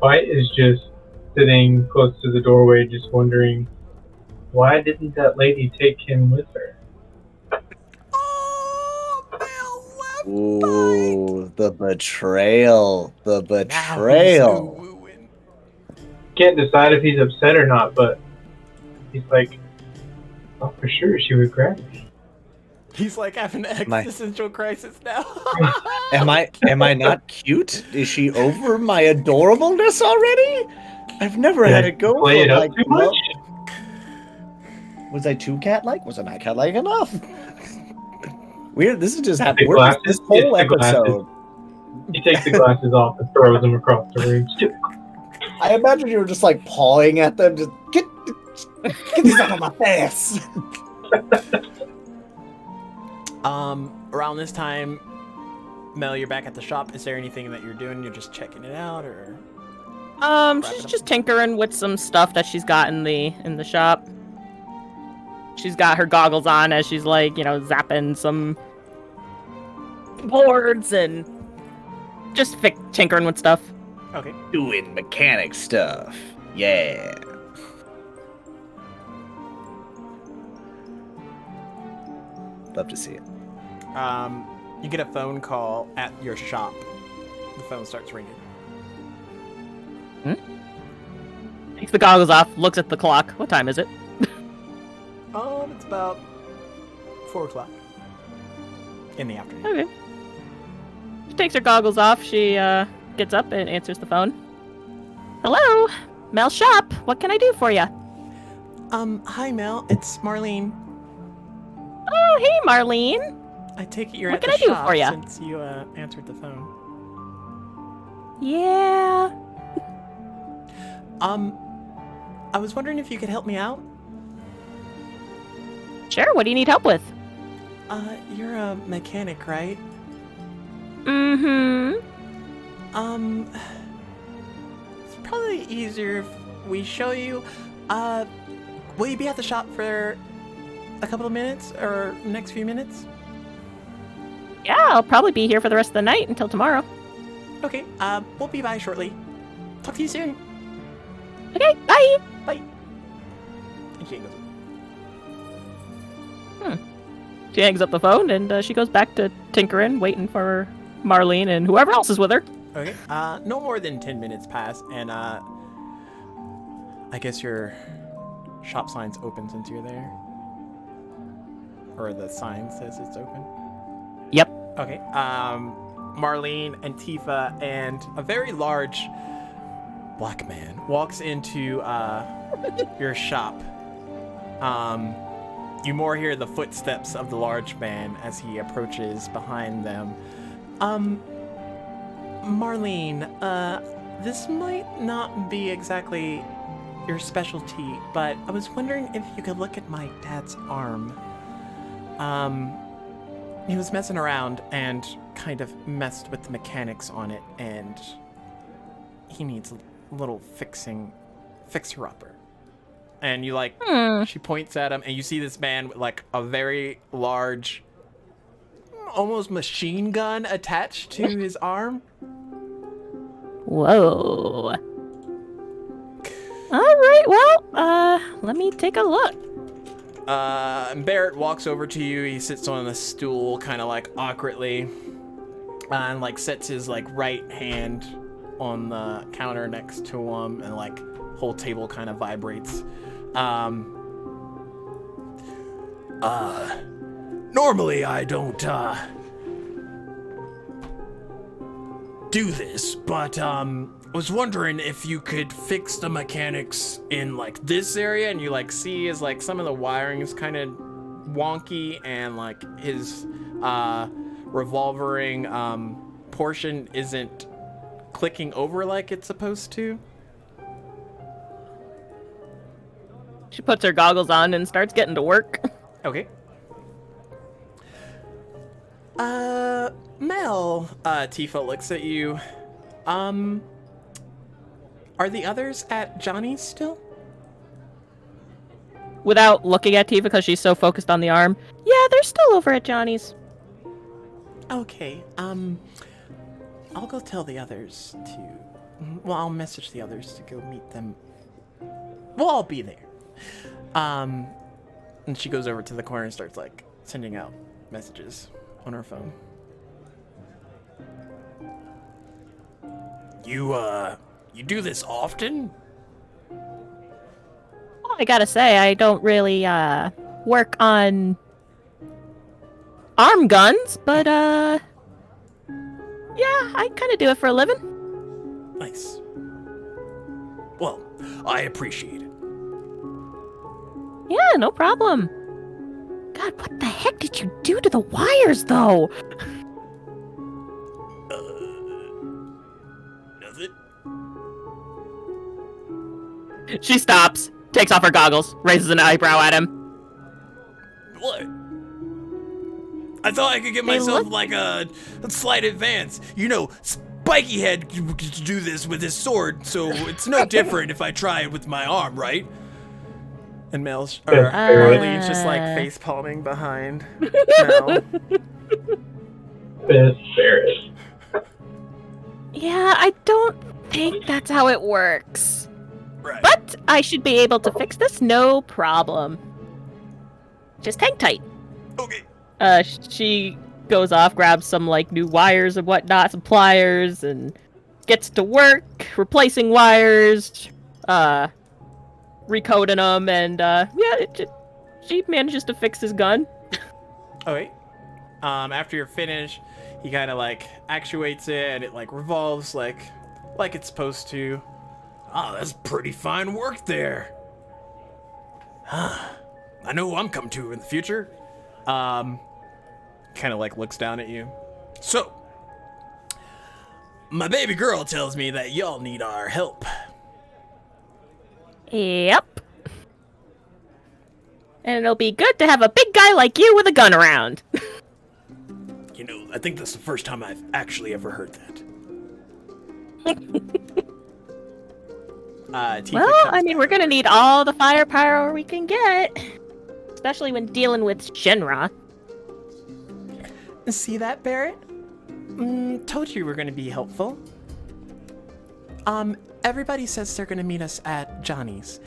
[SPEAKER 4] Bite is just sitting close to the doorway, just wondering, why didn't that lady take him with her?
[SPEAKER 1] Oh, Mel left
[SPEAKER 3] Ooh, the betrayal. The
[SPEAKER 1] Now
[SPEAKER 3] betrayal.
[SPEAKER 1] he's ooh-oohing.
[SPEAKER 4] Can't decide if he's upset or not, but he's like, oh, for sure she would grab me.
[SPEAKER 1] He's like having an
[SPEAKER 3] My-
[SPEAKER 1] existential crisis now.
[SPEAKER 3] Am I not cute? Is she over my adorableness already? I've never
[SPEAKER 4] Did
[SPEAKER 3] had
[SPEAKER 4] I
[SPEAKER 3] it go
[SPEAKER 4] play
[SPEAKER 3] for
[SPEAKER 4] it up
[SPEAKER 3] like
[SPEAKER 4] too much?
[SPEAKER 3] Was I too cat-like? Was I not cat-like enough? Weird. This is just happening.
[SPEAKER 4] The glasses?
[SPEAKER 3] This whole
[SPEAKER 4] It's the glasses.
[SPEAKER 3] episode.
[SPEAKER 4] He takes the glasses off and throws them across the room.
[SPEAKER 3] I imagine you were just like pawing at them. Just get these out of my face.
[SPEAKER 1] Around this time, Mel, you're back at the shop. Is there anything that you're doing? You're just checking it out, or?
[SPEAKER 2] She's just tinkering with some stuff that she's got in the shop. She's got her goggles on as she's like, zapping some boards and just tinkering with stuff.
[SPEAKER 1] Okay.
[SPEAKER 3] Doing mechanic stuff. Yeah. Love to see it.
[SPEAKER 1] You get a phone call at your shop. The phone starts ringing.
[SPEAKER 2] Takes the goggles off, looks at the clock. What time is it?
[SPEAKER 1] It's about 4 o'clock in the afternoon.
[SPEAKER 2] Okay. She takes her goggles off. She gets up and answers the phone. Hello, Mel Shop. What can I do for you?
[SPEAKER 1] Hi Mel, it's Marlene.
[SPEAKER 2] Oh, hey, Marlene.
[SPEAKER 1] I take it you're
[SPEAKER 2] What
[SPEAKER 1] at
[SPEAKER 2] can
[SPEAKER 1] the
[SPEAKER 2] I do
[SPEAKER 1] shop
[SPEAKER 2] for ya?
[SPEAKER 1] since you answered the phone.
[SPEAKER 2] Yeah.
[SPEAKER 1] I was wondering if you could help me out.
[SPEAKER 2] Sure. What do you need help with?
[SPEAKER 1] You're a mechanic, right?
[SPEAKER 2] Mm-hmm.
[SPEAKER 1] It's probably easier if we show you. Will you be at the shop for a couple of minutes or next few minutes?
[SPEAKER 2] Yeah, I'll probably be here for the rest of the night until tomorrow.
[SPEAKER 1] Okay, we'll be by shortly. Talk to you soon.
[SPEAKER 2] Okay, bye.
[SPEAKER 1] Bye. And she goes.
[SPEAKER 2] She hangs up the phone and she goes back to tinkering, waiting for Marlene and whoever else is with her.
[SPEAKER 1] Okay, no more than 10 minutes pass, and I guess your shop sign's open since you're there. Or the sign says it's open.
[SPEAKER 2] Yep.
[SPEAKER 1] Okay, Marlene and Tifa and a very large black man walks into your shop. You more hear the footsteps of the large man as he approaches behind them. Marlene, this might not be exactly your specialty, but I was wondering if you could look at my dad's arm. He was messing around and kind of messed with the mechanics on it, and he needs a little fixer-upper. And you like, she points at him, and you see this man with like a very large, almost machine gun attached to his arm.
[SPEAKER 2] Whoa. All right, well, let me take a look.
[SPEAKER 1] And Barrett walks over to you. He sits on the stool, kind of like awkwardly, and like sets his like right hand on the counter next to him, and like whole table kind of vibrates. Normally I don't do this, but I was wondering if you could fix the mechanics in like this area. And you like see is like some of the wiring is kind of wonky, and like his revolvering portion isn't clicking over like it's supposed to.
[SPEAKER 2] She puts her goggles on and starts getting to work.
[SPEAKER 1] Okay. Mel, Tifa looks at you. Are the others at Johnny's still?
[SPEAKER 2] Without looking at Tifa because she's so focused on the arm. Yeah, they're still over at Johnny's.
[SPEAKER 1] Okay, I'll go tell the others to... Well, I'll message the others to go meet them. We'll all be there. And she goes over to the corner and starts, like, sending out messages on her phone. You do this often?
[SPEAKER 2] Well, I gotta say, I don't really, work on arm guns, but, yeah, I kind of do it for a living.
[SPEAKER 1] Nice. Well, I appreciate it.
[SPEAKER 2] Yeah, no problem. God, what the heck did you do to the wires, though?
[SPEAKER 1] Nothing.
[SPEAKER 2] She stops, takes off her goggles, raises an eyebrow at him.
[SPEAKER 1] What? I thought I could get myself like a slight advance. You know, Spiky Head could do this with his sword, so it's no different if I try it with my arm, right? And Marlene's just like face palming behind Mel.
[SPEAKER 6] Best Barrett.
[SPEAKER 2] Yeah, I don't think that's how it works.
[SPEAKER 1] Right.
[SPEAKER 2] But I should be able to fix this, no problem. Just hang tight.
[SPEAKER 1] Okay.
[SPEAKER 2] She goes off, grabs some like new wires and whatnot, some pliers, and gets to work replacing wires, recoding them, and she manages to fix his gun.
[SPEAKER 1] Okay. After you're finished, he kind of like actuates it, and it like revolves like it's supposed to. Oh, that's pretty fine work there. I know who I'm coming to in the future. Kind of like looks down at you. So, my baby girl tells me that y'all need our help.
[SPEAKER 2] Yep. And it'll be good to have a big guy like you with a gun around.
[SPEAKER 1] You know, I think that's the first time I've actually ever heard that.
[SPEAKER 2] Well, I mean, we're gonna need all the firepower we can get. Especially when dealing with Shinra.
[SPEAKER 1] See that, Barrett? Told you we're gonna be helpful. Everybody says they're gonna meet us at Johnny's.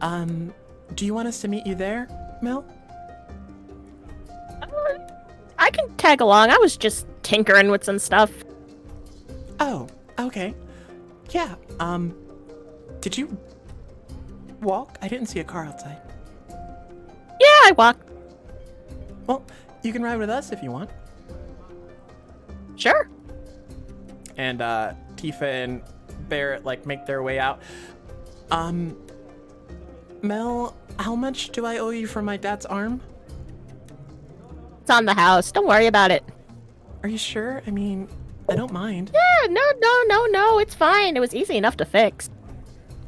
[SPEAKER 1] Do you want us to meet you there, Mel?
[SPEAKER 2] I can tag along. I was just tinkering with some stuff.
[SPEAKER 1] Oh, okay. Yeah, did you walk? I didn't see a car outside.
[SPEAKER 2] Yeah, I walked.
[SPEAKER 1] Well, you can ride with us if you want.
[SPEAKER 2] Sure.
[SPEAKER 1] And Tifa and Barrett like make their way out. Mel, how much do I owe you for my dad's arm?
[SPEAKER 2] It's on the house. Don't worry about it.
[SPEAKER 1] Are you sure? I mean, I don't mind.
[SPEAKER 2] Yeah, no. It's fine. It was easy enough to fix.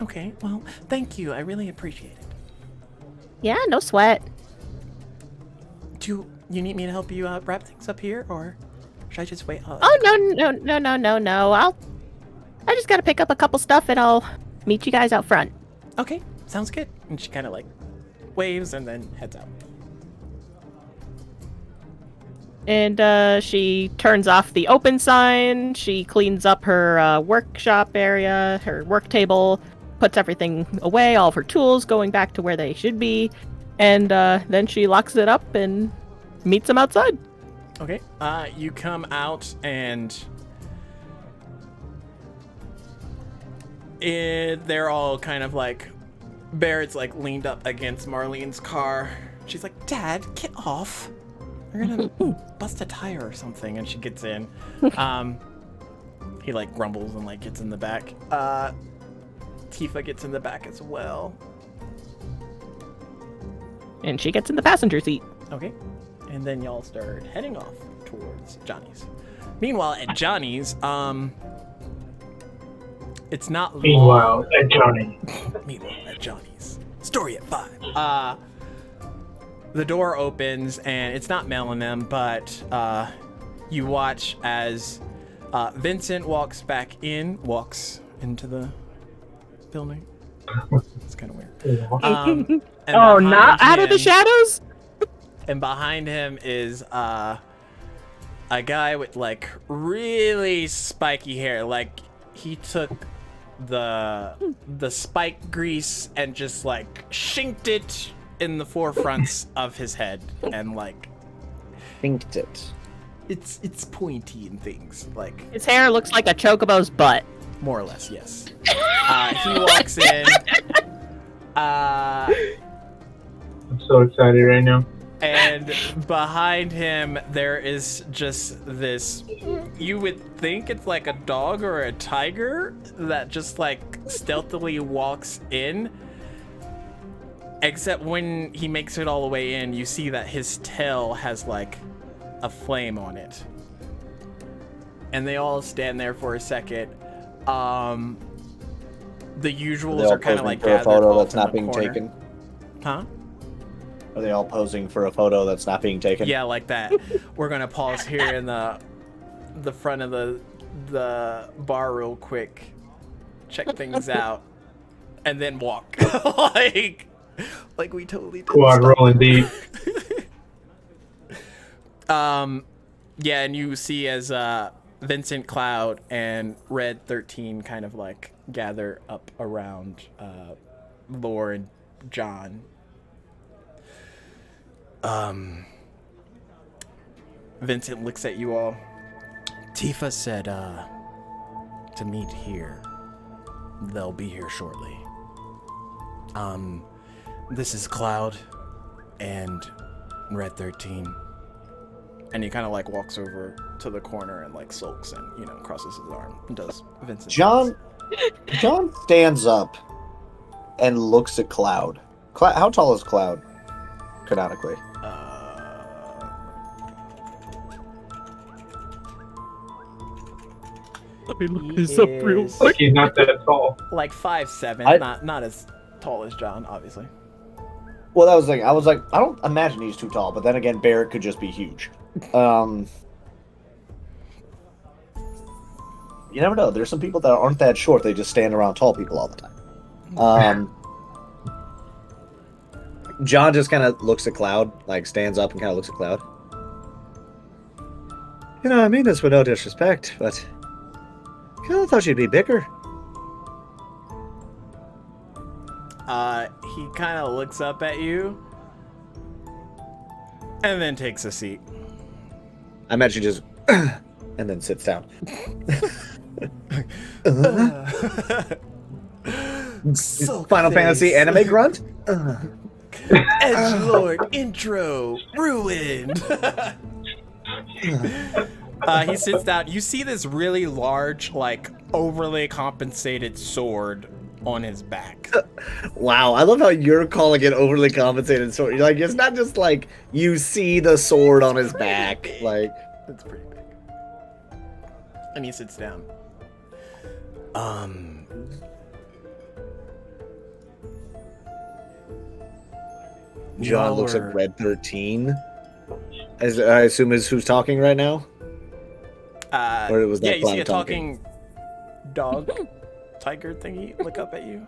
[SPEAKER 1] Okay, well, thank you. I really appreciate it.
[SPEAKER 2] Yeah, no sweat.
[SPEAKER 1] Do you need me to help you wrap things up here, or should I just wait?
[SPEAKER 2] Oh, no. I just gotta pick up a couple stuff and I'll meet you guys out front.
[SPEAKER 1] Okay, sounds good. And she kind of like waves and then heads out.
[SPEAKER 2] And she turns off the open sign. She cleans up her workshop area, her work table, puts everything away, all of her tools going back to where they should be. And then she locks it up and meets him outside.
[SPEAKER 1] Okay. You come out and they're all kind of like, Barrett's like leaned up against Marlene's car. She's like, Dad, get off. We're gonna bust a tire or something. And she gets in. He like grumbles and like gets in the back. Tifa gets in the back as well.
[SPEAKER 2] And she gets in the passenger seat.
[SPEAKER 1] Okay. And then y'all start heading off towards Johnny's. Meanwhile, at Johnny's, it's not long.
[SPEAKER 6] Meanwhile, at Johnny.
[SPEAKER 1] Meanwhile, at Johnny's. Story at 5. The door opens, and it's not Mel and them, but you watch as Vincent walks into the building. It's kind of weird. And
[SPEAKER 2] Oh,
[SPEAKER 1] behind
[SPEAKER 2] not out of the
[SPEAKER 1] him-
[SPEAKER 2] shadows?
[SPEAKER 1] And behind him is a guy with like really spiky hair. Like he took the spike grease and just like shinked it in the forefronts of his head, and like
[SPEAKER 3] Thinked it.
[SPEAKER 1] it's pointy and things like
[SPEAKER 2] His hair looks like a chocobo's butt.
[SPEAKER 1] more or less. Yes. He walks in.
[SPEAKER 4] I'm so excited right now.
[SPEAKER 1] And behind him, there is just this, you would think it's like a dog or a tiger that just like stealthily walks in. Except when he makes it all the way in, you see that his tail has like a flame on it. And they all stand there for a second. The usuals are kind of like
[SPEAKER 3] for a
[SPEAKER 1] gathered
[SPEAKER 3] photo
[SPEAKER 1] off
[SPEAKER 3] that's
[SPEAKER 1] in
[SPEAKER 3] not
[SPEAKER 1] the
[SPEAKER 3] being
[SPEAKER 1] corner.
[SPEAKER 3] taken.
[SPEAKER 1] Huh?
[SPEAKER 3] Are they all posing for a photo that's not being taken?
[SPEAKER 1] Yeah, like that. We're gonna pause here in the front of the bar real quick, check things out, and then walk. like we totally did.
[SPEAKER 4] Quad rolling deep.
[SPEAKER 1] Yeah, and you see as Vincent, Cloud, and Red 13 kind of like gather up around Lore and John. Vincent looks at you all. Tifa said to meet here. They'll be here shortly. This is Cloud and Red 13. And he kind of like walks over to the corner and like sulks and, you know, crosses his arm and does Vincent.
[SPEAKER 3] John stands up and looks at Cloud. How tall is Cloud, canonically?
[SPEAKER 2] Let me look
[SPEAKER 1] this up real quick.
[SPEAKER 4] Like he's not that tall.
[SPEAKER 1] Like 5'7", not as tall as John, obviously.
[SPEAKER 3] Well, I was like, I don't imagine he's too tall, but then again, Barrett could just be huge. You never know. There's some people that aren't that short. They just stand around tall people all the time. John just kind of looks at Cloud, like stands up and kind of looks at Cloud. You know, I mean this with no disrespect, but I kind of thought you'd be bigger.
[SPEAKER 1] He kind of looks up at you and then takes a seat.
[SPEAKER 3] I imagine just and then sits down.
[SPEAKER 1] So
[SPEAKER 3] Final Fantasy anime grunt?
[SPEAKER 1] Edgelord intro ruined. He sits down. You see this really large, like overly compensated sword on his back.
[SPEAKER 3] Wow, I love how you're calling it overly compensated sword. You're like, it's not just like you see the sword on his back. Like,
[SPEAKER 1] That's pretty big. And he sits down.
[SPEAKER 3] John looks at Red 13. As I assume is who's talking right now? Or was that
[SPEAKER 1] yeah, you see a
[SPEAKER 3] Cloud
[SPEAKER 1] talking dog, tiger thingy look up at you.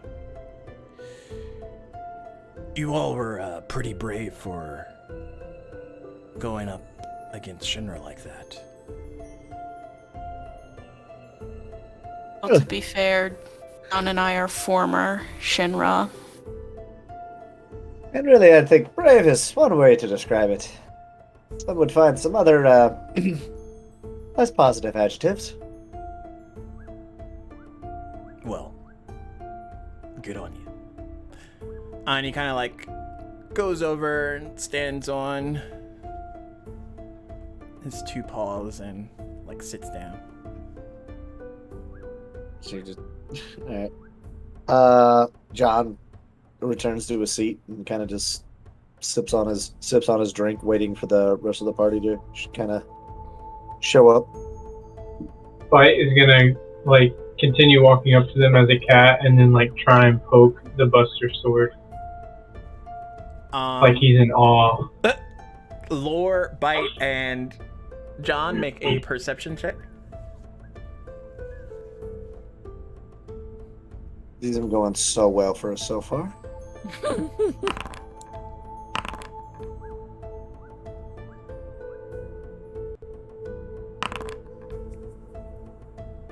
[SPEAKER 1] You all were pretty brave for going up against Shinra like that.
[SPEAKER 5] Well, to be fair, John and I are former Shinra.
[SPEAKER 3] And really, I think brave is one way to describe it. Some would find some other, less positive adjectives.
[SPEAKER 1] Well, good on you. And he kind of like goes over and stands on his two paws and like sits down.
[SPEAKER 3] She just, alright. John returns to his seat and kind of just sips on his drink, waiting for the rest of the party to kind of show up.
[SPEAKER 4] Bite is gonna like continue walking up to them as a cat, and then like try and poke the Buster Sword, like he's in awe.
[SPEAKER 1] Lore, Bite, and John make a perception check.
[SPEAKER 3] These are going so well for us so far.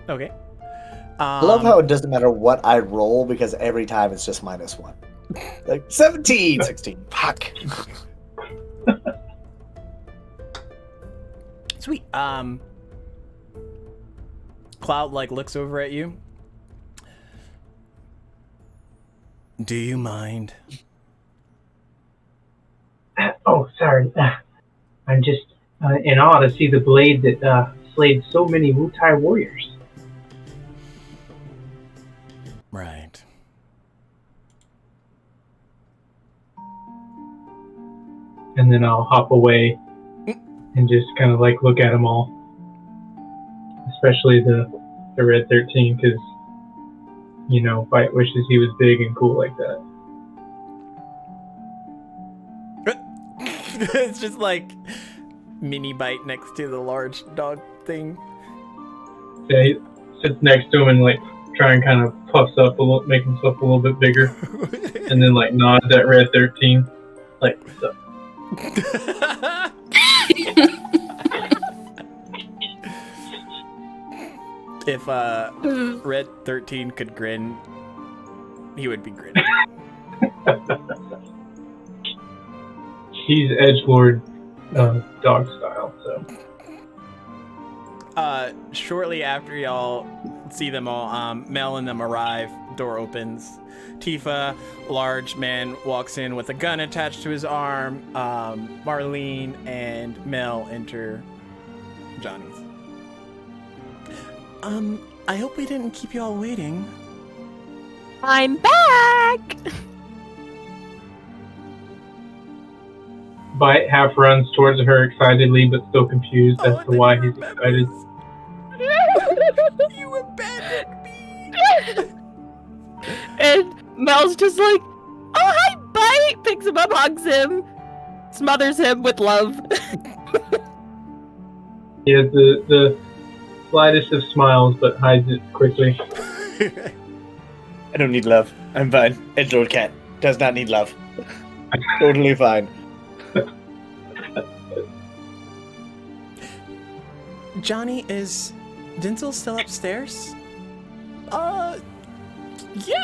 [SPEAKER 1] Okay.
[SPEAKER 3] I love how it doesn't matter what I roll because every time it's just -1. Like 17, 16. Fuck.
[SPEAKER 1] Sweet. Cloud like looks over at you. Do you mind?
[SPEAKER 6] Oh, sorry. I'm just in awe to see the blade that slayed so many Wutai warriors.
[SPEAKER 1] Right.
[SPEAKER 4] And then I'll hop away and just kind of like look at them all, especially the Red 13, because you know, Bite wishes he was big and cool like that.
[SPEAKER 1] It's just like mini Bite next to the large dog thing.
[SPEAKER 4] Yeah, he sits next to him and like try and kind of puffs up a little, make himself a little bit bigger, and then like nods at Red 13, like what's up?
[SPEAKER 1] If Red 13 could grin, he would be grinning.
[SPEAKER 4] He's edgelord dog style, so.
[SPEAKER 1] Shortly after y'all see them all, Mel and them arrive. Door opens. Tifa, large man, walks in with a gun attached to his arm. Marlene and Mel enter Johnny's. I hope we didn't keep you all waiting.
[SPEAKER 2] I'm back!
[SPEAKER 4] Bite half runs towards her excitedly, but still confused as to why he's excited.
[SPEAKER 1] You abandoned me!
[SPEAKER 2] And Mel's just like, oh, hi, Bite! Picks him up, hugs him, smothers him with love.
[SPEAKER 4] He has the slightest of smiles, but hides it quickly.
[SPEAKER 3] I don't need love. I'm fine. Edgelord cat does not need love. Totally fine.
[SPEAKER 1] Johnny, is Denzel still upstairs? Yeah,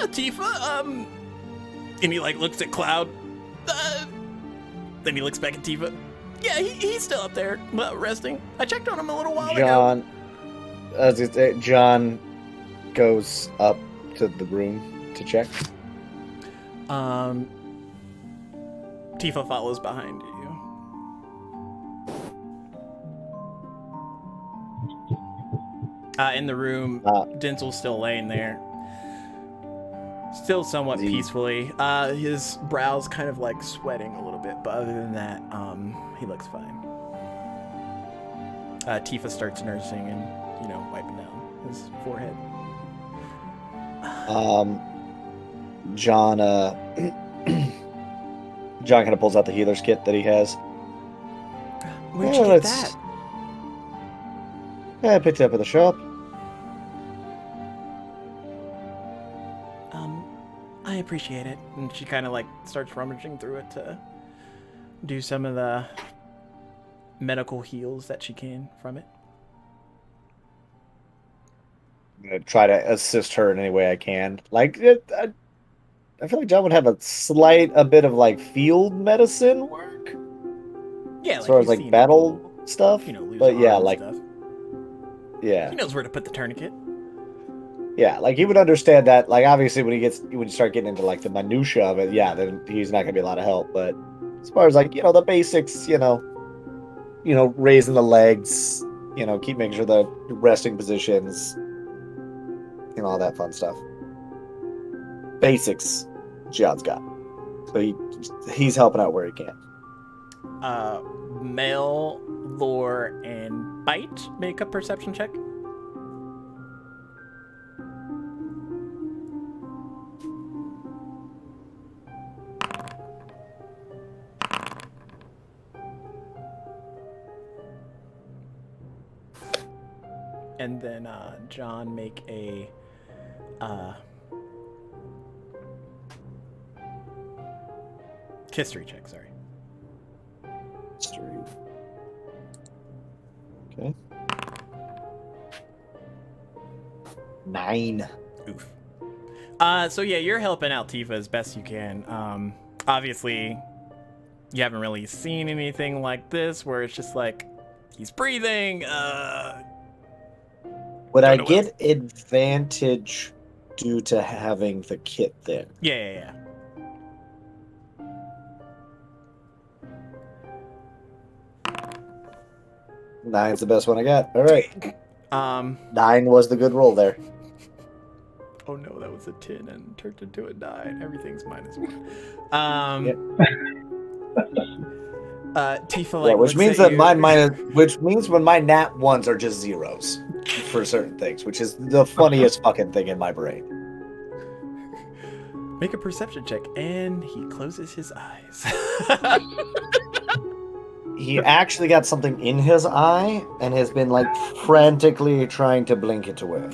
[SPEAKER 1] Tifa, and he, like, looks at Cloud, then he looks back at Tifa. Yeah, he's still up there, resting. I checked on him a little while ago.
[SPEAKER 3] John goes up to the room to check.
[SPEAKER 1] Tifa follows behind you. In the room, Denzel's still laying there. Still somewhat peacefully. His brow's kind of like sweating a little bit, but other than that, he looks fine. Tifa starts nursing and, you know, wiping down his forehead.
[SPEAKER 3] John John kind of pulls out the healer's kit that he has.
[SPEAKER 1] Where'd you get that?
[SPEAKER 3] Yeah, I picked it up at the shop.
[SPEAKER 1] I appreciate it. And she kind of like starts rummaging through it to do some of the medical heals that she can from it.
[SPEAKER 3] I'm gonna try to assist her in any way I can. Like, I feel like John would have a bit of like field medicine work,
[SPEAKER 1] Yeah,
[SPEAKER 3] as far as
[SPEAKER 1] he's
[SPEAKER 3] like
[SPEAKER 1] seen
[SPEAKER 3] battle
[SPEAKER 1] people,
[SPEAKER 3] stuff.
[SPEAKER 1] lose
[SPEAKER 3] But yeah,
[SPEAKER 1] arms
[SPEAKER 3] like,
[SPEAKER 1] stuff.
[SPEAKER 3] yeah,
[SPEAKER 1] He knows where to put the tourniquet.
[SPEAKER 3] yeah, like he would understand that. Like, obviously, when you start getting into like the minutia of it, yeah, then he's not gonna be a lot of help. But as far as like the basics, raising the legs, keep making sure the resting positions, all that fun stuff. Basics, John's got. So he's helping out where he can.
[SPEAKER 1] Mel, Lore, and Bite make a perception check. And then John make a history check, sorry.
[SPEAKER 3] History. Okay. 9.
[SPEAKER 1] Oof. So yeah, you're helping out Tifa as best you can. Obviously, you haven't really seen anything like this where it's just like he's breathing.
[SPEAKER 3] Would I get advantage due to having the kit there?
[SPEAKER 1] Yeah.
[SPEAKER 3] Nine's the best one I got. All right. 9 was the good roll there.
[SPEAKER 1] Oh no, that was a 10 and turned into a 9. Everything's -1. Tifa, like,
[SPEAKER 3] which means that which means when my nat ones are just zeros for certain things, which is the funniest fucking thing in my brain.
[SPEAKER 1] Make a perception check, and he closes his eyes.
[SPEAKER 3] He actually got something in his eye and has been like frantically trying to blink it away.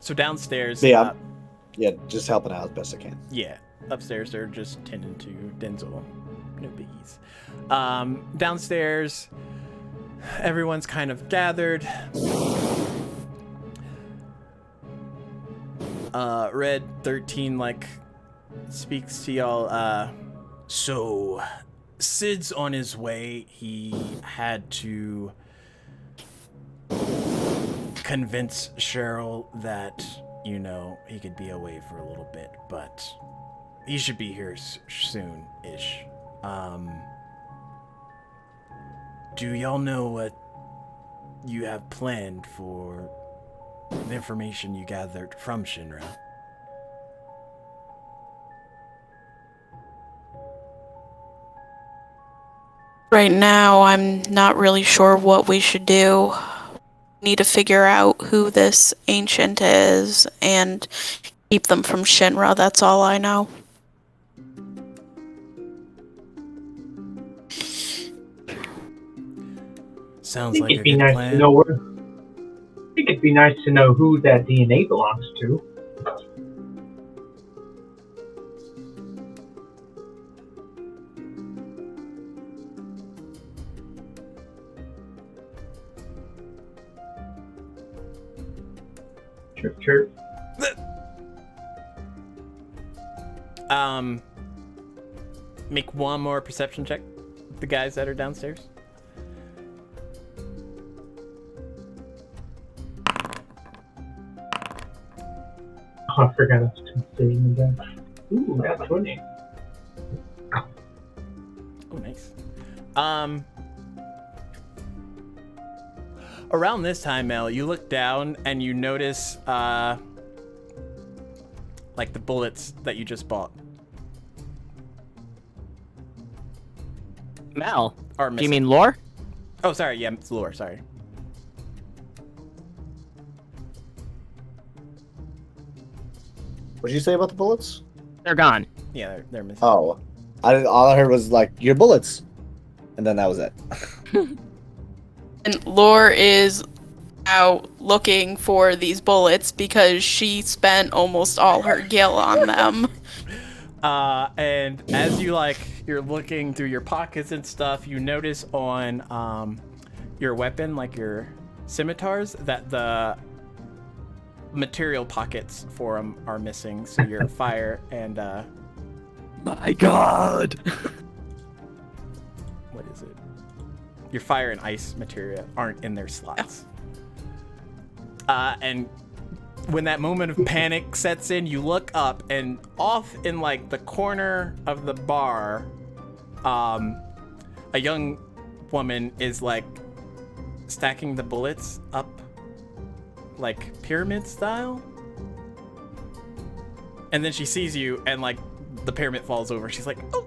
[SPEAKER 1] So downstairs.
[SPEAKER 3] Yeah, just helping out as best I can.
[SPEAKER 1] Yeah, upstairs they're just tending to Denzel. No biggies. Downstairs, everyone's kind of gathered. Red 13 speaks to y'all. So Sid's on his way. He had to convince Cheryl that, he could be away for a little bit, but he should be here soon-ish. Do y'all know what you have planned for the information you gathered from Shinra?
[SPEAKER 5] Right now, I'm not really sure what we should do. Need to figure out who this ancient is and keep them from Shinra. That's all I know.
[SPEAKER 1] Sounds like a
[SPEAKER 6] it'd be
[SPEAKER 1] good
[SPEAKER 6] nice
[SPEAKER 1] plan.
[SPEAKER 6] to know where. I think it'd be nice to know who that DNA belongs to. Chirp, chirp.
[SPEAKER 1] Make one more perception check. The guys that are downstairs.
[SPEAKER 6] Oh, I forgot I was considering that. Ooh, that's 20.
[SPEAKER 1] Oh, nice. Around this time, Mel, you look down and you notice, the bullets that you just bought.
[SPEAKER 2] Mel,
[SPEAKER 1] Are
[SPEAKER 2] do you
[SPEAKER 1] missing.
[SPEAKER 2] mean Lore?
[SPEAKER 1] Oh, sorry. Yeah, it's Lore. Sorry.
[SPEAKER 3] What did you say about the bullets?
[SPEAKER 2] They're gone.
[SPEAKER 1] Yeah, they're missing.
[SPEAKER 3] Oh, All I heard was like your bullets, and then that was it.
[SPEAKER 5] And Lore is out looking for these bullets because she spent almost all her gil on them.
[SPEAKER 1] And as you're looking through your pockets and stuff, you notice on your weapon, like your scimitars, that the material pockets for them are missing. So your fire and
[SPEAKER 2] My God.
[SPEAKER 1] what is it? Your fire and ice materia aren't in their slots. And when that moment of panic sets in, you look up, and off in like the corner of the bar, a young woman is like stacking the bullets up like pyramid style. And then she sees you, and like the pyramid falls over. She's like, "Oh,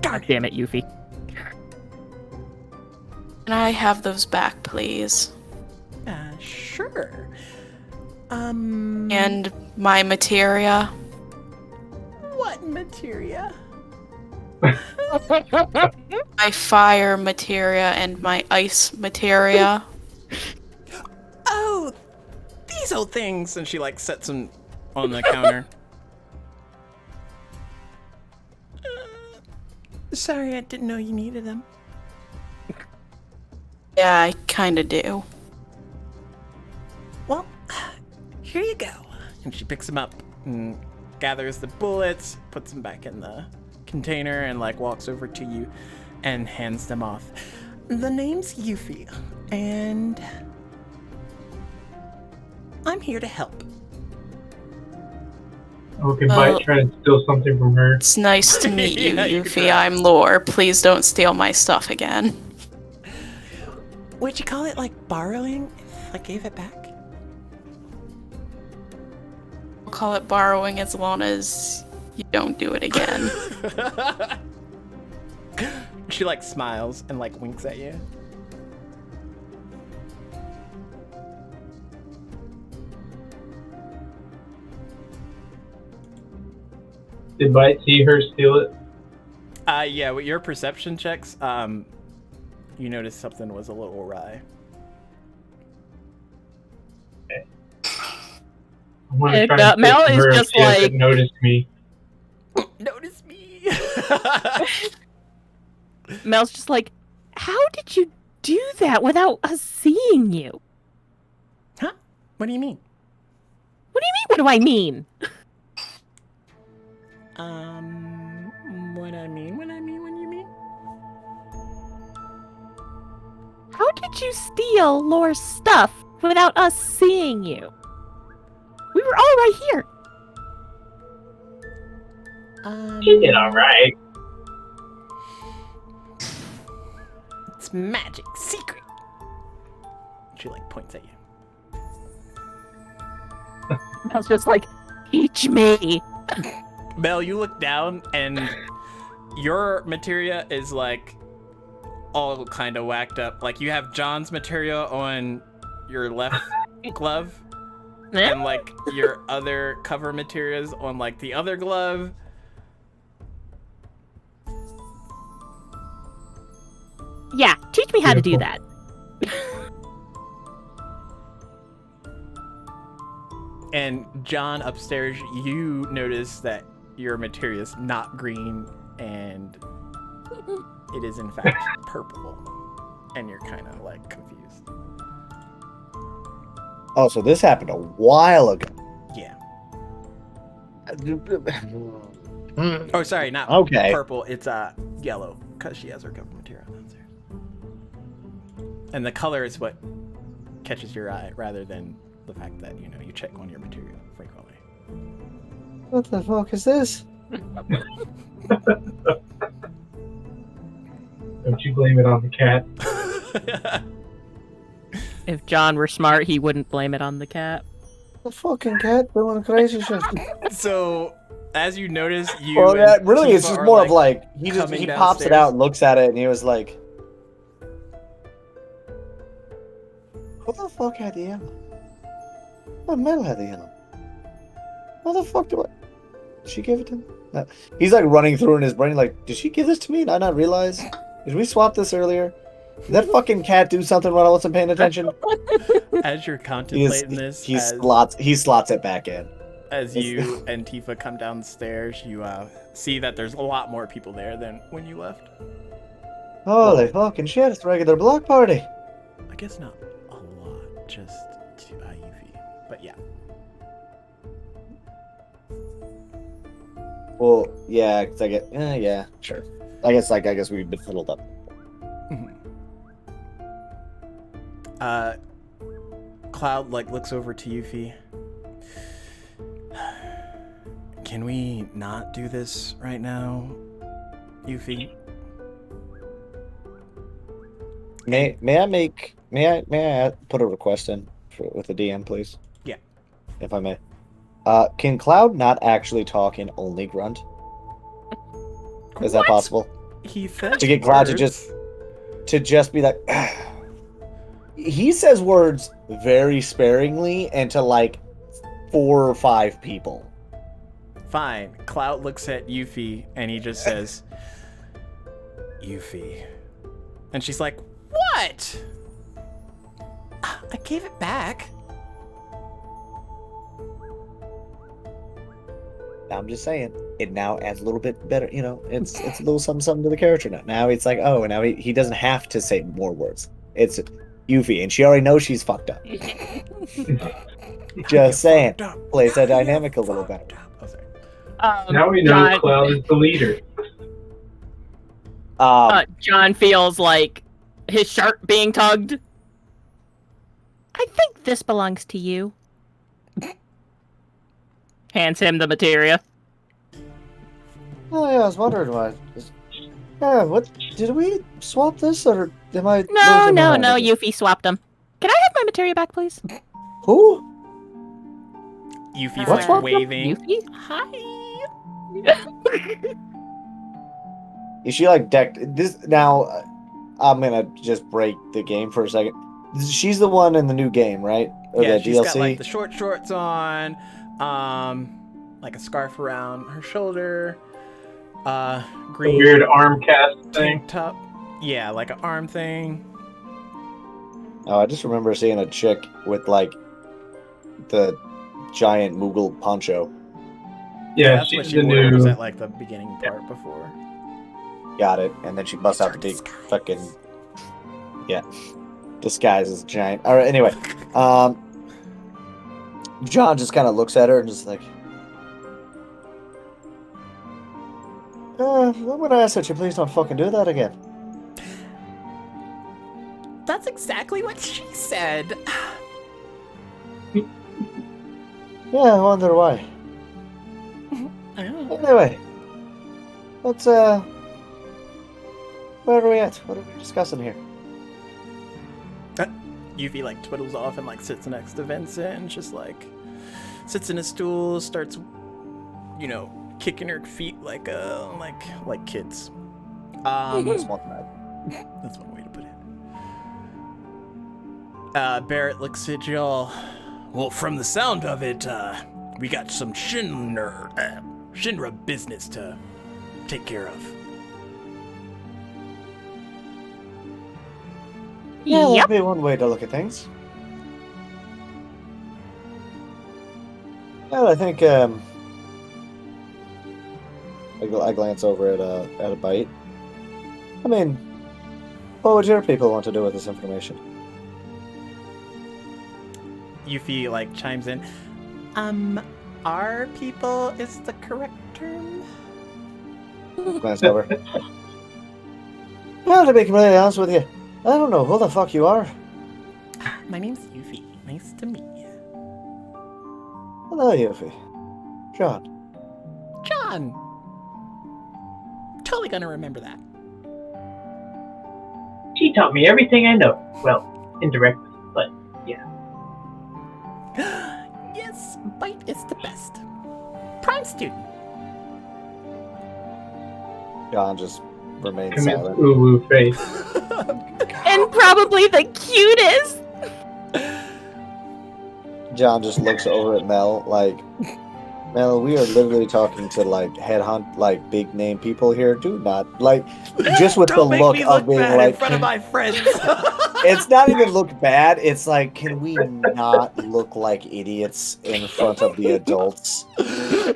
[SPEAKER 2] God damn it, Yuffie.
[SPEAKER 5] Can I have those back, please?
[SPEAKER 1] sure."
[SPEAKER 5] And my materia.
[SPEAKER 1] What materia?
[SPEAKER 5] My fire materia and my ice materia.
[SPEAKER 1] Oh, these old things. And she like sets them on the counter. Sorry, I didn't know you needed them.
[SPEAKER 5] Yeah, I kinda do.
[SPEAKER 1] Well, here you go. And she picks them up and gathers the bullets, puts them back in the container, and like walks over to you and hands them off. The name's Yuffie, and I'm here to help.
[SPEAKER 4] Okay, Bite trying to steal something from her.
[SPEAKER 5] It's nice to meet you,
[SPEAKER 1] Yeah, you can
[SPEAKER 5] Yuffie.
[SPEAKER 1] try.
[SPEAKER 5] I'm Lore. Please don't steal my stuff again.
[SPEAKER 1] Would you call it like borrowing if I gave it back?
[SPEAKER 5] I'll call it borrowing as long as you don't do it again.
[SPEAKER 1] She like smiles and like winks at you.
[SPEAKER 4] Did Bite see her steal it?
[SPEAKER 1] Yeah, with your perception checks, you noticed something was a little awry.
[SPEAKER 4] I want to
[SPEAKER 2] And,
[SPEAKER 4] try and steal
[SPEAKER 2] Mel
[SPEAKER 4] from
[SPEAKER 2] is
[SPEAKER 4] her if
[SPEAKER 2] just
[SPEAKER 4] she hasn't
[SPEAKER 2] like-
[SPEAKER 4] noticed me.
[SPEAKER 1] Notice me.
[SPEAKER 2] Mel's just like, how did you do that without us seeing you?
[SPEAKER 1] Huh? What do you mean?
[SPEAKER 2] What do you mean, what do I mean?
[SPEAKER 1] What do you mean?
[SPEAKER 7] How did you steal Lore's stuff without us seeing you? We were all right here.
[SPEAKER 6] She did alright.
[SPEAKER 1] It's magic, secret. She like points at you.
[SPEAKER 2] Mel's just like, teach me.
[SPEAKER 1] Mel, you look down and your materia is like all kind of whacked up. Like you have John's materia on your left glove, and like your other cover materials on like the other glove.
[SPEAKER 7] Yeah, teach me how to do
[SPEAKER 4] Beautiful.
[SPEAKER 7] that.
[SPEAKER 1] And John, upstairs, you notice that your materia is not green and it is in fact purple. And you're kind of like confused.
[SPEAKER 3] Oh, so this happened a while ago.
[SPEAKER 1] Yeah.
[SPEAKER 3] Hmm.
[SPEAKER 1] Oh, sorry, not
[SPEAKER 3] Okay.
[SPEAKER 1] purple. It's yellow because she has her cover material downstairs. And the color is what catches your eye rather than the fact that, you know, you check on your material frequently.
[SPEAKER 3] What the fuck is this?
[SPEAKER 4] Don't you blame it on the cat.
[SPEAKER 2] If John were smart, he wouldn't blame it on the cat.
[SPEAKER 3] The fucking cat doing crazy shit.
[SPEAKER 1] So, as you notice, you.
[SPEAKER 3] Well,
[SPEAKER 1] and
[SPEAKER 3] yeah, really, it's
[SPEAKER 1] Tifa
[SPEAKER 3] just
[SPEAKER 1] are,
[SPEAKER 3] more of like he
[SPEAKER 1] coming
[SPEAKER 3] pops it
[SPEAKER 1] downstairs.
[SPEAKER 3] out and looks at it, and he was like, "Who the fuck had the yellow? What metal had the yellow? What the fuck do I?" she give it to me? He's like running through in his brain, like, did she give this to me? Did I not realize? Did we swap this earlier? Did that fucking cat do something when I wasn't paying attention?
[SPEAKER 1] As you're contemplating this,
[SPEAKER 3] He slots it back in.
[SPEAKER 1] as you and Tifa come down the stairs, you see that there's a lot more people there than when you left.
[SPEAKER 3] Holy fucking shit! It's a regular block party.
[SPEAKER 1] I guess not a lot, just Yuffie. But yeah.
[SPEAKER 3] Well, yeah, 'cause I get, yeah, sure. I guess we've been huddled up.
[SPEAKER 1] Cloud looks over to Yuffie. Can we not do this right now, Yuffie?
[SPEAKER 3] May I put a request in with the DM, please?
[SPEAKER 1] Yeah.
[SPEAKER 3] If I may. Can Cloud not actually talk and only grunt? Is that possible?
[SPEAKER 1] He said
[SPEAKER 3] To get Cloud
[SPEAKER 1] words.
[SPEAKER 3] to just be like, he says words very sparingly and to like 4 or 5 people.
[SPEAKER 1] Fine. Cloud looks at Yuffie and he just says, Yuffie. And she's like, what? I gave it back.
[SPEAKER 3] I'm just saying, it now adds a little bit better, it's a little something to the character now. Now it's like, oh, now he doesn't have to say more words. It's Yuffie, and she already knows she's fucked up. Just saying, plays that dynamic a little better.
[SPEAKER 1] Oh, sorry.
[SPEAKER 4] Now we know
[SPEAKER 2] John,
[SPEAKER 4] Cloud is the leader.
[SPEAKER 2] John feels like his shirt being tugged.
[SPEAKER 7] I think this belongs to you.
[SPEAKER 2] Hands him the materia.
[SPEAKER 3] Oh yeah, I was wondering why. Yeah, what did we swap this or am I?
[SPEAKER 7] No,
[SPEAKER 3] losing my mind?
[SPEAKER 7] Yuffie swapped them. Can I have my materia back, please?
[SPEAKER 3] Who?
[SPEAKER 1] Yuffie's
[SPEAKER 3] What's
[SPEAKER 1] like waving.
[SPEAKER 2] Yuffie?
[SPEAKER 1] Hi.
[SPEAKER 3] Is she like decked? This now? I'm gonna just break the game for a second. She's the one in the new game, right? Or
[SPEAKER 1] Yeah,
[SPEAKER 3] the
[SPEAKER 1] she's
[SPEAKER 3] DLC.
[SPEAKER 1] got like the short shorts on, like a scarf around her shoulder, green
[SPEAKER 4] Weird arm cast thing.
[SPEAKER 1] tank top. Yeah, like an arm thing.
[SPEAKER 3] Oh, I just remember seeing a chick with like the giant Moogle poncho.
[SPEAKER 4] Yeah,
[SPEAKER 1] that's what
[SPEAKER 4] she's
[SPEAKER 1] she
[SPEAKER 4] the
[SPEAKER 1] wears
[SPEAKER 4] new.
[SPEAKER 1] at like the beginning part before.
[SPEAKER 3] Got it. And then she busts out the big fucking disguise as a giant. All right. Anyway, John just kind of looks at her and just like, I'm gonna ask that you please don't fucking do that again.
[SPEAKER 1] That's exactly what she said.
[SPEAKER 3] Yeah, I wonder why. Anyway, let's where are we at? What are we discussing here?
[SPEAKER 1] Yuffie like twiddles off and like sits next to Vincent and just like sits in a stool, starts, kicking her feet like kids.
[SPEAKER 3] That's one bad.
[SPEAKER 1] That's one way to put it. Barrett looks at y'all. Well, from the sound of it, we got some Shinra business to take care of.
[SPEAKER 3] Yeah,
[SPEAKER 7] Yep.
[SPEAKER 3] that'd be one way to look at things. Well, I think I glance over at a bite. I mean, what would your people want to do with this information?
[SPEAKER 1] Yuffie like chimes in. Our people is the correct term.
[SPEAKER 3] Glance over. Well, to be completely honest with you, I don't know who the fuck you are.
[SPEAKER 1] My name's Yuffie. Nice to meet you.
[SPEAKER 3] Hello, Yuffie. John.
[SPEAKER 1] John! Totally gonna remember that.
[SPEAKER 6] She taught me everything I know. Well, indirectly, but yeah.
[SPEAKER 1] Yes, Bite is the best. Prime student.
[SPEAKER 3] John just remains
[SPEAKER 4] Commits
[SPEAKER 3] silent.
[SPEAKER 4] ooh woo face.
[SPEAKER 7] And probably the cutest.
[SPEAKER 3] John just looks over at Mel like, Mel, we are literally talking to like headhunt, like big name people here. Do not like just with the
[SPEAKER 1] Don't make
[SPEAKER 3] look
[SPEAKER 1] me
[SPEAKER 3] of
[SPEAKER 1] look
[SPEAKER 3] being
[SPEAKER 1] bad
[SPEAKER 3] like.
[SPEAKER 1] in front of my friends.
[SPEAKER 3] It's not even look bad. It's like, can we not look like idiots in front of the adults?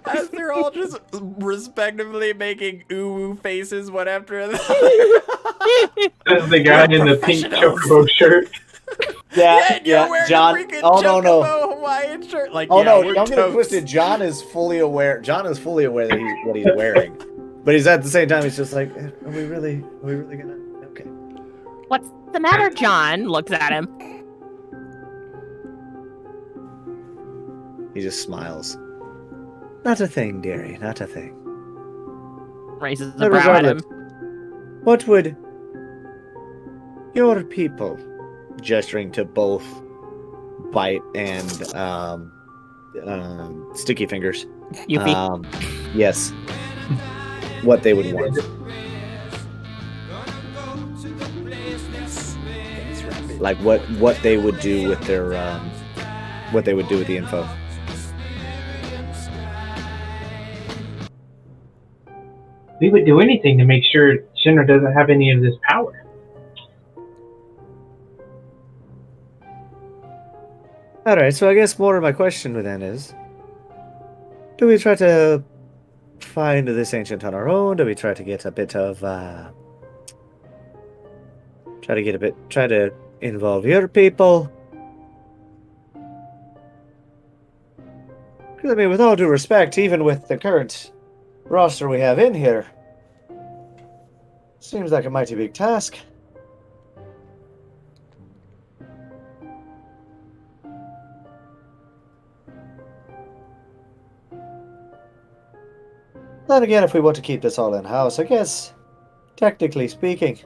[SPEAKER 1] As they're all just respectively making ooh faces one after another.
[SPEAKER 4] Says the guy
[SPEAKER 1] We're
[SPEAKER 4] in the pink
[SPEAKER 1] professionals.
[SPEAKER 4] chocobo shirt.
[SPEAKER 3] Yeah,
[SPEAKER 1] Yeah, and you're wearing
[SPEAKER 3] John.
[SPEAKER 1] a freaking
[SPEAKER 3] Oh no, no.
[SPEAKER 1] chocobo Hawaiian shirt. Like,
[SPEAKER 3] Oh
[SPEAKER 1] yeah,
[SPEAKER 3] no,
[SPEAKER 1] we're
[SPEAKER 3] don't get it
[SPEAKER 1] totes.
[SPEAKER 3] twisted. John is fully aware. John is fully aware that he's what he's wearing, but he's at the same time. He's just like, are we really gonna? Okay.
[SPEAKER 2] What's the matter, John? Looks at him.
[SPEAKER 3] He just smiles. Not a thing, dearie. Not a thing.
[SPEAKER 2] Raises
[SPEAKER 3] But
[SPEAKER 2] a brow at him.
[SPEAKER 3] regardless, what would your people, gesturing to both Bite and Sticky Fingers,
[SPEAKER 2] Yuffie.
[SPEAKER 3] yes, what they would want? Like what they would do with their what they would do with the info.
[SPEAKER 4] We would do anything to make sure Shinra doesn't have any of this power.
[SPEAKER 3] Alright, so I guess more of my question then is, do we try to find this ancient on our own? Do we try to get a bit of try to involve your people? Because I mean, with all due respect, even with the current roster we have in here, seems like a mighty big task. Then again, if we want to keep this all in-house, I guess, technically speaking,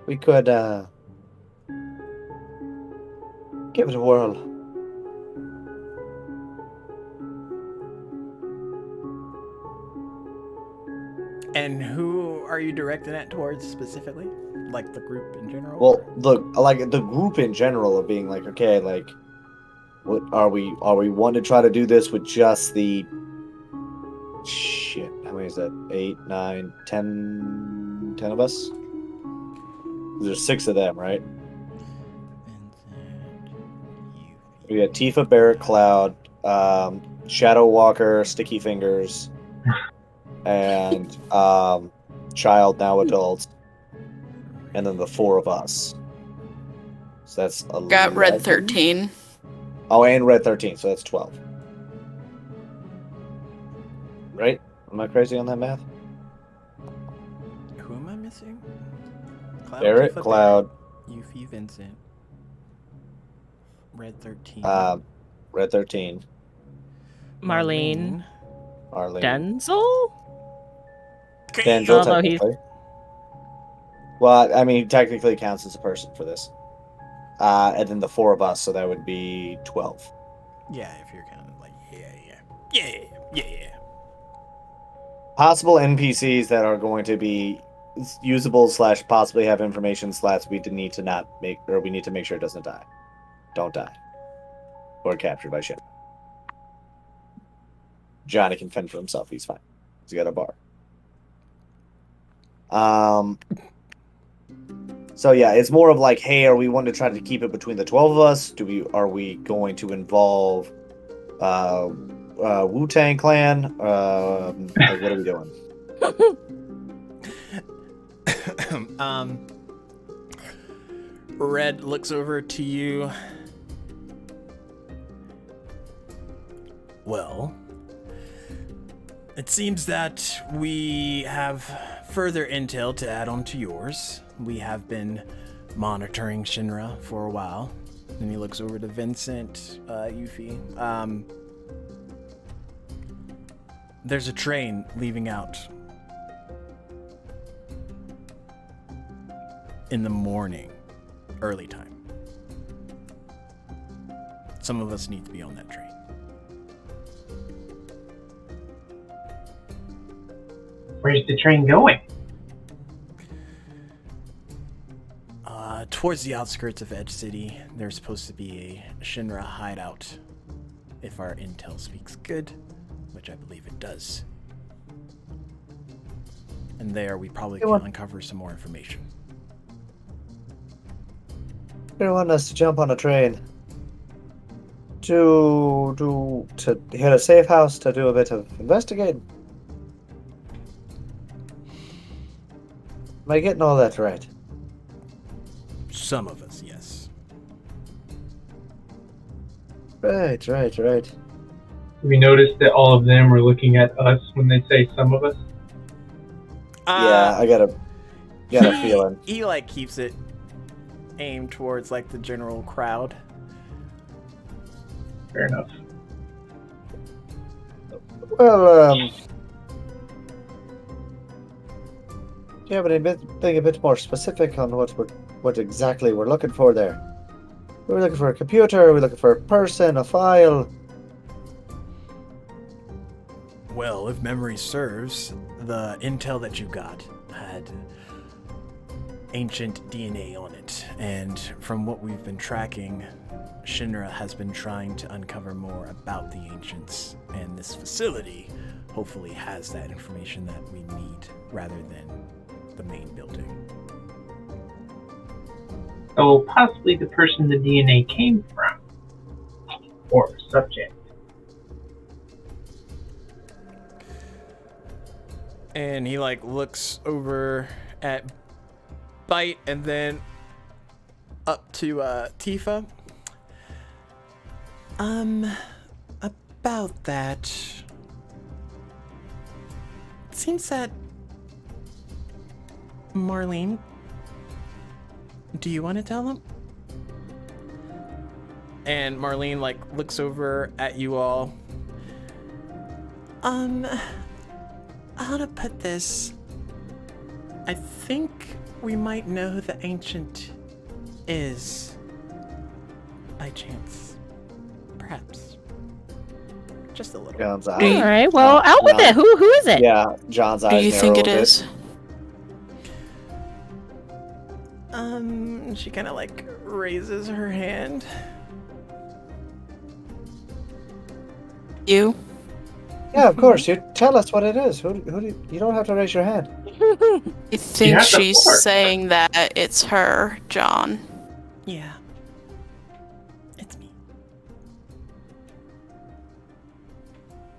[SPEAKER 3] we could, give it a whirl.
[SPEAKER 1] And who are you directing that towards specifically? Like the group in general?
[SPEAKER 3] Well, the group in general of being like, okay, like, what are we wanting to try to do this with just the shit? How many is that? 8, 9, 10 of us? There's 6 of them, right? We got Tifa, Barrett, Cloud, Shadow Walker, Sticky Fingers, and Child, now adult, and then the 4 of us. So that's 11.
[SPEAKER 5] Got Red 13.
[SPEAKER 3] Oh, and Red 13, so that's 12. Right? Am I crazy on that math?
[SPEAKER 1] Who am I missing? Cloud,
[SPEAKER 3] Barrett,
[SPEAKER 1] Tifa,
[SPEAKER 3] Cloud,
[SPEAKER 1] Barrett, Yuffie, Vincent. Red 13.
[SPEAKER 3] Red 13,
[SPEAKER 2] Marlene.
[SPEAKER 3] Arlene,
[SPEAKER 2] Denzel?
[SPEAKER 3] Denzel,
[SPEAKER 2] Although he's-
[SPEAKER 3] technically. Well, I mean, technically counts as a person for this. And then the 4 of us, so that would be 12.
[SPEAKER 1] Yeah, if you're counting like yeah.
[SPEAKER 3] Possible NPCs that are going to be usable / possibly have information / we need to not make, or we need to make sure it doesn't die. Don't die. Or captured by ship. Johnny can fend for himself. He's fine. He's got a bar. So yeah, it's more of like, hey, are we wanting to try to keep it between the 12 of us? Are we going to involve Wu-Tang Clan? Like, what are we doing?
[SPEAKER 1] Red looks over to you. Well, it seems that we have further intel to add on to yours. We have been monitoring Shinra for a while. And he looks over to Vincent, Yuffie. There's a train leaving out in the morning, early time. Some of us need to be on that train.
[SPEAKER 4] Where's the train going?
[SPEAKER 1] Towards the outskirts of Edge City, there's supposed to be a Shinra hideout if our intel speaks good, which I believe it does. And there, we probably can uncover some more information.
[SPEAKER 3] They want us to jump on a train to hit a safe house to do a bit of investigating. Am I getting all that right?
[SPEAKER 1] Some of us, yes.
[SPEAKER 3] Right.
[SPEAKER 4] We noticed that all of them are looking at us when they say some of us.
[SPEAKER 3] Yeah, I got a feeling.
[SPEAKER 1] He like keeps it aimed towards like the general crowd.
[SPEAKER 4] Fair enough.
[SPEAKER 3] Well, do you have anything a bit more specific on what exactly we're looking for there? Are we looking for a computer? Are we looking for a person, a file?
[SPEAKER 1] Well, if memory serves, the intel that you got had ancient DNA on it, and from what we've been tracking, Shinra has been trying to uncover more about the ancients, and this facility hopefully has that information that we need rather than the main building.
[SPEAKER 4] So possibly the person the DNA came from, or subject.
[SPEAKER 1] And he like looks over at Bite and then up to Tifa. About that. It seems that Marlene, do you want to tell him? And Marlene like looks over at you all. How to put this? I think we might know who the ancient is. By chance. Perhaps. Just a little.
[SPEAKER 3] John's
[SPEAKER 2] All
[SPEAKER 3] eyes.
[SPEAKER 2] right, well, out with it. Who is it?
[SPEAKER 3] Yeah, John's eyes.
[SPEAKER 5] Do you think it
[SPEAKER 3] narrowed a bit.
[SPEAKER 5] is?
[SPEAKER 1] She kind of like raises her hand.
[SPEAKER 5] You?
[SPEAKER 3] Yeah, of course. You tell us what it is. Who do you don't have to raise your hand.
[SPEAKER 5] I think
[SPEAKER 4] have the
[SPEAKER 5] she's
[SPEAKER 4] floor.
[SPEAKER 5] saying that it's her, John.
[SPEAKER 1] Yeah. It's me.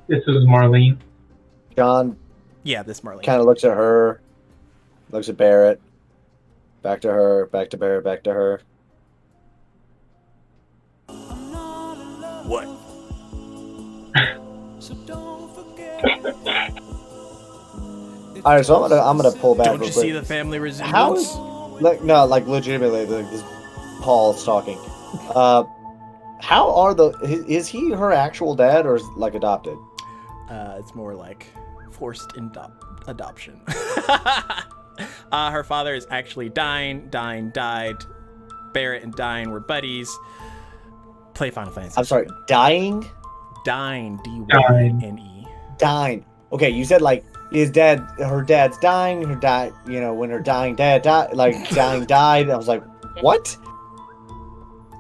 [SPEAKER 4] This is Marlene.
[SPEAKER 3] John
[SPEAKER 1] Yeah, this Marlene.
[SPEAKER 3] kind of looks at her, looks at Barrett, back to her, back to Barrett, back to her.
[SPEAKER 1] What?
[SPEAKER 3] All right, so I'm gonna pull back.
[SPEAKER 1] Don't
[SPEAKER 3] real
[SPEAKER 1] you
[SPEAKER 3] quick.
[SPEAKER 1] see the family resemblance?
[SPEAKER 3] How is like legitimately like this Paul's talking. How are is he her actual dad or is like adopted?
[SPEAKER 1] It's more like forced adoption. Her father is actually Dine died. Barrett and Dine were buddies. Play Final Fantasy.
[SPEAKER 3] I'm sorry, dying?
[SPEAKER 1] Dine, D-Y-N-E.
[SPEAKER 3] Dying. Okay, you said like her dad's dying, when her dying dad died, like dying died. I was like, what?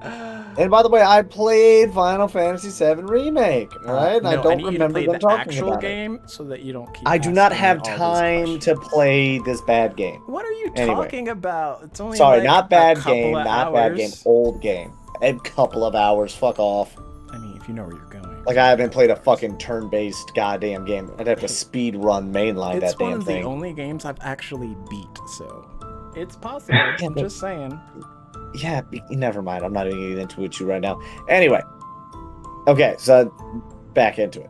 [SPEAKER 3] And by the way, I played Final Fantasy VII Remake, right?
[SPEAKER 1] No,
[SPEAKER 3] I don't
[SPEAKER 1] need you to
[SPEAKER 3] remember
[SPEAKER 1] play
[SPEAKER 3] them
[SPEAKER 1] the
[SPEAKER 3] talking
[SPEAKER 1] actual
[SPEAKER 3] about it.
[SPEAKER 1] game so that you don't keep
[SPEAKER 3] I do not
[SPEAKER 1] asking
[SPEAKER 3] have
[SPEAKER 1] all these
[SPEAKER 3] time to
[SPEAKER 1] questions.
[SPEAKER 3] play this bad game.
[SPEAKER 1] What are you
[SPEAKER 3] Anyway.
[SPEAKER 1] talking about? It's only
[SPEAKER 3] Sorry,
[SPEAKER 1] like
[SPEAKER 3] not
[SPEAKER 1] a
[SPEAKER 3] bad
[SPEAKER 1] couple
[SPEAKER 3] game,
[SPEAKER 1] of
[SPEAKER 3] not bad
[SPEAKER 1] hours.
[SPEAKER 3] game, old game. A couple of hours, fuck off.
[SPEAKER 1] I mean, if you know where you're going.
[SPEAKER 3] Like, I haven't played a fucking turn-based goddamn game. I'd have to speed run mainline
[SPEAKER 1] It's
[SPEAKER 3] that
[SPEAKER 1] one
[SPEAKER 3] damn
[SPEAKER 1] of
[SPEAKER 3] thing.
[SPEAKER 1] the only games I've actually beat, so it's possible.
[SPEAKER 3] Yeah,
[SPEAKER 1] I'm
[SPEAKER 3] but-
[SPEAKER 1] just saying.
[SPEAKER 3] Yeah, never mind. I'm not even getting into it right now. Anyway. Okay, so back into it.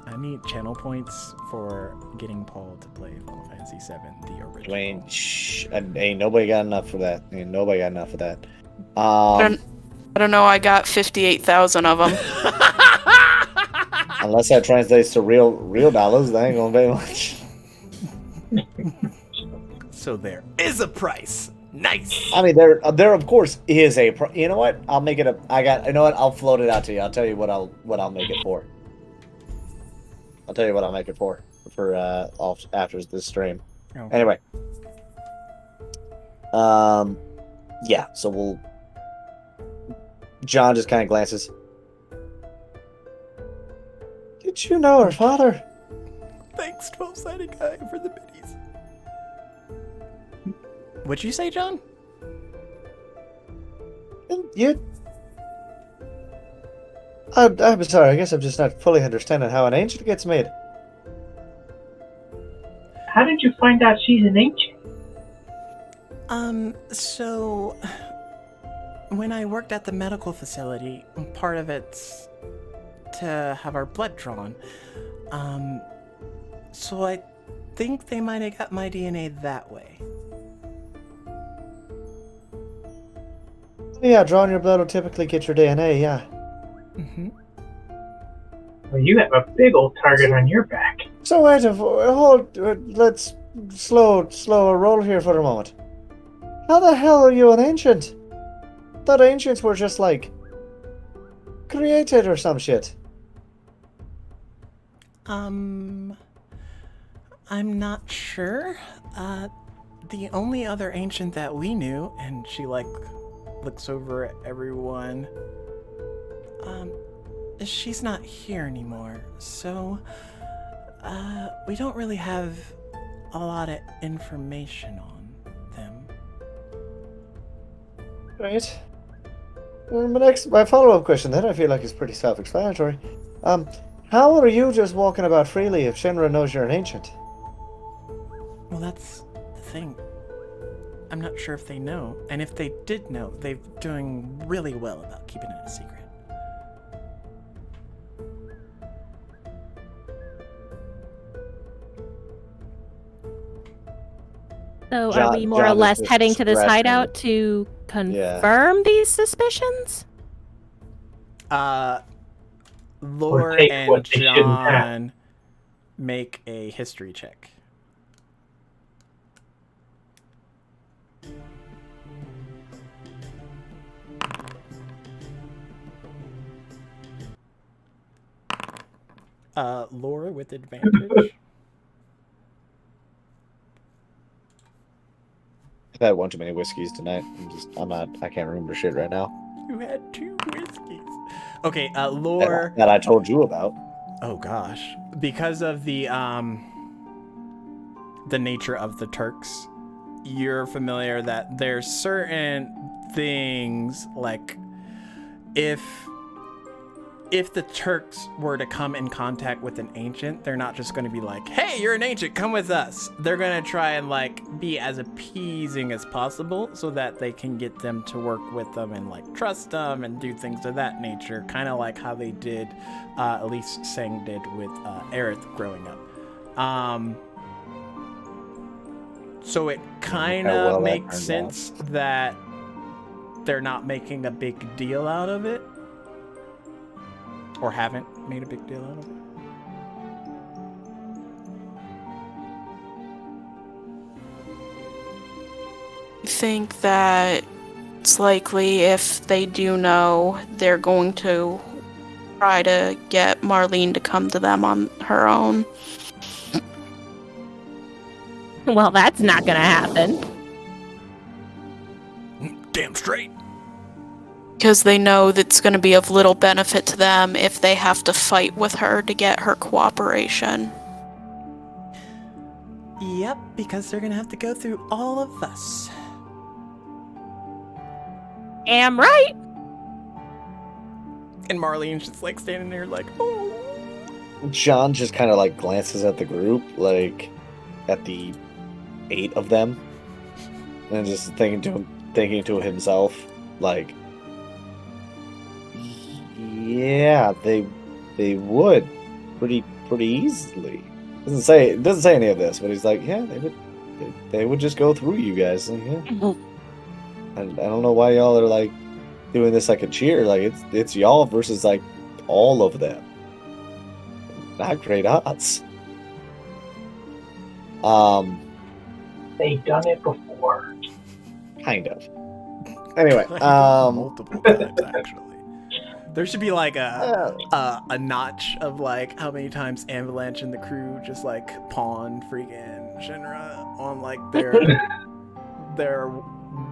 [SPEAKER 1] I need channel points for getting Paul to play Final Fantasy VII, the original.
[SPEAKER 3] Dwayne, shh. Ain't nobody got enough for that. Ain't nobody got enough for that.
[SPEAKER 5] I don't know, I got 58,000 of them.
[SPEAKER 3] Unless that translates to real dollars, that ain't gonna be much.
[SPEAKER 1] So there is a price. Nice.
[SPEAKER 3] I mean, there of course is a. You know what? I'll make it a. You know what? I'll float it out to you. I'll tell you what I'll make it for. I'll tell you what I'll make it for after this stream.
[SPEAKER 1] Okay.
[SPEAKER 3] Anyway. Yeah. So John just kind of glances. did you know her father?
[SPEAKER 1] Thanks, 12-sided guy, for the biddies. What'd you say, John?
[SPEAKER 3] You... I'm sorry, I guess I'm just not fully understanding how an ancient gets made.
[SPEAKER 6] How did you find out she's an ancient?
[SPEAKER 1] So... When I worked at the medical facility, part of it's to have our blood drawn. So I think they might have got my DNA that way.
[SPEAKER 3] Yeah, drawing your blood will typically get your DNA, yeah.
[SPEAKER 1] Mm-hmm.
[SPEAKER 6] Well, you have a big old target on your back.
[SPEAKER 3] So wait, let's slow a roll here for a moment. How the hell are you an ancient? Thought ancients were just like created or some shit.
[SPEAKER 1] I'm not sure. The only other ancient that we knew, and she looks over at everyone. She's not here anymore, so we don't really have a lot of information on them.
[SPEAKER 3] Right. Well, my follow-up question then I feel like is pretty self-explanatory. How are you just walking about freely if Shinra knows you're an ancient?
[SPEAKER 1] Well, that's the thing. I'm not sure if they know, and if they did know, they're doing really well about keeping it a secret.
[SPEAKER 7] So are we more or
[SPEAKER 3] John is
[SPEAKER 7] less
[SPEAKER 3] just
[SPEAKER 7] heading to this
[SPEAKER 3] scratching.
[SPEAKER 7] hideout to confirm these suspicions?
[SPEAKER 1] Lore
[SPEAKER 6] take
[SPEAKER 1] and
[SPEAKER 6] what they shouldn't have.
[SPEAKER 1] John make a history check. Laura with advantage.
[SPEAKER 3] I've had one too many whiskeys tonight. I can't remember shit right now.
[SPEAKER 1] You had 2 whiskeys. Okay, Lore.
[SPEAKER 3] That I told you about.
[SPEAKER 1] Oh gosh, because of the nature of the Turks, you're familiar that there's certain things like if the Turks were to come in contact with an ancient, they're not just going to be like, hey, you're an ancient, come with us. They're going to try and be as appeasing as possible so that they can get them to work with them and trust them and do things of that nature. Kind of like how they did, at least Sang did with Aerith growing up. So it kind of makes sense that they're not making a big deal out of it. Or haven't made a big deal out of it.
[SPEAKER 5] I think that it's likely if they do know, they're going to try to get Marlene to come to them on her own.
[SPEAKER 7] Well, that's not gonna happen.
[SPEAKER 1] Damn straight.
[SPEAKER 5] Because they know that's going to be of little benefit to them if they have to fight with her to get her cooperation.
[SPEAKER 1] Yep, because they're gonna have to go through all of us.
[SPEAKER 7] Am right.
[SPEAKER 1] And Marlene's just standing there oh.
[SPEAKER 3] John just kind of glances at the group, at the 8 of them, and just thinking to himself, yeah, they would pretty easily. Doesn't say any of this, but he's yeah, they would just go through you guys. Yeah. I don't know why y'all are doing this like a cheer. It's y'all versus all of them. Not great odds.
[SPEAKER 6] They've done it before.
[SPEAKER 3] Kind of. Anyway,
[SPEAKER 1] multiple times actually. There should be a notch of how many times Avalanche and the crew just pawn freaking Shinra on their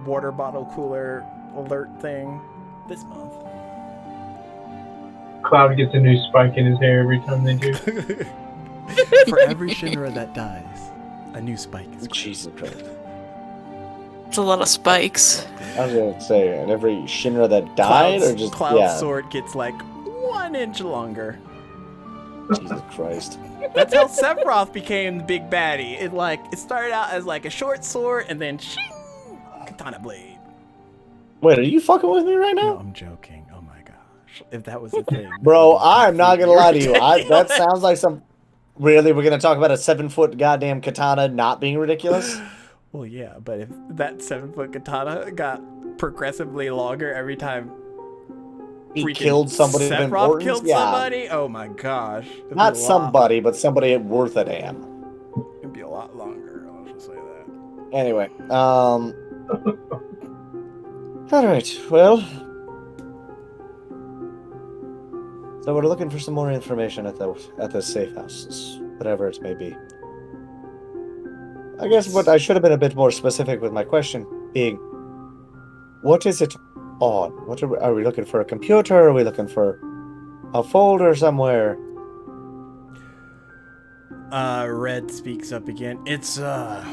[SPEAKER 1] water bottle cooler alert thing this month.
[SPEAKER 4] Cloud gets a new spike in his hair every time they do.
[SPEAKER 1] For every Shinra that dies, a new spike is grown.
[SPEAKER 3] Jesus Christ.
[SPEAKER 5] It's a lot of spikes.
[SPEAKER 3] I was gonna say, and every Shinra that died, or just
[SPEAKER 1] Cloud's sword gets like 1 inch longer.
[SPEAKER 3] Jesus Christ.
[SPEAKER 1] That's how Sephiroth became the big baddie. It started out as like a short sword and then shing, katana blade.
[SPEAKER 3] Wait, are you fucking with me right
[SPEAKER 1] No,
[SPEAKER 3] now?
[SPEAKER 1] I'm joking. Oh my gosh. If that was a thing.
[SPEAKER 3] Bro, I'm not gonna lie to you. That
[SPEAKER 1] Ridiculous.
[SPEAKER 3] sounds like some... Really? We're gonna talk about a 7-foot goddamn katana not being ridiculous?
[SPEAKER 1] Well, yeah, but if that 7-foot katana got progressively longer every time
[SPEAKER 3] He
[SPEAKER 1] freaking
[SPEAKER 3] killed somebody of
[SPEAKER 1] Sephiroth
[SPEAKER 3] importance?
[SPEAKER 1] killed
[SPEAKER 3] Yeah.
[SPEAKER 1] somebody, oh my gosh. It'd
[SPEAKER 3] Not
[SPEAKER 1] be a lot-
[SPEAKER 3] somebody, but somebody worth a damn.
[SPEAKER 1] It'd be a lot longer, I'll just say that.
[SPEAKER 3] Anyway, Alright, well... So we're looking for some more information at the safe house, whatever it may be. I guess what I should have been a bit more specific with my question being, what is it on? What are we looking for? A computer? Are we looking for a folder somewhere?
[SPEAKER 1] Red speaks up again. It's kind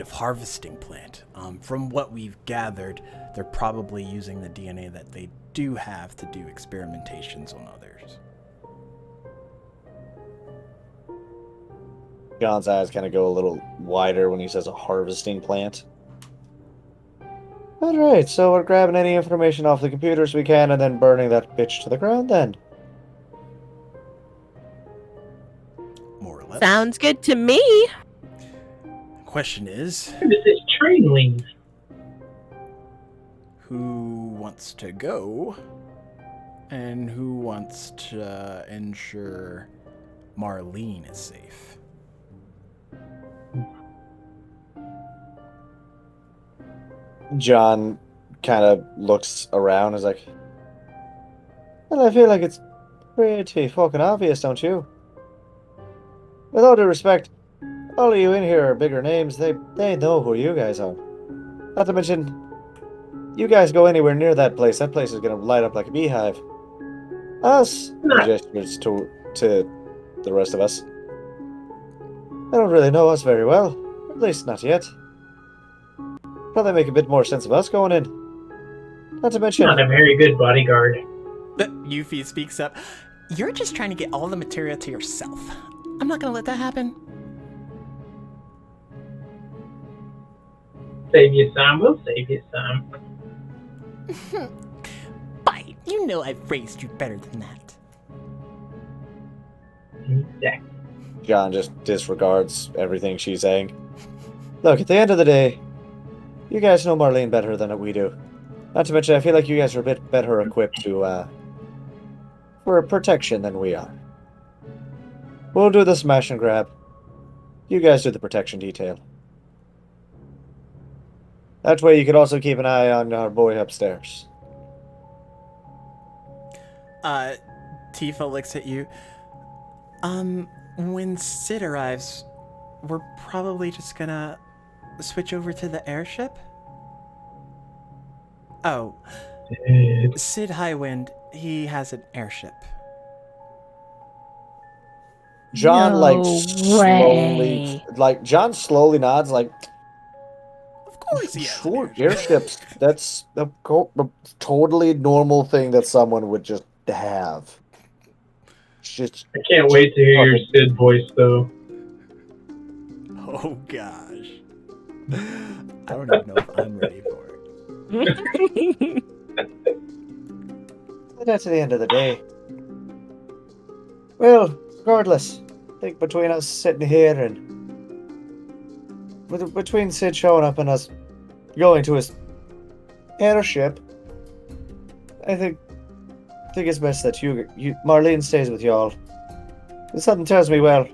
[SPEAKER 1] of harvesting plant. From what we've gathered, they're probably using the DNA that they do have to do experimentations on others.
[SPEAKER 3] John's eyes kind of go a little wider when he says a harvesting plant. Alright, so we're grabbing any information off the computers we can and then burning that bitch to the ground then.
[SPEAKER 1] More or less.
[SPEAKER 2] Sounds good to me.
[SPEAKER 1] Question is,
[SPEAKER 6] Where does this train leave?
[SPEAKER 1] who wants to go? And who wants to ensure Marlene is safe?
[SPEAKER 3] John kind of looks around and is like, well, I feel like it's pretty fucking obvious, don't you? With all due respect, all of you in here are bigger names. They know who you guys are. Not to mention, you guys go anywhere near that place is gonna light up like a beehive. Us, he gestures to the rest of us. They don't really know us very well. At least not yet. Probably make a bit more sense of us going in. Not to mention...
[SPEAKER 6] Not a very good bodyguard.
[SPEAKER 1] Yuffie speaks up. You're just trying to get all the material to yourself. I'm not gonna let that happen.
[SPEAKER 6] Save you some, we'll save you some.
[SPEAKER 1] Bite, you know I've raised you better than that.
[SPEAKER 6] Exactly.
[SPEAKER 3] John just disregards everything she's saying. Look, at the end of the day, you guys know Marlene better than we do. Not to mention, I feel like you guys are a bit better equipped to, for protection than we are. We'll do the smash and grab. You guys do the protection detail. That way you could also keep an eye on our boy upstairs.
[SPEAKER 1] Tifa looks at you. When Sid arrives, we're probably just gonna switch over to the airship? Oh, Sid Highwind, he has an airship.
[SPEAKER 3] John,
[SPEAKER 7] No way.
[SPEAKER 3] John slowly nods, like,
[SPEAKER 1] Of course he has an
[SPEAKER 3] sure,
[SPEAKER 1] airship.
[SPEAKER 3] airships, that's a totally normal thing that someone would just have. It's just,
[SPEAKER 4] I can't wait to hear your Sid voice, though.
[SPEAKER 1] Oh gosh. I don't even know if I'm ready for it.
[SPEAKER 3] but that's the end of the day. Well, regardless, I think between us sitting here and between Sid showing up and us going to his airship, I think it's best that you Marlene stays with y'all. And something tells me, well,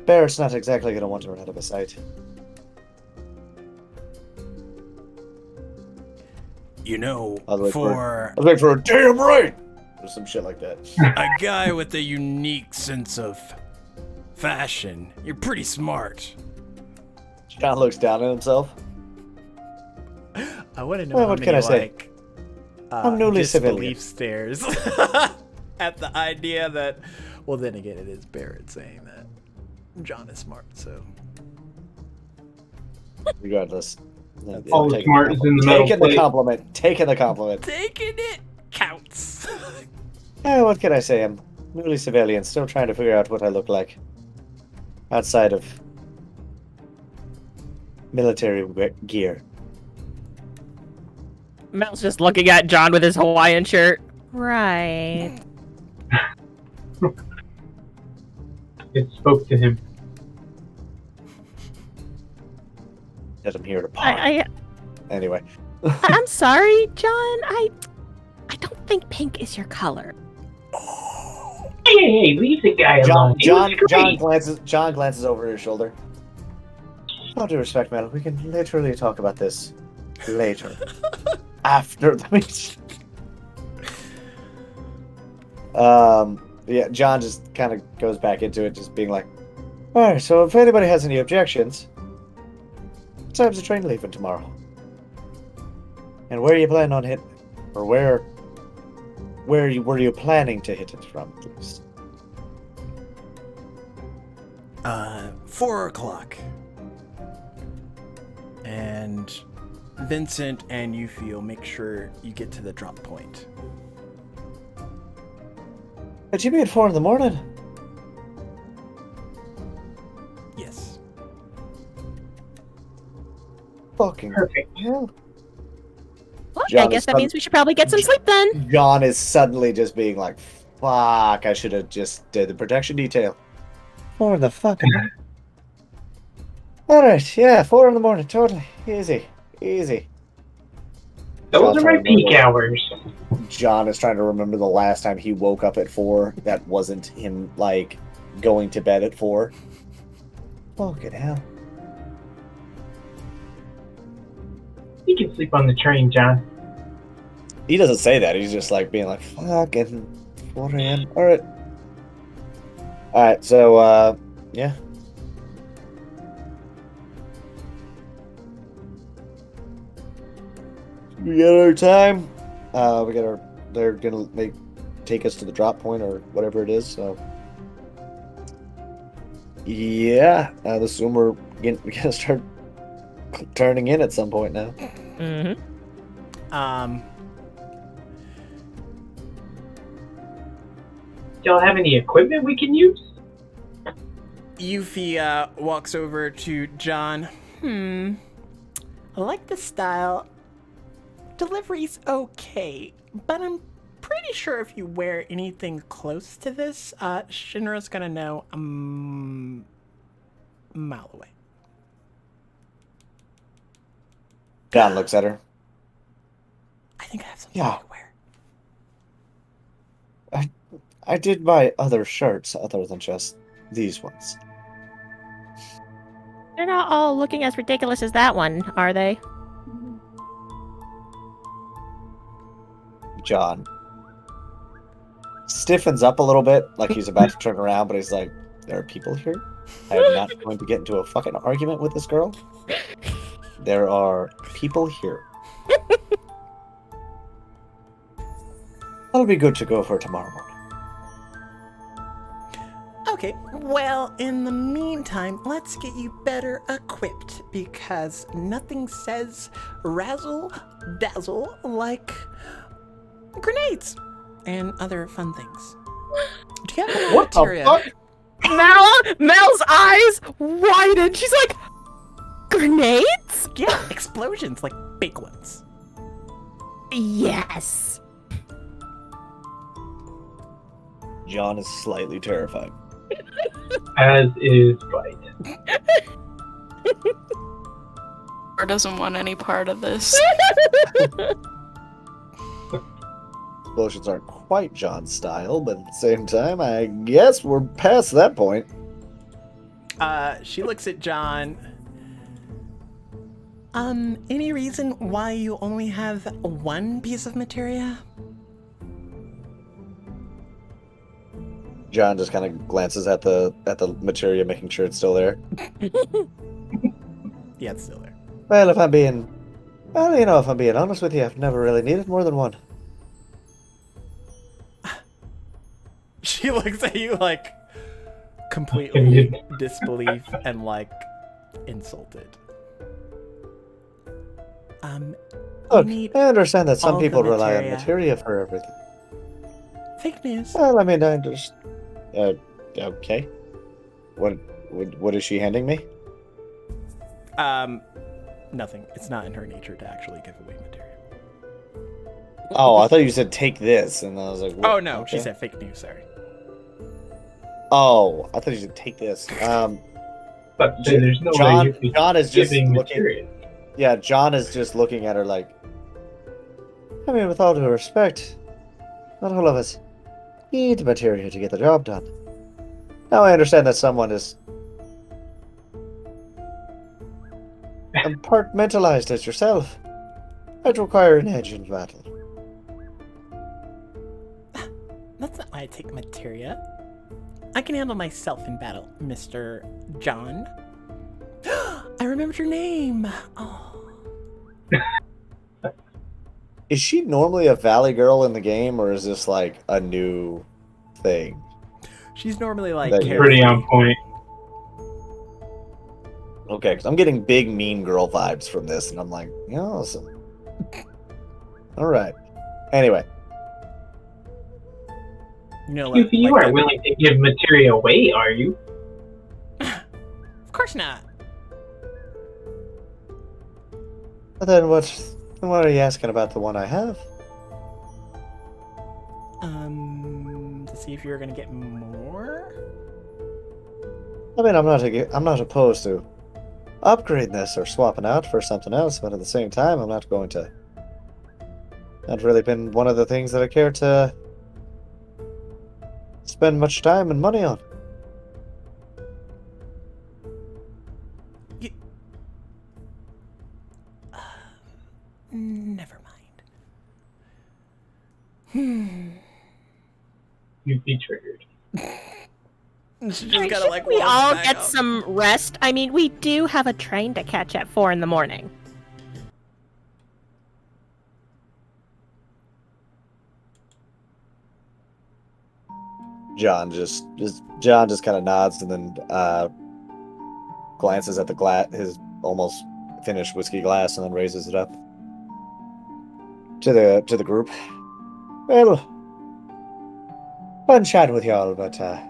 [SPEAKER 3] Barrett's not exactly going to want her out of his sight.
[SPEAKER 1] You know,
[SPEAKER 3] I was
[SPEAKER 1] for
[SPEAKER 3] waiting for a damn right! Or some shit like that.
[SPEAKER 1] a guy with a unique sense of fashion, you're pretty smart.
[SPEAKER 3] John looks down at himself.
[SPEAKER 1] I want to know
[SPEAKER 3] Well,
[SPEAKER 1] how
[SPEAKER 3] what
[SPEAKER 1] many,
[SPEAKER 3] can I say? I'm newly civilian.
[SPEAKER 1] disbelief stares at the idea that, well, then again, it is Barrett saying that John is smart, so.
[SPEAKER 3] Regardless.
[SPEAKER 4] All the smart is in the metal
[SPEAKER 3] Taking the
[SPEAKER 4] plate.
[SPEAKER 3] compliment. Taking the compliment.
[SPEAKER 1] Taking it counts.
[SPEAKER 3] What can I say? I'm newly civilian, still trying to figure out what I look like. Outside of military gear.
[SPEAKER 2] Mel's just looking at John with his Hawaiian shirt.
[SPEAKER 7] Right.
[SPEAKER 4] It spoke to him.
[SPEAKER 3] That I'm here to party. Anyway.
[SPEAKER 7] I'm sorry, John. I don't think pink is your color.
[SPEAKER 6] Hey, leave the guy alone.
[SPEAKER 3] John glances over his shoulder. All due respect, Mel, we can literally talk about this later. After the meeting. Yeah, John just kind of goes back into it, just being like, alright, so if anybody has any objections, what time's the train leaving tomorrow? And where are you planning on hitting? Or were you planning to hit it from, please?
[SPEAKER 1] 4 o'clock. And Vincent and you feel, make sure you get to the drop point.
[SPEAKER 3] But you mean 4 in the morning?
[SPEAKER 1] Yes.
[SPEAKER 3] Fucking
[SPEAKER 6] Perfect.
[SPEAKER 3] hell.
[SPEAKER 7] Well,
[SPEAKER 3] John
[SPEAKER 7] I guess
[SPEAKER 3] is
[SPEAKER 7] that means we should probably get some sleep then.
[SPEAKER 3] John is suddenly just being like, fuck, I should have just did the protection detail. 4 in the fucking morning. Alright, yeah, 4 in the morning, totally. Easy.
[SPEAKER 6] Those
[SPEAKER 3] John's
[SPEAKER 6] are my
[SPEAKER 3] trying to
[SPEAKER 6] peak
[SPEAKER 3] remember-
[SPEAKER 6] hours.
[SPEAKER 3] John is trying to remember the last time he woke up at 4 that wasn't him, like, going to bed at 4. Fucking hell.
[SPEAKER 6] You can sleep on the train, John.
[SPEAKER 3] He doesn't say that, he's just like being like, fucking 4 a.m. Alright. Alright, so, yeah. We got our time. They're gonna take us to the drop point or whatever it is, so. Yeah, I assume we're gonna start turning in at some point now.
[SPEAKER 2] Mm-hmm.
[SPEAKER 6] Y'all have any equipment we can use?
[SPEAKER 1] Yuffie walks over to John. I like the style. Delivery's okay, but I'm pretty sure if you wear anything close to this, Shinra's gonna know a mile away.
[SPEAKER 3] John looks at her.
[SPEAKER 1] I think I have something
[SPEAKER 3] Yeah.
[SPEAKER 1] to wear.
[SPEAKER 3] I did buy other shirts other than just these ones.
[SPEAKER 7] They're not all looking as ridiculous as that one, are they?
[SPEAKER 3] John stiffens up a little bit, like he's about to turn around, but he's like, there are people here. I am not going to get into a fucking argument with this girl. There are people here. That'll be good to go for tomorrow morning.
[SPEAKER 1] Okay, well, in the meantime, let's get you better equipped, because nothing says razzle dazzle like grenades and other fun things. Do you have any
[SPEAKER 3] What the
[SPEAKER 1] materia?
[SPEAKER 3] fuck?
[SPEAKER 2] Mel's eyes widen. She's like,
[SPEAKER 7] Grenades?
[SPEAKER 1] Yeah, explosions, like big ones.
[SPEAKER 7] Yes.
[SPEAKER 3] John is slightly terrified.
[SPEAKER 6] As is Bite.
[SPEAKER 5] Or doesn't want any part of this.
[SPEAKER 3] Explosions aren't quite John's style, but at the same time, I guess we're past that point.
[SPEAKER 1] She looks at John. Any reason why you only have one piece of materia?
[SPEAKER 3] John just kind of glances at the materia, making sure it's still there.
[SPEAKER 1] Yeah, it's still there.
[SPEAKER 3] Well, if I'm being honest with you, I've never really needed more than one.
[SPEAKER 1] She looks at you like completely disbelief and like insulted.
[SPEAKER 3] Look,
[SPEAKER 1] need
[SPEAKER 3] I understand that some
[SPEAKER 1] all the
[SPEAKER 3] people rely on
[SPEAKER 1] materia.
[SPEAKER 3] materia for everything.
[SPEAKER 1] Fake news.
[SPEAKER 3] Well, I mean, I understand. Okay. What is she handing me?
[SPEAKER 1] Nothing. It's not in her nature to actually give away material.
[SPEAKER 3] Oh, I thought you said take this, and I was like, what?
[SPEAKER 1] Oh no, she
[SPEAKER 3] Okay.
[SPEAKER 1] said fake news. Sorry.
[SPEAKER 3] Oh, I thought you said take this.
[SPEAKER 4] But there's no way you could
[SPEAKER 3] John is just
[SPEAKER 4] giving
[SPEAKER 3] looking.
[SPEAKER 4] material.
[SPEAKER 3] Yeah, John is just looking at her like. I mean, with all due respect, not all of us need materia to get the job done. Now I understand that someone is compartmentalized as yourself. I'd require an edge in battle.
[SPEAKER 1] That's not why I take materia. I can handle myself in battle, Mr. John. I remembered your name. Oh.
[SPEAKER 3] Is she normally a valley girl in the game, or is this like a new thing?
[SPEAKER 1] She's normally like
[SPEAKER 3] That you're
[SPEAKER 4] Pretty
[SPEAKER 1] carefree.
[SPEAKER 4] on point.
[SPEAKER 3] Okay, because I'm getting big mean girl vibes from this, and I'm like, yeah, awesome. All right. Anyway,
[SPEAKER 1] You know, like,
[SPEAKER 4] You
[SPEAKER 1] like
[SPEAKER 4] are
[SPEAKER 1] that-
[SPEAKER 4] willing to give material away, are you?
[SPEAKER 1] Of course not.
[SPEAKER 3] but then what are you asking about the one I have?
[SPEAKER 1] To see if you're gonna get more.
[SPEAKER 3] I mean, I'm not opposed to upgrading this or swapping out for something else, but at the same time, I'm not going to. Not really been one of the things that I care to spend much time and money on.
[SPEAKER 1] Never mind.
[SPEAKER 4] You'd be triggered.
[SPEAKER 1] She just
[SPEAKER 2] Alright,
[SPEAKER 1] gotta
[SPEAKER 2] shouldn't
[SPEAKER 1] like
[SPEAKER 2] we
[SPEAKER 1] walk
[SPEAKER 2] all
[SPEAKER 1] back
[SPEAKER 2] get
[SPEAKER 1] up.
[SPEAKER 2] some rest? I mean, we do have a train to catch at 4 in the morning.
[SPEAKER 3] John just kind of nods and then glances at his almost finished whiskey glass, and then raises it up to the group. Well, fun chatting with y'all, but I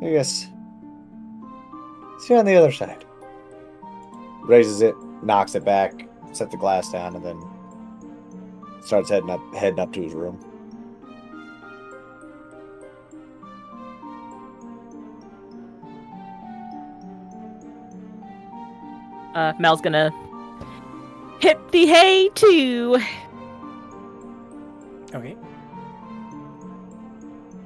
[SPEAKER 3] guess see you on the other side. Raises it, knocks it back, sets the glass down, and then starts heading up to his room.
[SPEAKER 2] Mel's gonna hit the hay too.
[SPEAKER 1] Okay.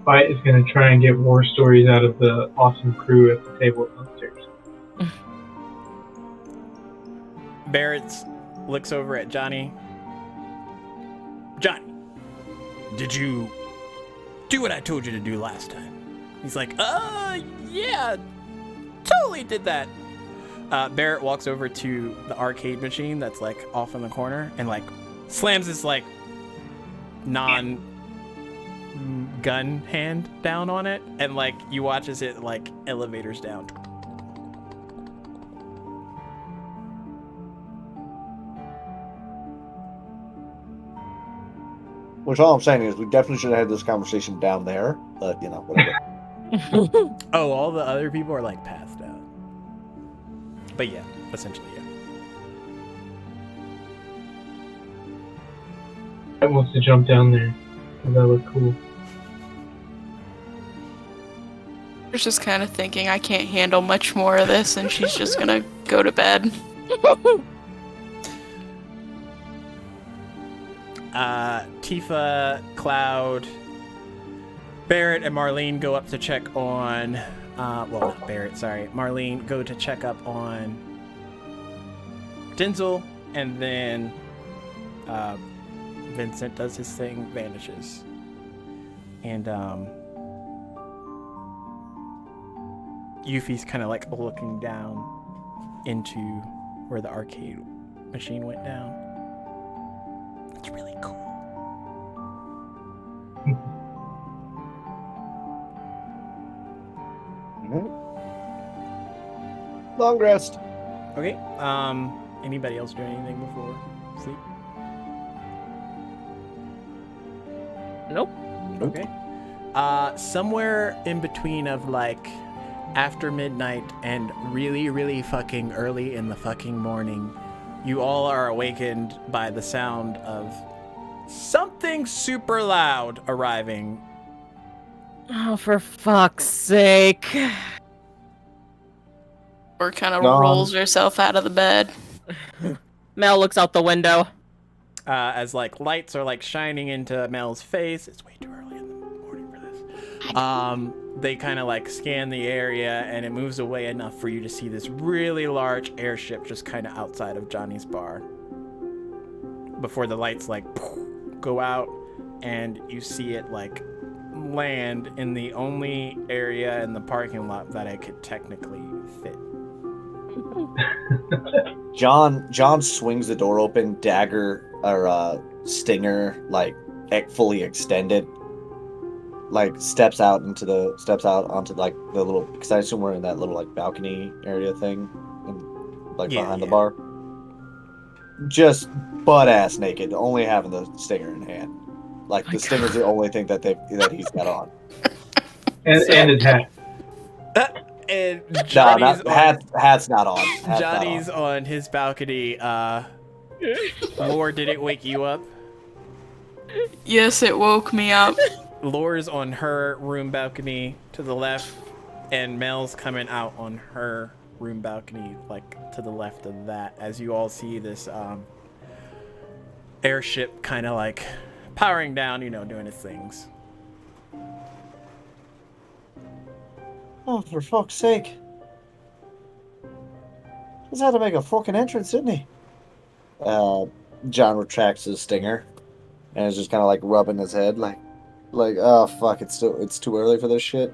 [SPEAKER 4] Fight is going to try and get war stories out of the awesome crew at the table downstairs.
[SPEAKER 1] Barrett looks over at Johnny. Johnny, did you do what I told you to do last time? He's like, yeah, totally did that. Barrett walks over to the arcade machine that's like off in the corner and like slams his like non-gun hand down on it, and like you watch as it like elevators down.
[SPEAKER 3] Which all I'm saying is we definitely should have had this conversation down there, but whatever.
[SPEAKER 1] Oh, all the other people are like passed out. But yeah, essentially, yeah.
[SPEAKER 4] I wants to jump down there. Does that look cool?
[SPEAKER 5] She's just kind of thinking, I can't handle much more of this, and she's just gonna go to bed.
[SPEAKER 1] Tifa, Cloud, Barrett, and Marlene go up to check on. Well, not Barrett, sorry. Marlene go to check up on Denzel, and then Vincent does his thing, vanishes. And Yuffie's kind of like looking down into where the arcade machine went down. It's really cool.
[SPEAKER 3] Long rest.
[SPEAKER 1] Okay. Anybody else do anything before sleep?
[SPEAKER 2] Nope.
[SPEAKER 1] Okay. Somewhere in between of like after midnight and really, really fucking early in the fucking morning, you all are awakened by the sound of something super loud arriving.
[SPEAKER 2] Oh, for fuck's sake.
[SPEAKER 5] Or kind of
[SPEAKER 3] Gone.
[SPEAKER 5] rolls herself out of the bed.
[SPEAKER 2] Mel looks out the window.
[SPEAKER 1] As like lights are like shining into Mel's face. It's way too early in the morning for this. They kind of like scan the area and it moves away enough for you to see this really large airship just kind of outside of Johnny's bar. Before the lights like go out and you see it like land in the only area in the parking lot that it could technically fit.
[SPEAKER 3] John swings the door open, dagger or stinger like fully extended. Like steps out onto like the little, because I assume we're in that little like balcony area thing, and, like behind the bar. Just butt ass naked, only having the stinger in hand. Like the stinger's the only thing that he's got on.
[SPEAKER 4] And his hat.
[SPEAKER 1] And Johnny's
[SPEAKER 3] hat's not on.
[SPEAKER 1] Johnny's on his balcony. Lore, did it wake you up?
[SPEAKER 5] Yes, it woke me up.
[SPEAKER 1] Lore's on her room balcony to the left, and Mel's coming out on her room balcony, like to the left of that, as you all see this airship kind of like powering down, doing its things.
[SPEAKER 3] Oh, for fuck's sake. He's had to make a fucking entrance, didn't he? John retracts his stinger and is just kind of like rubbing his head like, oh fuck, it's too early for this shit.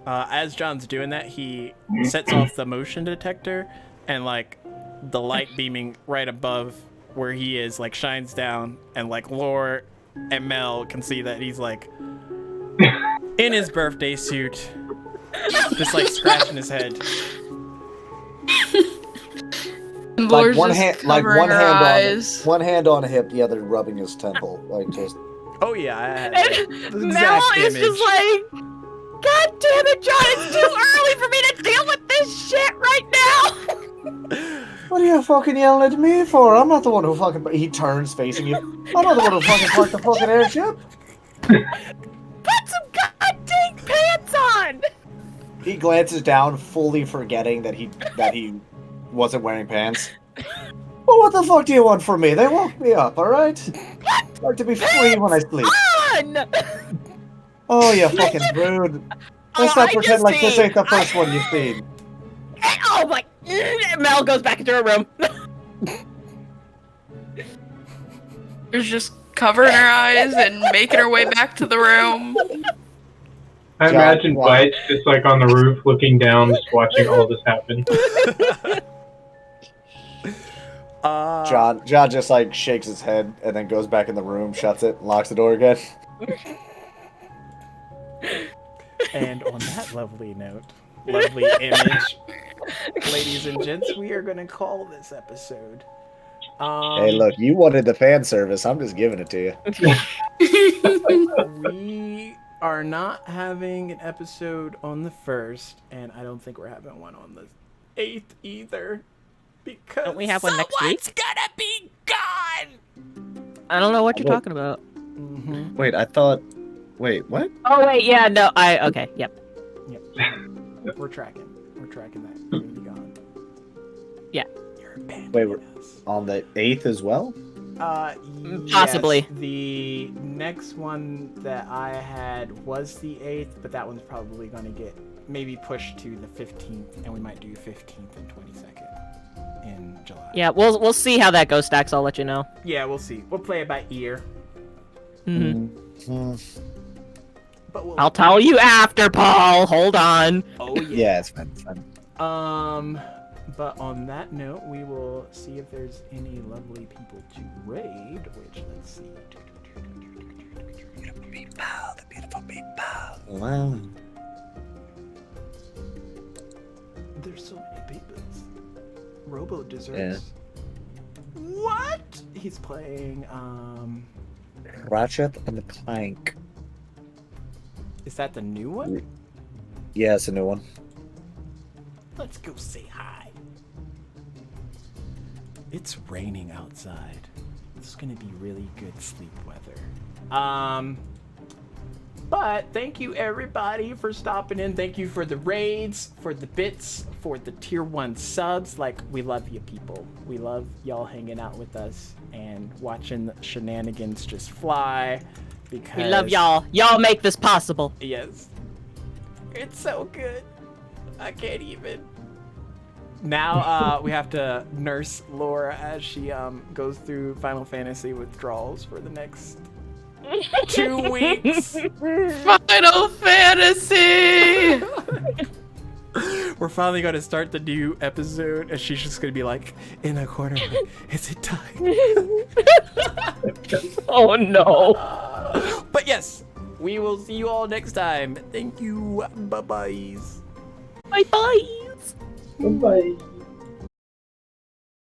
[SPEAKER 1] As John's doing that, he sets off the motion detector, and like the light beaming right above where he is like shines down, and like Lore and Mel can see that he's like in his birthday suit, just like scratching his head.
[SPEAKER 5] Like one hand,
[SPEAKER 3] one hand on hip, the other rubbing his temple, like just.
[SPEAKER 1] Oh yeah, I had the
[SPEAKER 2] Mel
[SPEAKER 1] exact
[SPEAKER 2] is
[SPEAKER 1] image.
[SPEAKER 2] just like, God damn it, John! It's too early for me to deal with this shit right now.
[SPEAKER 3] What are you fucking yelling at me for? I'm not the one who fucking. He turns facing you. I'm not the one who fucking parked the fucking airship.
[SPEAKER 2] Put some goddamn pants on.
[SPEAKER 3] He glances down, fully forgetting that he wasn't wearing pants. Well, what the fuck do you want from me? They woke me up, alright? I like to be free when I sleep.
[SPEAKER 2] On!
[SPEAKER 3] Oh, you fucking rude. Let's not pretend like this ain't the first one you've seen.
[SPEAKER 2] Oh my... Mel goes back into her room.
[SPEAKER 5] She's just covering her eyes and making her way back to the room.
[SPEAKER 4] I imagine Bite just like on the roof looking down, just watching all this happen.
[SPEAKER 3] John just like shakes his head and then goes back in the room, shuts it, and locks the door again.
[SPEAKER 1] And on that lovely note, lovely image, ladies and gents, we are going to call this episode.
[SPEAKER 3] Hey, look, you wanted the fan service. I'm just giving it to you.
[SPEAKER 1] We are not having an episode on the 1st, and I don't think we're having one on the 8th either. Because
[SPEAKER 2] don't we have one next week?
[SPEAKER 1] Someone's gonna be gone!
[SPEAKER 2] I don't know what you're talking about.
[SPEAKER 1] Mm-hmm.
[SPEAKER 3] Wait, I thought... Wait, what?
[SPEAKER 2] Oh, wait, yeah, no, okay, yep.
[SPEAKER 1] We're tracking that. You're gonna be gone.
[SPEAKER 2] Yeah.
[SPEAKER 1] You're abandoning
[SPEAKER 3] Wait,
[SPEAKER 1] us.
[SPEAKER 3] on the 8th as well?
[SPEAKER 2] Possibly.
[SPEAKER 1] Yes, the next one that I had was the 8th, but that one's probably gonna get maybe pushed to the 15th, and we might do 15th and 22nd in July.
[SPEAKER 2] Yeah, we'll see how that goes, Stacks. I'll let you know.
[SPEAKER 1] Yeah, we'll see. We'll play it by ear.
[SPEAKER 2] Mm-hmm.
[SPEAKER 1] But
[SPEAKER 2] I'll tell you after, Paul. Hold on.
[SPEAKER 1] Oh yeah.
[SPEAKER 3] Yeah, it's fine.
[SPEAKER 1] But on that note, we will see if there's any lovely people to raid. Which let's see.
[SPEAKER 3] Beautiful people, the beautiful people. Wow.
[SPEAKER 1] there's so many papers. Robo desserts. What? He's playing,
[SPEAKER 3] Ratchet and the Clank.
[SPEAKER 1] Is that the new one?
[SPEAKER 3] Yeah, it's a new one.
[SPEAKER 1] Let's go say hi. It's raining outside. It's gonna be really good sleep weather. But thank you everybody for stopping in. Thank you for the raids, for the bits, for the tier 1 subs. Like, we love you people. We love y'all hanging out with us and watching the shenanigans just fly. Because
[SPEAKER 2] We love y'all. Y'all make this possible.
[SPEAKER 1] yes. It's so good. I can't even. Now we have to nurse Laura as she goes through Final Fantasy withdrawals for the next 2 weeks.
[SPEAKER 5] Final Fantasy!
[SPEAKER 1] We're finally going to start the new episode, and she's just going to be like in a corner, like, is it time?
[SPEAKER 2] Oh no.
[SPEAKER 1] But yes, we will see you all next time. Thank you. Bye-bye.
[SPEAKER 2] Bye bye.
[SPEAKER 6] Bye.